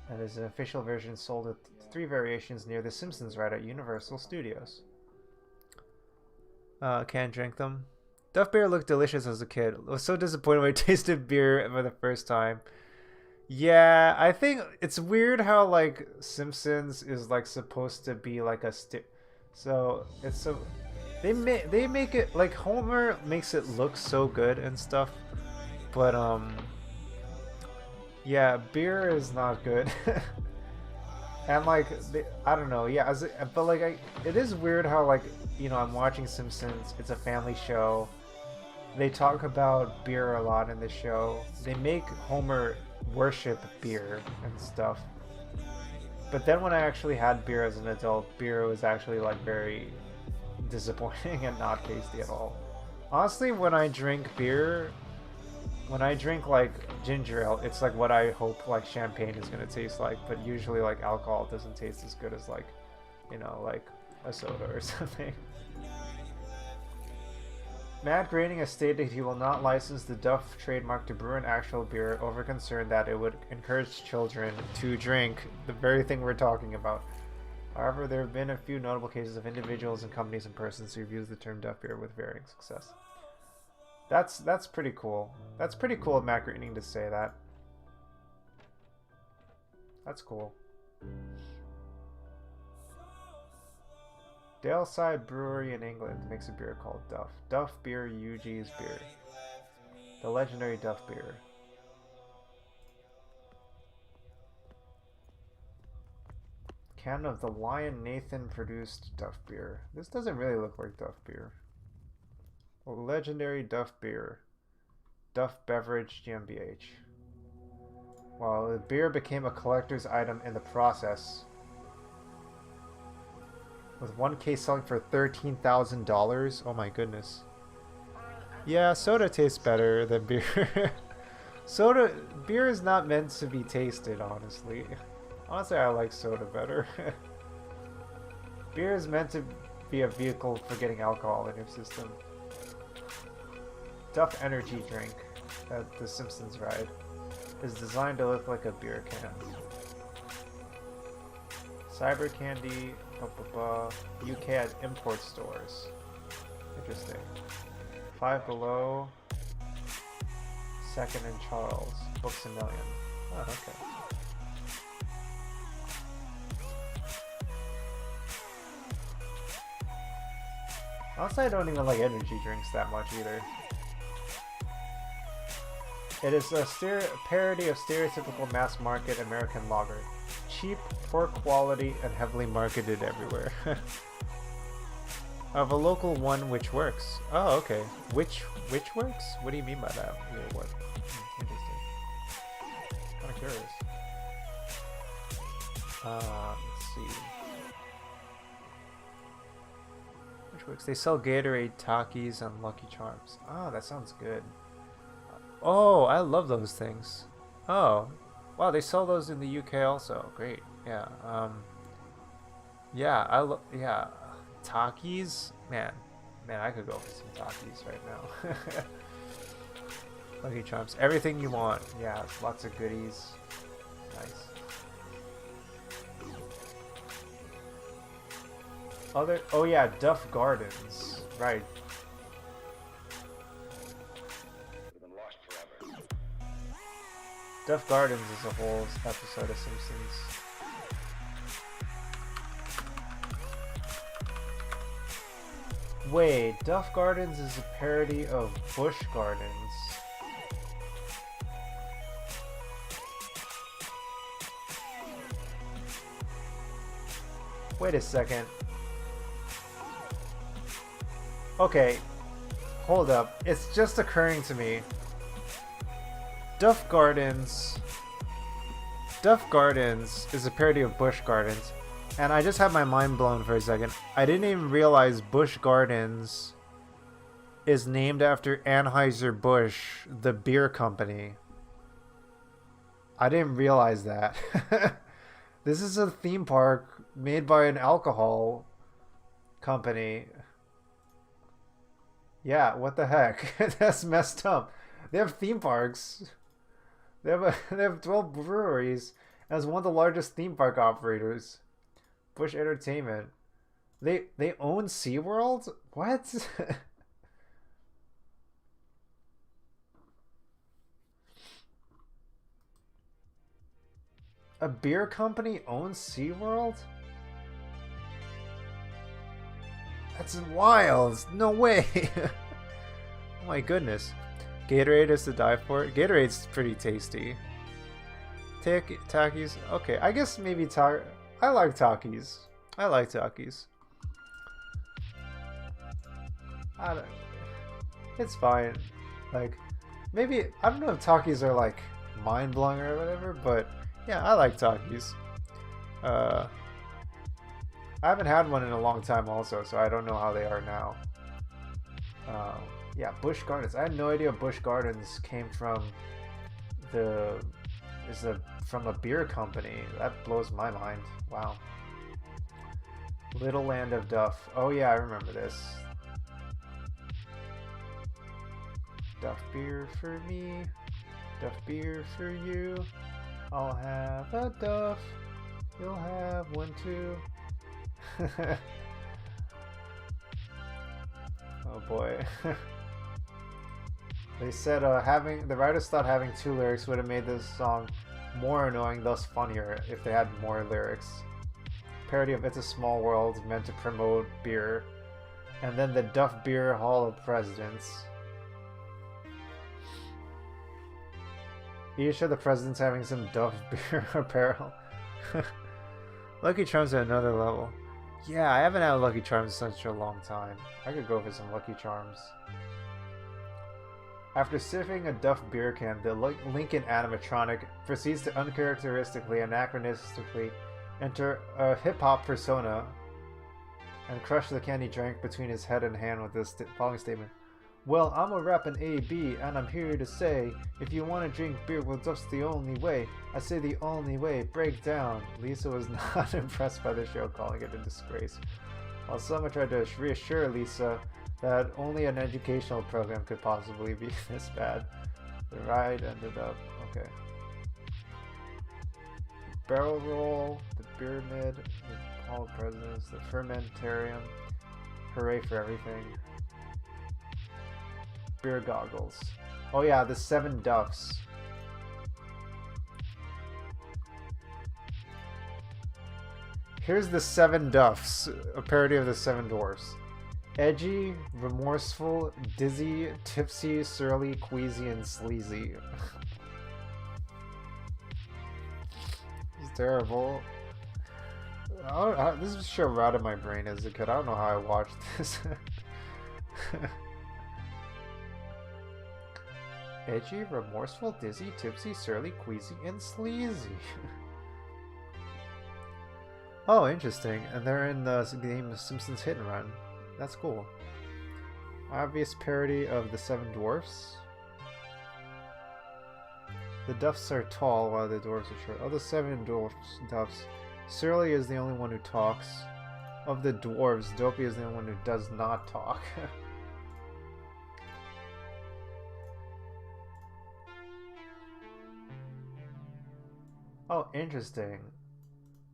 [SPEAKER 1] And there's an official version sold with 3 variations near the Simpsons ride at Universal Studios. Can't drink them. Duff beer looked delicious as a kid. I was so disappointed when I tasted beer for the first time. Yeah, I think it's weird how like Simpsons is like supposed to be like a so it's so they make it like Homer makes it look so good and stuff, but yeah, beer is not good. And like I don't know, yeah, but like it is weird how like, you know, I'm watching Simpsons, it's a family show. They talk about beer a lot in the show. They make Homer worship beer and stuff. But then when I actually had beer as an adult, beer was actually like very disappointing and not tasty at all. Honestly, when I drink beer, when I drink like ginger ale, it's like what I hope like champagne is gonna taste like. But usually like alcohol doesn't taste as good as like, you know, like a soda or something. Matt Groening has stated he will not license the Duff trademark to brew an actual beer over concern that it would encourage children to drink the very thing we're talking about. However, there have been a few notable cases of individuals and companies and persons who use the term Duff beer with varying success. That's pretty cool. That's pretty cool of Matt Groening to say that. That's cool. Daleside Brewery in England makes a beer called Duff. Duff Beer UG's beer. The legendary Duff beer. Can of the Lion Nathan produced Duff beer. This doesn't really look like Duff beer. Legendary Duff beer. Duff Beverage GmbH. While the beer became a collector's item in the process, with one case selling for $13,000. Oh my goodness. Yeah, soda tastes better than beer. Beer is not meant to be tasted, honestly. Honestly, I like soda better. Beer is meant to be a vehicle for getting alcohol in your system. Duff energy drink that the Simpsons ride is designed to look like a beer can. Cyber candy, UK at import stores. Interesting. Five Below, Second and Charles, Books a Million. Oh, okay. Honestly, I don't even like energy drinks that much either. It is a parody of stereotypical mass market American lager. Cheap, poor quality, and heavily marketed everywhere. Of a local one which works. Oh, okay. Which works? What do you mean by that? What? Interesting. Kind of curious. Let's see. Which works? They sell Gatorade, Takis, and Lucky Charms. Oh, that sounds good. Oh, I love those things. Oh, wow, they sell those in the UK also. Great. Yeah. Yeah, yeah. Takis? Man, I could go for some Takis right now. Lucky Charms. Everything you want. Yeah, lots of goodies. Nice. Oh yeah, Duff Gardens. Right. Duff Gardens is a whole episode of Simpsons. Wait, Duff Gardens is a parody of Busch Gardens. Wait a second. Okay, hold up. It's just occurring to me. Duff Gardens is a parody of Busch Gardens. And I just had my mind blown for a second. I didn't even realize Busch Gardens is named after Anheuser-Busch, the beer company. I didn't realize that. This is a theme park made by an alcohol company. Yeah, what the heck? That's messed up. They have theme parks. They have 12 breweries as one of the largest theme park operators. Busch Entertainment. They own SeaWorld? What? A beer company owns SeaWorld? That's wild. No way. Oh my goodness. Gatorade is to die for. Gatorade's pretty tasty. Takis. Okay, I guess maybe I like Takis. I like Takis. It's fine. Like, maybe, I don't know if Takis are like mind-blowing or whatever, but yeah, I like Takis. I haven't had one in a long time also, so I don't know how they are now. Yeah, Busch Gardens. I had no idea Busch Gardens came from from a beer company. That blows my mind. Wow. Little Land of Duff. Oh yeah, I remember this. Duff beer for me. Duff beer for you. I'll have a Duff. You'll have one too. Oh boy. They said the writers thought having 2 lyrics would have made this song more annoying, thus funnier, if they had more lyrics. Parody of It's a Small World meant to promote beer. And then the Duff Beer Hall of Presidents. Each of the presidents having some Duff beer apparel. Lucky Charms at another level. Yeah, I haven't had Lucky Charms in such a long time. I could go for some Lucky Charms. After sniffing a Duff beer can, the Lincoln animatronic proceeds to uncharacteristically, anachronistically enter a hip-hop persona and crush the candy drink between his head and hand with this following statement. Well, I'm a rapping AB, and I'm here to say, if you want to drink beer, well, that's the only way. I say the only way. Break down. Lisa was not impressed by the show, calling it a disgrace. While some tried to reassure Lisa that only an educational program could possibly be this bad. The ride ended up okay. Barrel roll, the pyramid, the hall of presidents, the fermentarium. Hooray for everything. Beer goggles. Oh yeah, the 7 Duffs. Here's the 7 Duffs, a parody of the 7 Dwarfs. Edgy, remorseful, dizzy, tipsy, surly, queasy, and sleazy. It's terrible. This show routed my brain as a kid. I don't know how I watched this. Edgy, remorseful, dizzy, tipsy, surly, queasy, and sleazy. Oh, interesting. And they're in the game Simpsons Hit and Run. That's cool. Obvious parody of the 7 Dwarfs. The Duffs are tall while the dwarfs are short. Of the 7 Duffs, Surly is the only one who talks. Of the dwarves, Dopey is the only one who does not talk. Oh, interesting.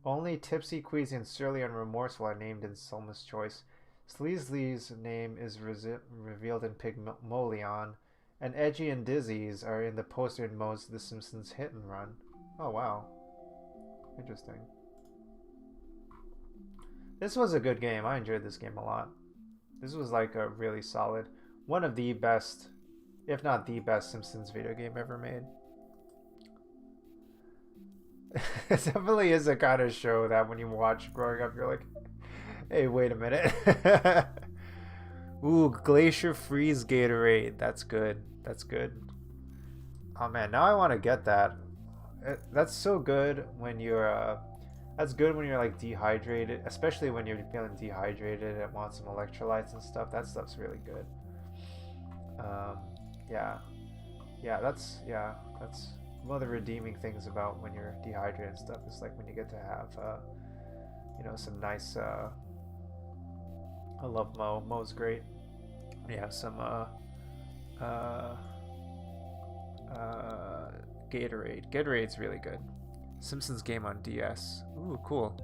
[SPEAKER 1] Only Tipsy, Queasy, and Surly and Remorseful are named in Selma's Choice. Sleazy's name is revealed in Pygmalion, and Edgy and Dizzy's are in the poster in most of The Simpsons Hit and Run. Oh, wow. Interesting. This was a good game. I enjoyed this game a lot. This was like a really solid, one of the best, if not the best, Simpsons video game ever made. It definitely is a kind of show that when you watch growing up, you're like, hey, wait a minute. Ooh, Glacier Freeze Gatorade. That's good. That's good. Oh man, now I want to get that. That's so good when you're, that's good when you're like dehydrated, especially when you're feeling dehydrated and want some electrolytes and stuff. That stuff's really good. That's one of the redeeming things about when you're dehydrated and stuff is like when you get to have you know, some nice I love Mo. Mo's great. Yeah, some Gatorade. Gatorade's really good. Simpsons game on DS. Ooh, cool.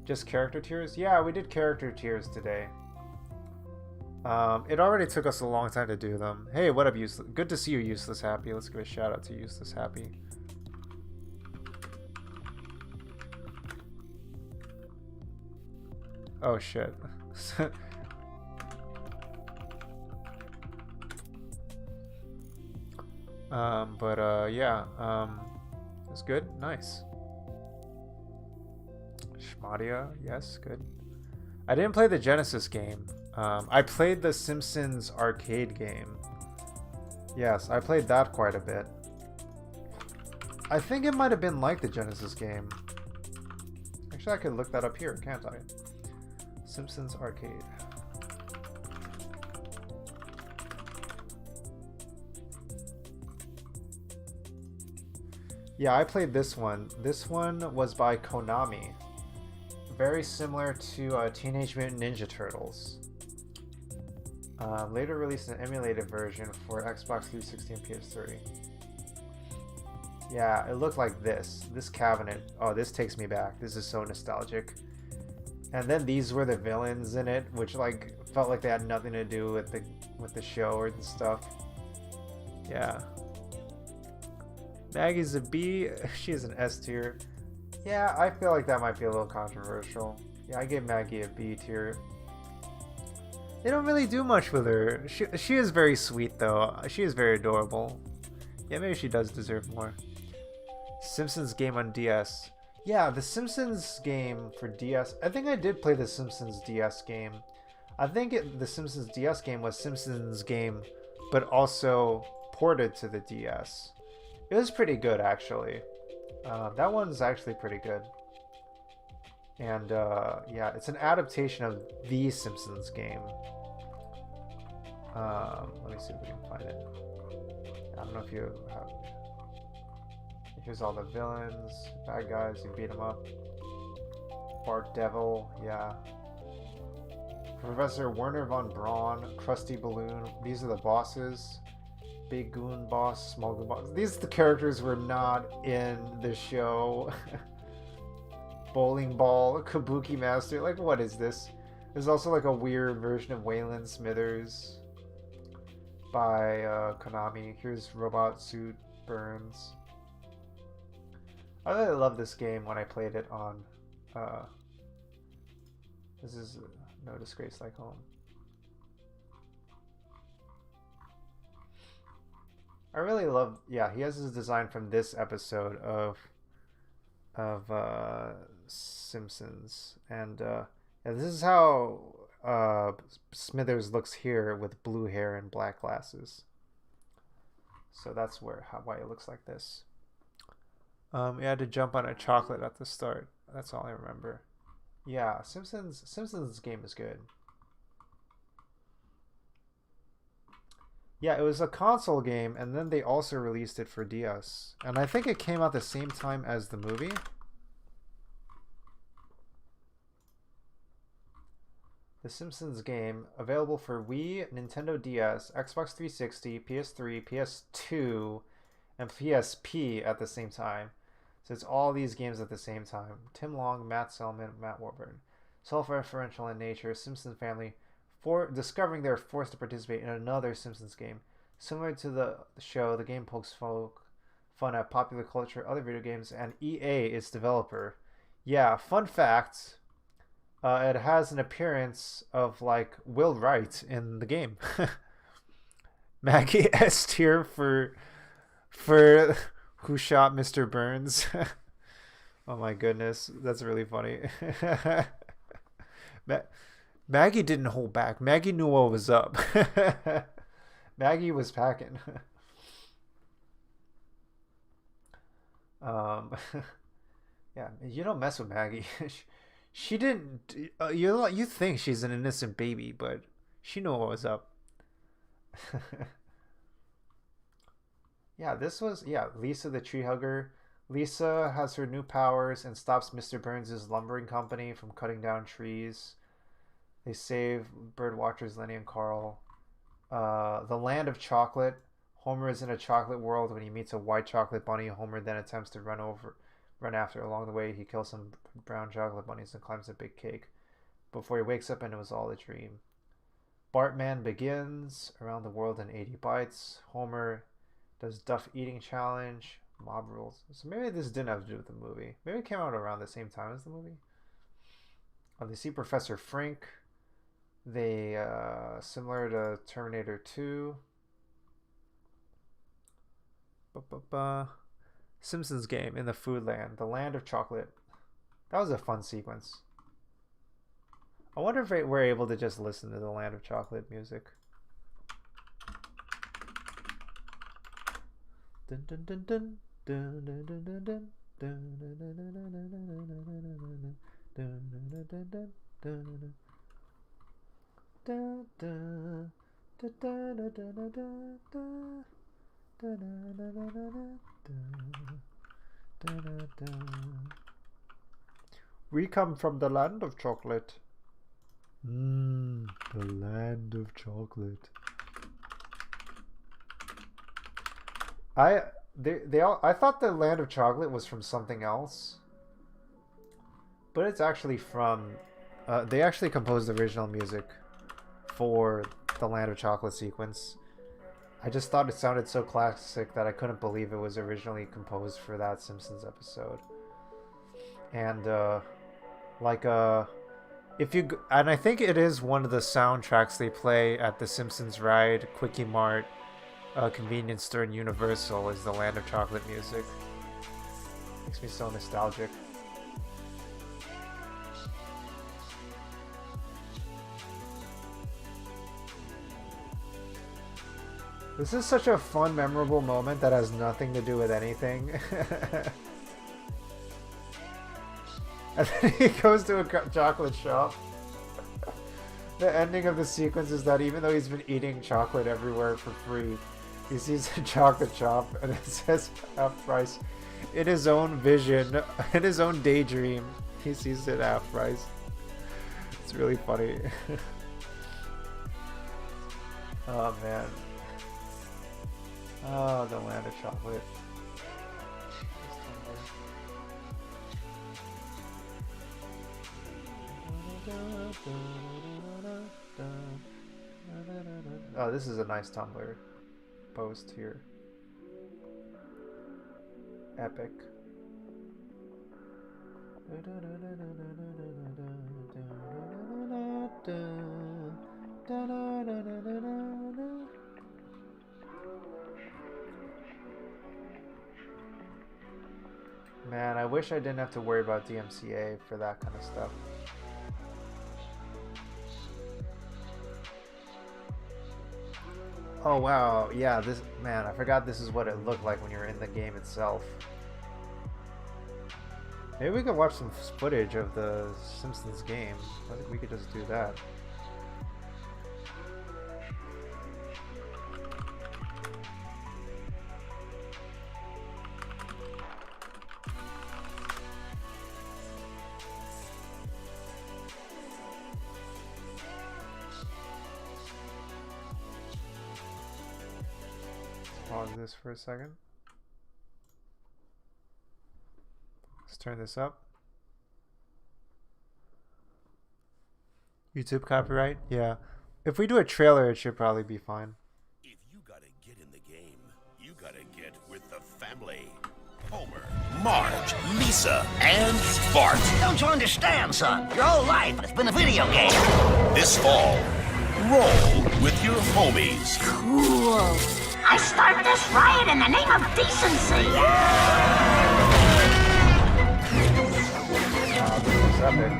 [SPEAKER 1] Just character tiers? Yeah, we did character tiers today. It already took us a long time to do them. Hey, what up, Useless? Good to see you, Useless Happy. Let's give a shout out to Useless Happy. Oh shit. It's good. Nice. Schmadia, yes, good. I didn't play the Genesis game. I played the Simpsons arcade game. Yes, I played that quite a bit. I think it might have been like the Genesis game. Actually, I could look that up here, can't I? Simpsons arcade. Yeah, I played this one. This one was by Konami. Very similar to Teenage Mutant Ninja Turtles. Later released an emulated version for Xbox 360 and PS3. Yeah, it looked like this. This cabinet. Oh, this takes me back. This is so nostalgic. And then these were the villains in it, which like felt like they had nothing to do with the show or the stuff. Yeah. Maggie's a B. She's an S tier. Yeah, I feel like that might be a little controversial. Yeah, I gave Maggie a B tier. They don't really do much with her. She is very sweet though. She is very adorable. Yeah, maybe she does deserve more. Simpsons game on DS. Yeah, the Simpsons game for DS. I think I did play the Simpsons DS game. I think the Simpsons DS game was Simpsons game, but also ported to the DS. It was pretty good, actually. That one's actually pretty good. And yeah, it's an adaptation of the Simpsons game. Let me see if we can find it. I don't know if you have. Here's all the villains, bad guys. You beat them up. Bart Devil, yeah. Professor Werner von Braun, Krusty Balloon. These are the bosses. Big Goon Boss, Small Goon Boss. These the characters were not in the show. Bowling Ball, Kabuki Master. Like, what is this? There's also like a weird version of Waylon Smithers by Konami. Here's Robot Suit Burns. I really love this game when I played it on. This is No Disgrace Like Home. I really love. Yeah, he has his design from this episode of Simpsons, and yeah, this is how Smithers looks here with blue hair and black glasses. So that's why it looks like this. He had to jump on a chocolate at the start. That's all I remember. Yeah, Simpsons game is good. Yeah, it was a console game, and then they also released it for DS. And I think it came out the same time as the movie. The Simpsons game, available for Wii, Nintendo DS, Xbox 360, PS3, PS2, and PSP at the same time. So it's all these games at the same time. Tim Long, Matt Selman, Matt Warburton. Self-referential in nature, Simpsons family discovering they're forced to participate in another Simpsons game. Similar to the show, the game pokes fun at popular culture, other video games, and EA is developer. Yeah, fun fact, it has an appearance of like Will Wright in the game. Maggie S tier for Who Shot Mr. Burns. Oh my goodness, that's really funny. Maggie didn't hold back. Maggie knew what was up. Maggie was packing. Yeah, you don't mess with Maggie. She didn't. You think she's an innocent baby, but she knew what was up. Yeah, this was Lisa the tree hugger. Lisa has her new powers and stops Mr. Burns' lumbering company from cutting down trees. They save bird watchers Lenny and Carl. The Land of Chocolate. Homer is in a chocolate world when he meets a white chocolate bunny. Homer then attempts to run after. Along the way, he kills some brown chocolate bunnies and climbs a big cake before he wakes up and it was all a dream. Bartman begins. Around the world in 80 bites. Homer does Duff eating challenge. Mob rules. So maybe this didn't have to do with the movie. Maybe it came out around the same time as the movie. They see Professor Frink. They similar to Terminator 2. Simpsons game in the food land, the land of chocolate. That was a fun sequence. I wonder if we're able to just listen to the Land of Chocolate music. Dun, dun, dun, dun. Dun, dun, dun, dun, dun. Dun, dun, dun, dun, dun, dun, dun, dun, dun, dun, dun. We come from the land of chocolate. The land of chocolate. I thought the Land of Chocolate was from something else, but it's actually from. They actually composed the original music for the Land of Chocolate sequence. I just thought it sounded so classic that I couldn't believe it was originally composed for that Simpsons episode. And and I think it is one of the soundtracks they play at the Simpsons ride, Quickie Mart, convenience store, and Universal is the Land of Chocolate music. Makes me so nostalgic. This is such a fun, memorable moment that has nothing to do with anything. And then he goes to a chocolate shop. The ending of the sequence is that even though he's been eating chocolate everywhere for free, he sees a chocolate shop and it says half price. In his own vision, in his own daydream, he sees it half price. It's really funny. Oh man. Oh, the land of chocolate. Oh, this is a nice Tumblr post here. Epic. Man, I wish I didn't have to worry about DMCA for that kind of stuff. Oh wow, yeah, this, man, I forgot this is what it looked like when you were in the game itself. Maybe we could watch some footage of the Simpsons game. I think we could just do that. Pause this for a second. Let's turn this up. YouTube copyright? Yeah. If we do a trailer, it should probably be fine.
[SPEAKER 6] If you gotta get in the game, you gotta get with the family. Homer, Marge, Lisa, and Bart.
[SPEAKER 7] Don't you understand, son? Your whole life has been a video game.
[SPEAKER 6] This fall, roll with your homies.
[SPEAKER 7] Cool. I start this riot in the name of decency.
[SPEAKER 1] This is epic.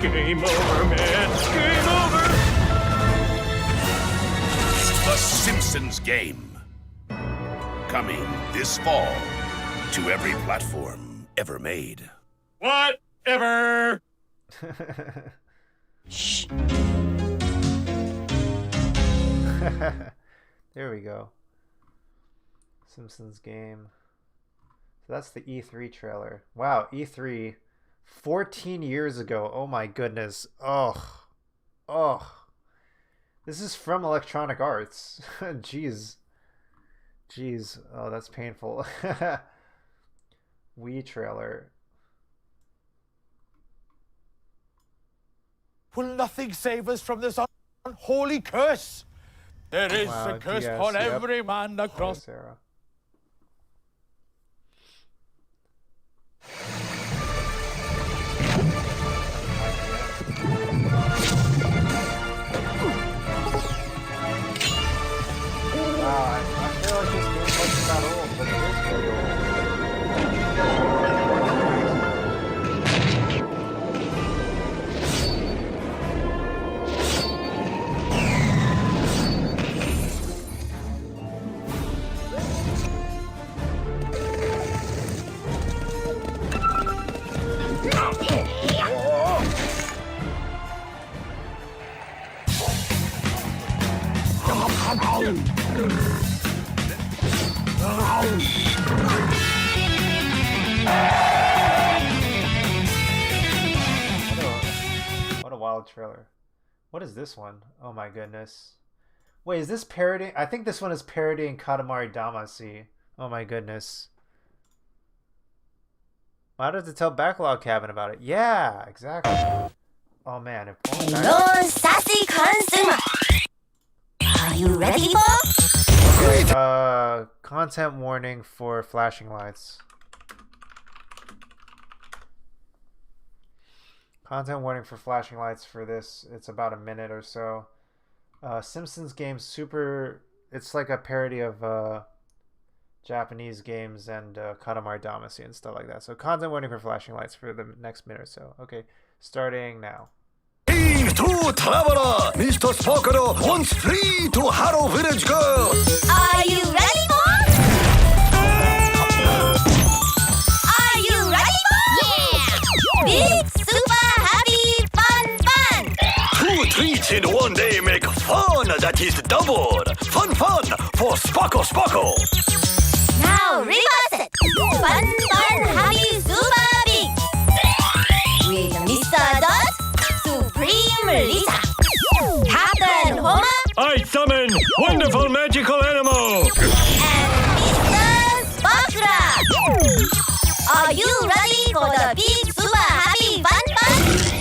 [SPEAKER 8] Game over, man. Game over.
[SPEAKER 6] The Simpsons game. Coming this fall to every platform ever made.
[SPEAKER 8] Whatever.
[SPEAKER 7] Shh.
[SPEAKER 1] There we go. Simpsons game. So that's the E3 trailer. Wow, E3 14 years ago. Oh my goodness. Oh. Oh. This is from Electronic Arts. Jeez. Jeez. Oh, that's painful. Wii trailer.
[SPEAKER 8] Will nothing save us from this unholy curse? There is
[SPEAKER 1] Wow,
[SPEAKER 8] a curse
[SPEAKER 1] DS,
[SPEAKER 8] upon
[SPEAKER 1] yep.
[SPEAKER 8] every man across.
[SPEAKER 1] Sarah. I feel like this game wasn't that old, but it is pretty old. What a wild trailer. What is this one? Oh my goodness. Wait, is this parodying? I think this one is parodying Katamari Damacy. Oh my goodness. Why do I have to tell Backlog Cabin about it? Yeah, exactly. Oh man.
[SPEAKER 9] Hello, sassy consumer. Are you ready for?
[SPEAKER 1] Content warning for flashing lights. Content warning for flashing lights for this. It's about a minute or so. Simpsons game super. It's like a parody of Japanese games and Katamari Damacy and stuff like that. So content warning for flashing lights for the next minute or so. Okay, starting now.
[SPEAKER 6] To traveler, Mr. Sparkle wants free to Harrow Village Girl.
[SPEAKER 9] Are you ready for? Are you ready for?
[SPEAKER 10] opportunities doubled. Fun for Sparkle.
[SPEAKER 9] Now reverse it. Fun, happy, super big. With Mr. Dot, Supreme Lisa, Captain Homer,
[SPEAKER 10] I summon wonderful magical animal.
[SPEAKER 9] and Mr. Sparkler. Are you ready for the big, super happy fun?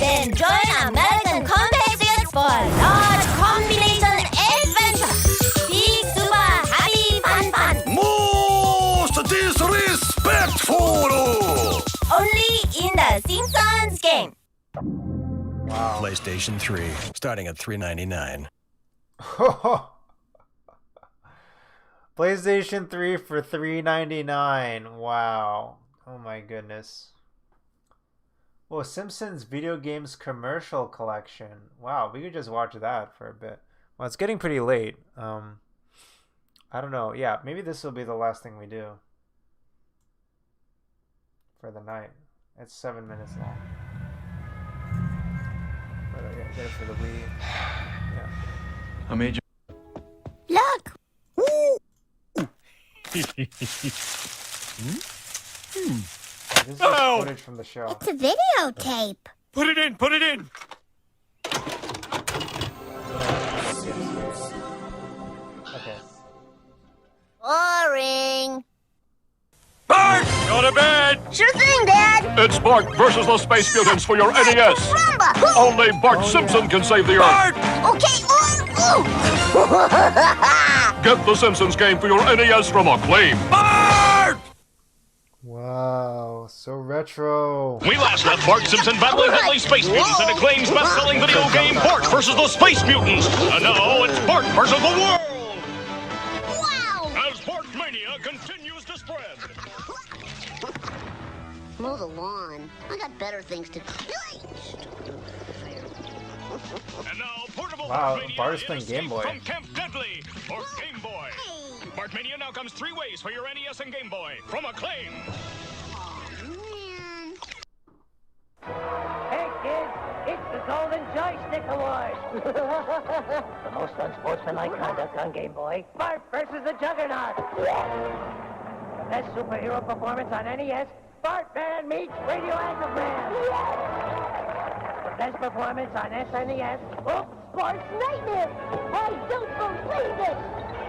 [SPEAKER 9] Then join American compatriots for a large combination adventure. Big, super happy fun.
[SPEAKER 10] Most disrespectful.
[SPEAKER 9] Only in the Simpsons game.
[SPEAKER 1] Wow.
[SPEAKER 10] PlayStation 3, starting at $3.99.
[SPEAKER 1] PlayStation 3 for $3.99. Wow. Oh my goodness. Oh, Simpsons video games commercial collection. Wow, we could just watch that for a bit. Well, it's getting pretty late. I don't know. Yeah, maybe this will be the last thing we do for the night. It's 7 minutes long. But yeah, get it for the Wii. Yeah.
[SPEAKER 5] I made you.
[SPEAKER 9] Look!
[SPEAKER 1] This is just footage from the show.
[SPEAKER 9] It's a videotape.
[SPEAKER 10] Put it in.
[SPEAKER 1] Okay.
[SPEAKER 9] Boring.
[SPEAKER 8] Bart! Go to bed!
[SPEAKER 9] Sure thing, Dad.
[SPEAKER 8] It's Bart versus the Space Mutants for your NES.
[SPEAKER 9] Rumba.
[SPEAKER 8] Only Bart Simpson can save the Earth.
[SPEAKER 9] Okay.
[SPEAKER 8] Get the Simpsons game for your NES from Acclaim. Bart!
[SPEAKER 1] Wow, so retro.
[SPEAKER 8] We last left Bart Simpson battling deadly space mutants in Acclaim's best-selling video game Bart versus the Space Mutants. And now it's Bart versus the world.
[SPEAKER 9] Wow.
[SPEAKER 8] As Bart Mania continues to spread.
[SPEAKER 7] Mow the lawn. I got better things to do.
[SPEAKER 8] And now portable
[SPEAKER 1] Wow,
[SPEAKER 8] Bartmania
[SPEAKER 1] Bart is playing
[SPEAKER 8] Escape
[SPEAKER 1] Game Boy.
[SPEAKER 8] From Camp Deadly or Game Boy. Bartmania now comes 3 ways for your NES and Game Boy from Acclaim.
[SPEAKER 11] Hey kids, it's the Golden Joystick Award. The most unsportsmanlike conduct on Game Boy. Bart versus the Juggernaut. The best superhero performance on NES. Bart Man meets Radioactive Man. The best performance on SNES. Oops, Bart's Nightmare. I don't believe it.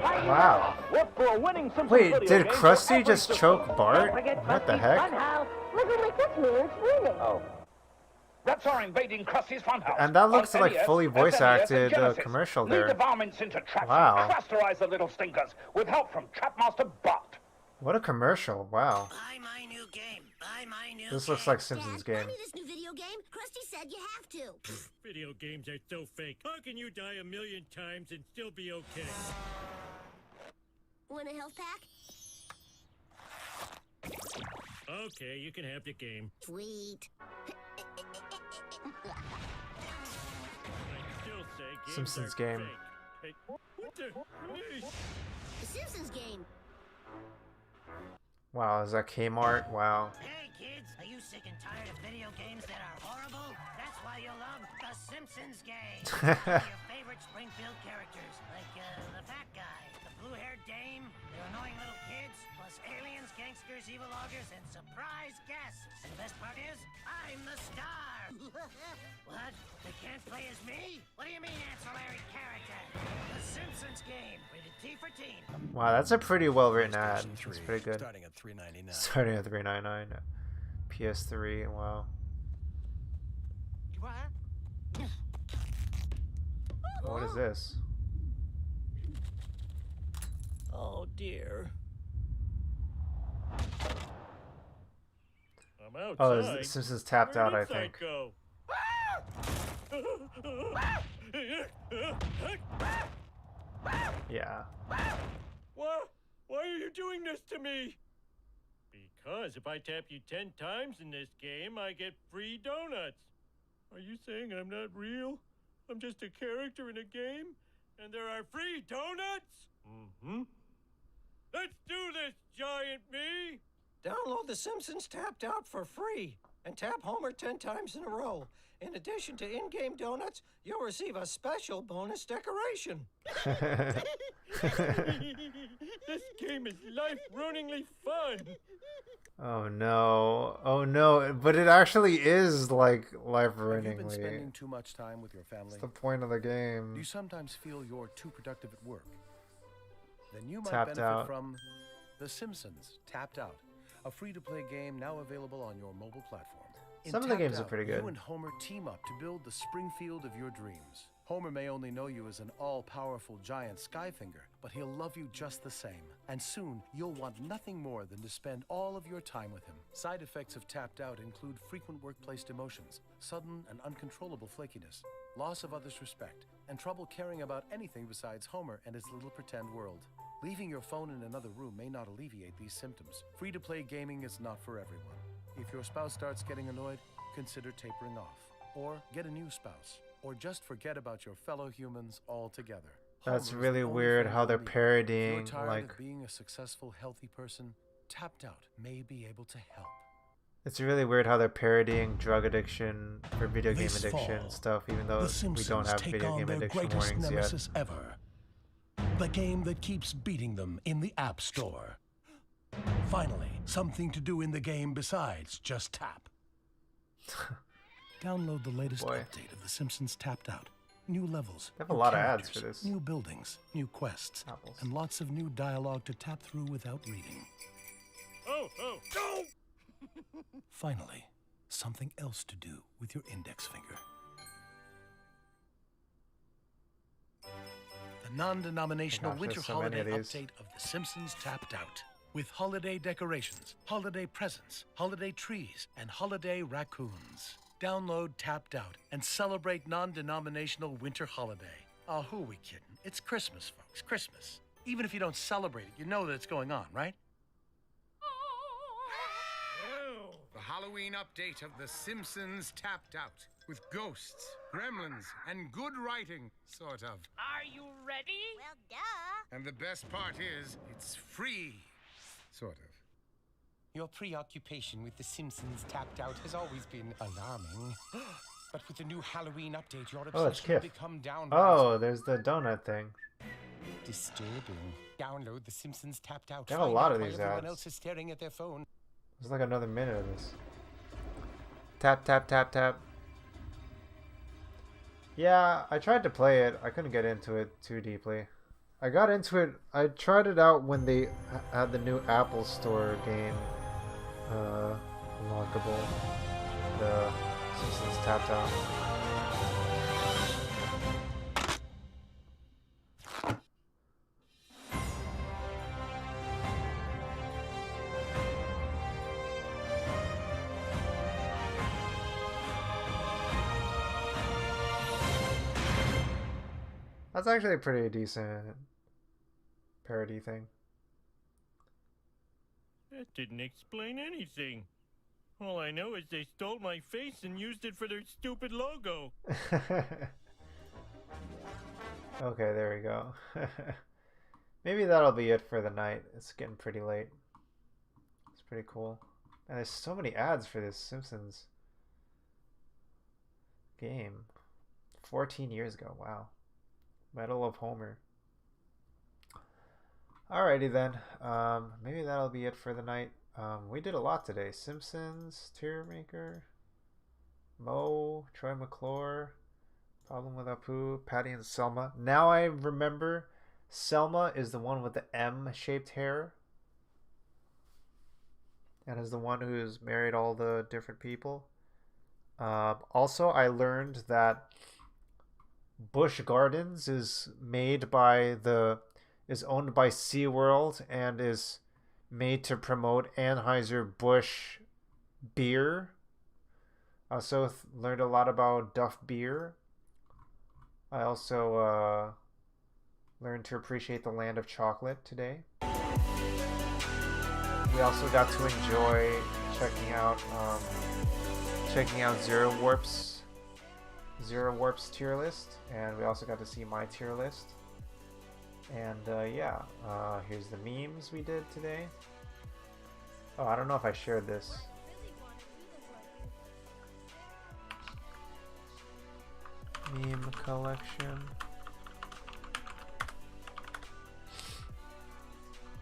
[SPEAKER 1] Wow.
[SPEAKER 11] Look for a winning Simpsons
[SPEAKER 1] Wait,
[SPEAKER 11] video
[SPEAKER 1] did
[SPEAKER 11] game for
[SPEAKER 1] Krusty
[SPEAKER 11] every
[SPEAKER 1] just
[SPEAKER 11] system.
[SPEAKER 1] choke Bart?
[SPEAKER 11] Don't forget
[SPEAKER 1] What the
[SPEAKER 11] Krusty's
[SPEAKER 1] heck?
[SPEAKER 11] Funhouse.
[SPEAKER 7] Look at my customers winning.
[SPEAKER 11] Oh. That's our invading Krusty's Funhouse.
[SPEAKER 1] And that looks
[SPEAKER 11] On
[SPEAKER 1] like
[SPEAKER 11] NES,
[SPEAKER 1] fully voice
[SPEAKER 11] SNES,
[SPEAKER 1] acted
[SPEAKER 11] and Genesis.
[SPEAKER 1] commercial
[SPEAKER 11] Lead
[SPEAKER 1] there.
[SPEAKER 11] the varmints into traps
[SPEAKER 1] Wow.
[SPEAKER 11] and clusterize the little stinkers with help from Trapmaster Bart.
[SPEAKER 1] What a commercial. Wow.
[SPEAKER 7] Buy my new game. Buy my new
[SPEAKER 1] This looks like Simpsons game.
[SPEAKER 7] this new video game. Krusty said you have to.
[SPEAKER 10] Video games are so fake. How can you die 1,000,000 times and still be okay?
[SPEAKER 7] Want a health pack?
[SPEAKER 10] Okay, you can have the game.
[SPEAKER 7] Sweet.
[SPEAKER 10] I still say games
[SPEAKER 1] Simpsons
[SPEAKER 10] are
[SPEAKER 1] game.
[SPEAKER 10] fake. Hey, what the?
[SPEAKER 7] The Simpsons game.
[SPEAKER 1] Wow, is that Kmart? Wow.
[SPEAKER 7] Hey kids, are you sick and tired of video games that are horrible? That's why you love the Simpsons game. Your favorite Springfield characters, like the fat guy, the blue-haired dame, their annoying little kids, plus aliens, gangsters, evil augurs, and surprise guests. And the best part is, I'm the star. What? They can't play as me? What do you mean ancillary character? The Simpsons game, rated T for teen.
[SPEAKER 1] Wow, that's a pretty well written ad. It's pretty good.
[SPEAKER 10] Starting at $3.99.
[SPEAKER 1] Starting at $3.99. PS3, wow. What is this?
[SPEAKER 10] Oh dear. I'm outside.
[SPEAKER 1] Oh, Simpsons tapped out, I
[SPEAKER 10] Where did that
[SPEAKER 1] think.
[SPEAKER 10] go?
[SPEAKER 1] Yeah.
[SPEAKER 10] What? Why are you doing this to me? Because if I tap you 10 times in this game, I get free donuts. Are you saying I'm not real? I'm just a character in a game, and there are free donuts? Mm-hmm. Let's do this, giant me!
[SPEAKER 12] Download The Simpsons Tapped Out for free
[SPEAKER 10] and tap Homer 10 times in a row. In addition to in-game donuts, you'll receive a special bonus decoration. This game is life-ruiningly fun.
[SPEAKER 1] Oh no. Oh no. But it actually is like
[SPEAKER 12] Have you been
[SPEAKER 1] life-ruiningly.
[SPEAKER 12] spending too much time with your family?
[SPEAKER 1] It's the point of the
[SPEAKER 12] Do
[SPEAKER 1] game.
[SPEAKER 12] you sometimes feel you're too productive at work? Then you might
[SPEAKER 1] Tapped
[SPEAKER 12] benefit
[SPEAKER 1] out.
[SPEAKER 12] from The Simpsons Tapped Out, a free-to-play game now available on your mobile platform. In
[SPEAKER 1] Some of the
[SPEAKER 12] Tapped
[SPEAKER 1] games are
[SPEAKER 12] Out,
[SPEAKER 1] pretty good.
[SPEAKER 12] You and Homer team up to build the Springfield of your dreams. Homer may only know you as an all-powerful giant Skyfinger, but he'll love you just the same. And soon, you'll want nothing more than to spend all of your time with him. Side effects of Tapped Out include frequent workplace demotions, sudden and uncontrollable flakiness, loss of others' respect, and trouble caring about anything besides Homer and his little pretend world. Leaving your phone in another room may not alleviate these symptoms. Free-to-play gaming is not for everyone. If your spouse starts getting annoyed, consider tapering off. Or get a new spouse. Or just forget about your fellow humans altogether.
[SPEAKER 1] That's
[SPEAKER 12] Homer is
[SPEAKER 1] really
[SPEAKER 12] the only
[SPEAKER 1] weird
[SPEAKER 12] friend
[SPEAKER 1] how
[SPEAKER 12] you'll
[SPEAKER 1] they're
[SPEAKER 12] need. If
[SPEAKER 1] parodying
[SPEAKER 12] you're tired
[SPEAKER 1] like
[SPEAKER 12] of being a successful, healthy person, Tapped Out may be able to help.
[SPEAKER 1] it's really weird how they're parodying drug addiction or video game
[SPEAKER 13] This
[SPEAKER 1] addiction
[SPEAKER 13] fall,
[SPEAKER 1] stuff, even though
[SPEAKER 13] the
[SPEAKER 1] we
[SPEAKER 13] Simpsons
[SPEAKER 1] don't have
[SPEAKER 13] take
[SPEAKER 1] video
[SPEAKER 13] on
[SPEAKER 1] game
[SPEAKER 13] their
[SPEAKER 1] addiction
[SPEAKER 13] greatest
[SPEAKER 1] warnings yet.
[SPEAKER 13] nemesis ever. The game that keeps beating them in the App Store. Finally, something to do in the game besides just tap. Download the latest
[SPEAKER 1] Boy.
[SPEAKER 13] update of The Simpsons Tapped Out. New levels,
[SPEAKER 1] They have a
[SPEAKER 13] new
[SPEAKER 1] lot of ads
[SPEAKER 13] characters,
[SPEAKER 1] for this.
[SPEAKER 13] new buildings, new quests,
[SPEAKER 1] Apples.
[SPEAKER 13] and lots of new dialogue to tap through without reading.
[SPEAKER 10] Oh, no!
[SPEAKER 13] Finally, something else to do with your index finger. The non-denominational
[SPEAKER 1] Gosh,
[SPEAKER 13] winter
[SPEAKER 1] there's so many
[SPEAKER 13] holiday
[SPEAKER 1] of these.
[SPEAKER 13] update of The Simpsons Tapped Out. With holiday decorations, holiday presents, holiday trees, and holiday raccoons. Download Tapped Out and celebrate non-denominational winter holiday. Oh, who are we kidding? It's Christmas, folks. Christmas. Even if you don't celebrate it, you know that it's going on, right?
[SPEAKER 14] The Halloween update of The Simpsons Tapped Out. With ghosts, gremlins, and good writing, sort of.
[SPEAKER 7] Are you ready?
[SPEAKER 9] Well, duh.
[SPEAKER 14] And the best part is, it's free. Sort of.
[SPEAKER 15] Your preoccupation with The Simpsons Tapped Out has always been alarming. But with the new Halloween update, your
[SPEAKER 1] Oh, that's
[SPEAKER 15] obsession will
[SPEAKER 1] Kif.
[SPEAKER 15] become downright
[SPEAKER 1] Oh, there's the donut thing.
[SPEAKER 15] disturbing. Download The Simpsons Tapped Out.
[SPEAKER 1] They have a
[SPEAKER 15] Find
[SPEAKER 1] lot
[SPEAKER 15] out
[SPEAKER 1] of
[SPEAKER 15] why
[SPEAKER 1] these
[SPEAKER 15] everyone
[SPEAKER 1] ads.
[SPEAKER 15] else is staring at their phone.
[SPEAKER 1] There's like another minute of this. Tap, tap, tap, tap. Yeah, I tried to play it. I couldn't get into it too deeply. I got into it. I tried it out when they had the new Apple Store game unlockable. The Simpsons Tapped Out. That's actually a pretty decent parody thing.
[SPEAKER 10] That didn't explain anything. All I know is they stole my face and used it for their stupid logo.
[SPEAKER 1] Okay, there we go. Maybe that'll be it for the night. It's getting pretty late. It's pretty cool. And there's so many ads for this Simpsons game. 14 years ago, wow. Medal of Homer. Alrighty then. Maybe that'll be it for the night. We did a lot today. Simpsons, Tear Maker, Moe, Troy McClure, Problem with Apu, Patty and Selma. Now I remember Selma is the one with the M-shaped hair. And is the one who's married all the different people. Also, I learned that Busch Gardens is owned by SeaWorld and is made to promote Anheuser-Busch beer. I also learned a lot about Duff beer. I also learned to appreciate the land of chocolate today. We also got to enjoy checking out Zero Warp's tier list, and we also got to see my tier list. And yeah, here's the memes we did today. Oh, I don't know if I shared this. Meme collection.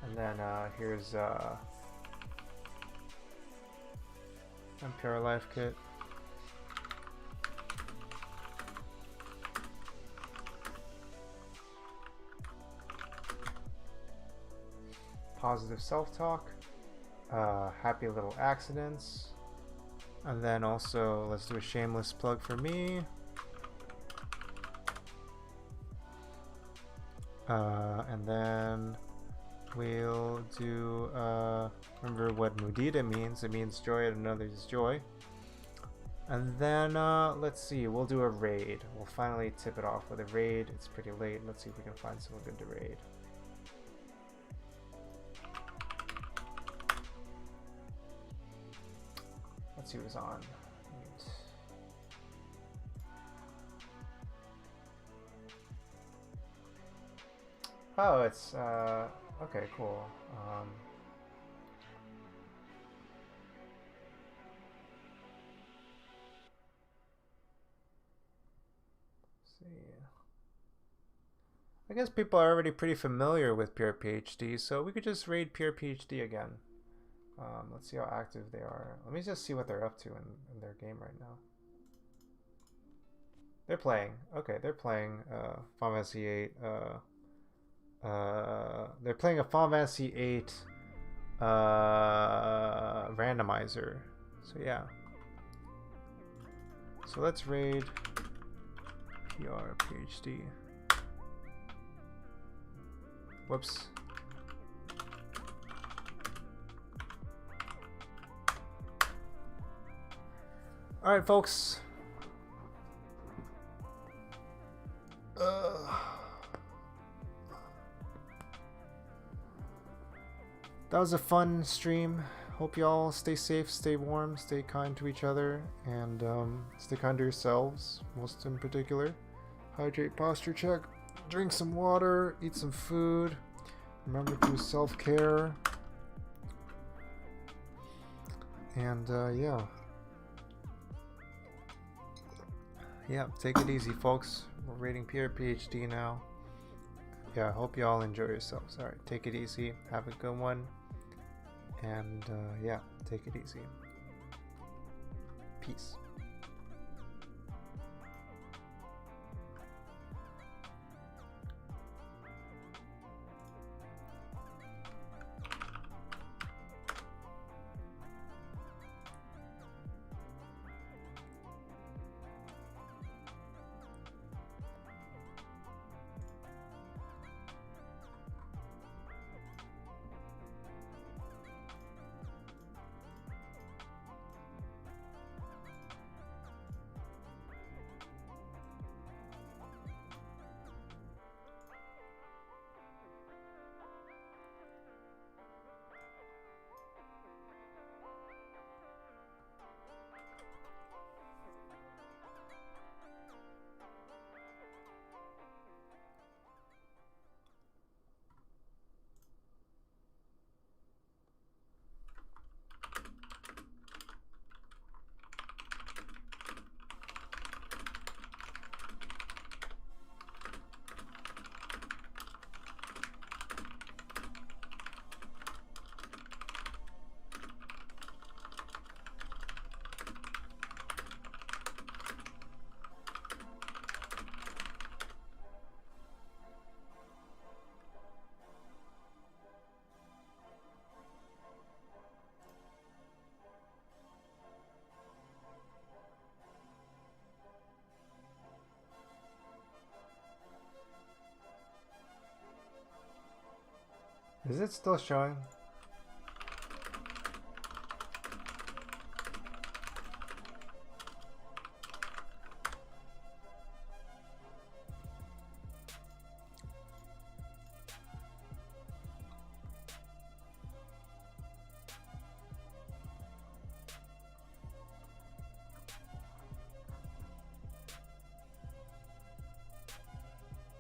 [SPEAKER 1] And then here's Imperial Life Kit. Positive self-talk. Happy little accidents. And then also, let's do a shameless plug for me. And then we'll do, remember what mudita means. It means joy at another's joy. And then, let's see, we'll do a raid. We'll finally tip it off with a raid. It's pretty late. Let's see if we can find someone good to raid. Let's see who's on. Oh, it's, okay, cool. Let's see. I guess people are already pretty familiar with Pure PhD, so we could just raid Pure PhD again. Let's see how active they are. Let me just see what they're up to in their game right now. They're playing. Okay, they're playing Final Fantasy VIII. They're playing a Final Fantasy VIII randomizer. So yeah. So let's raid PR PhD. Whoops. All right, folks. That was a fun stream. Hope y'all stay safe, stay warm, stay kind to each other, and stay kind to yourselves, most in particular. Hydrate, posture check, drink some water, eat some food. Remember to do self-care. And yeah. Yeah, take it easy, folks. We're rating Pure PhD now. Yeah, I hope you all enjoy yourselves. Alright, take it easy. Have a good one. And yeah, take it easy. Peace. Is it still showing?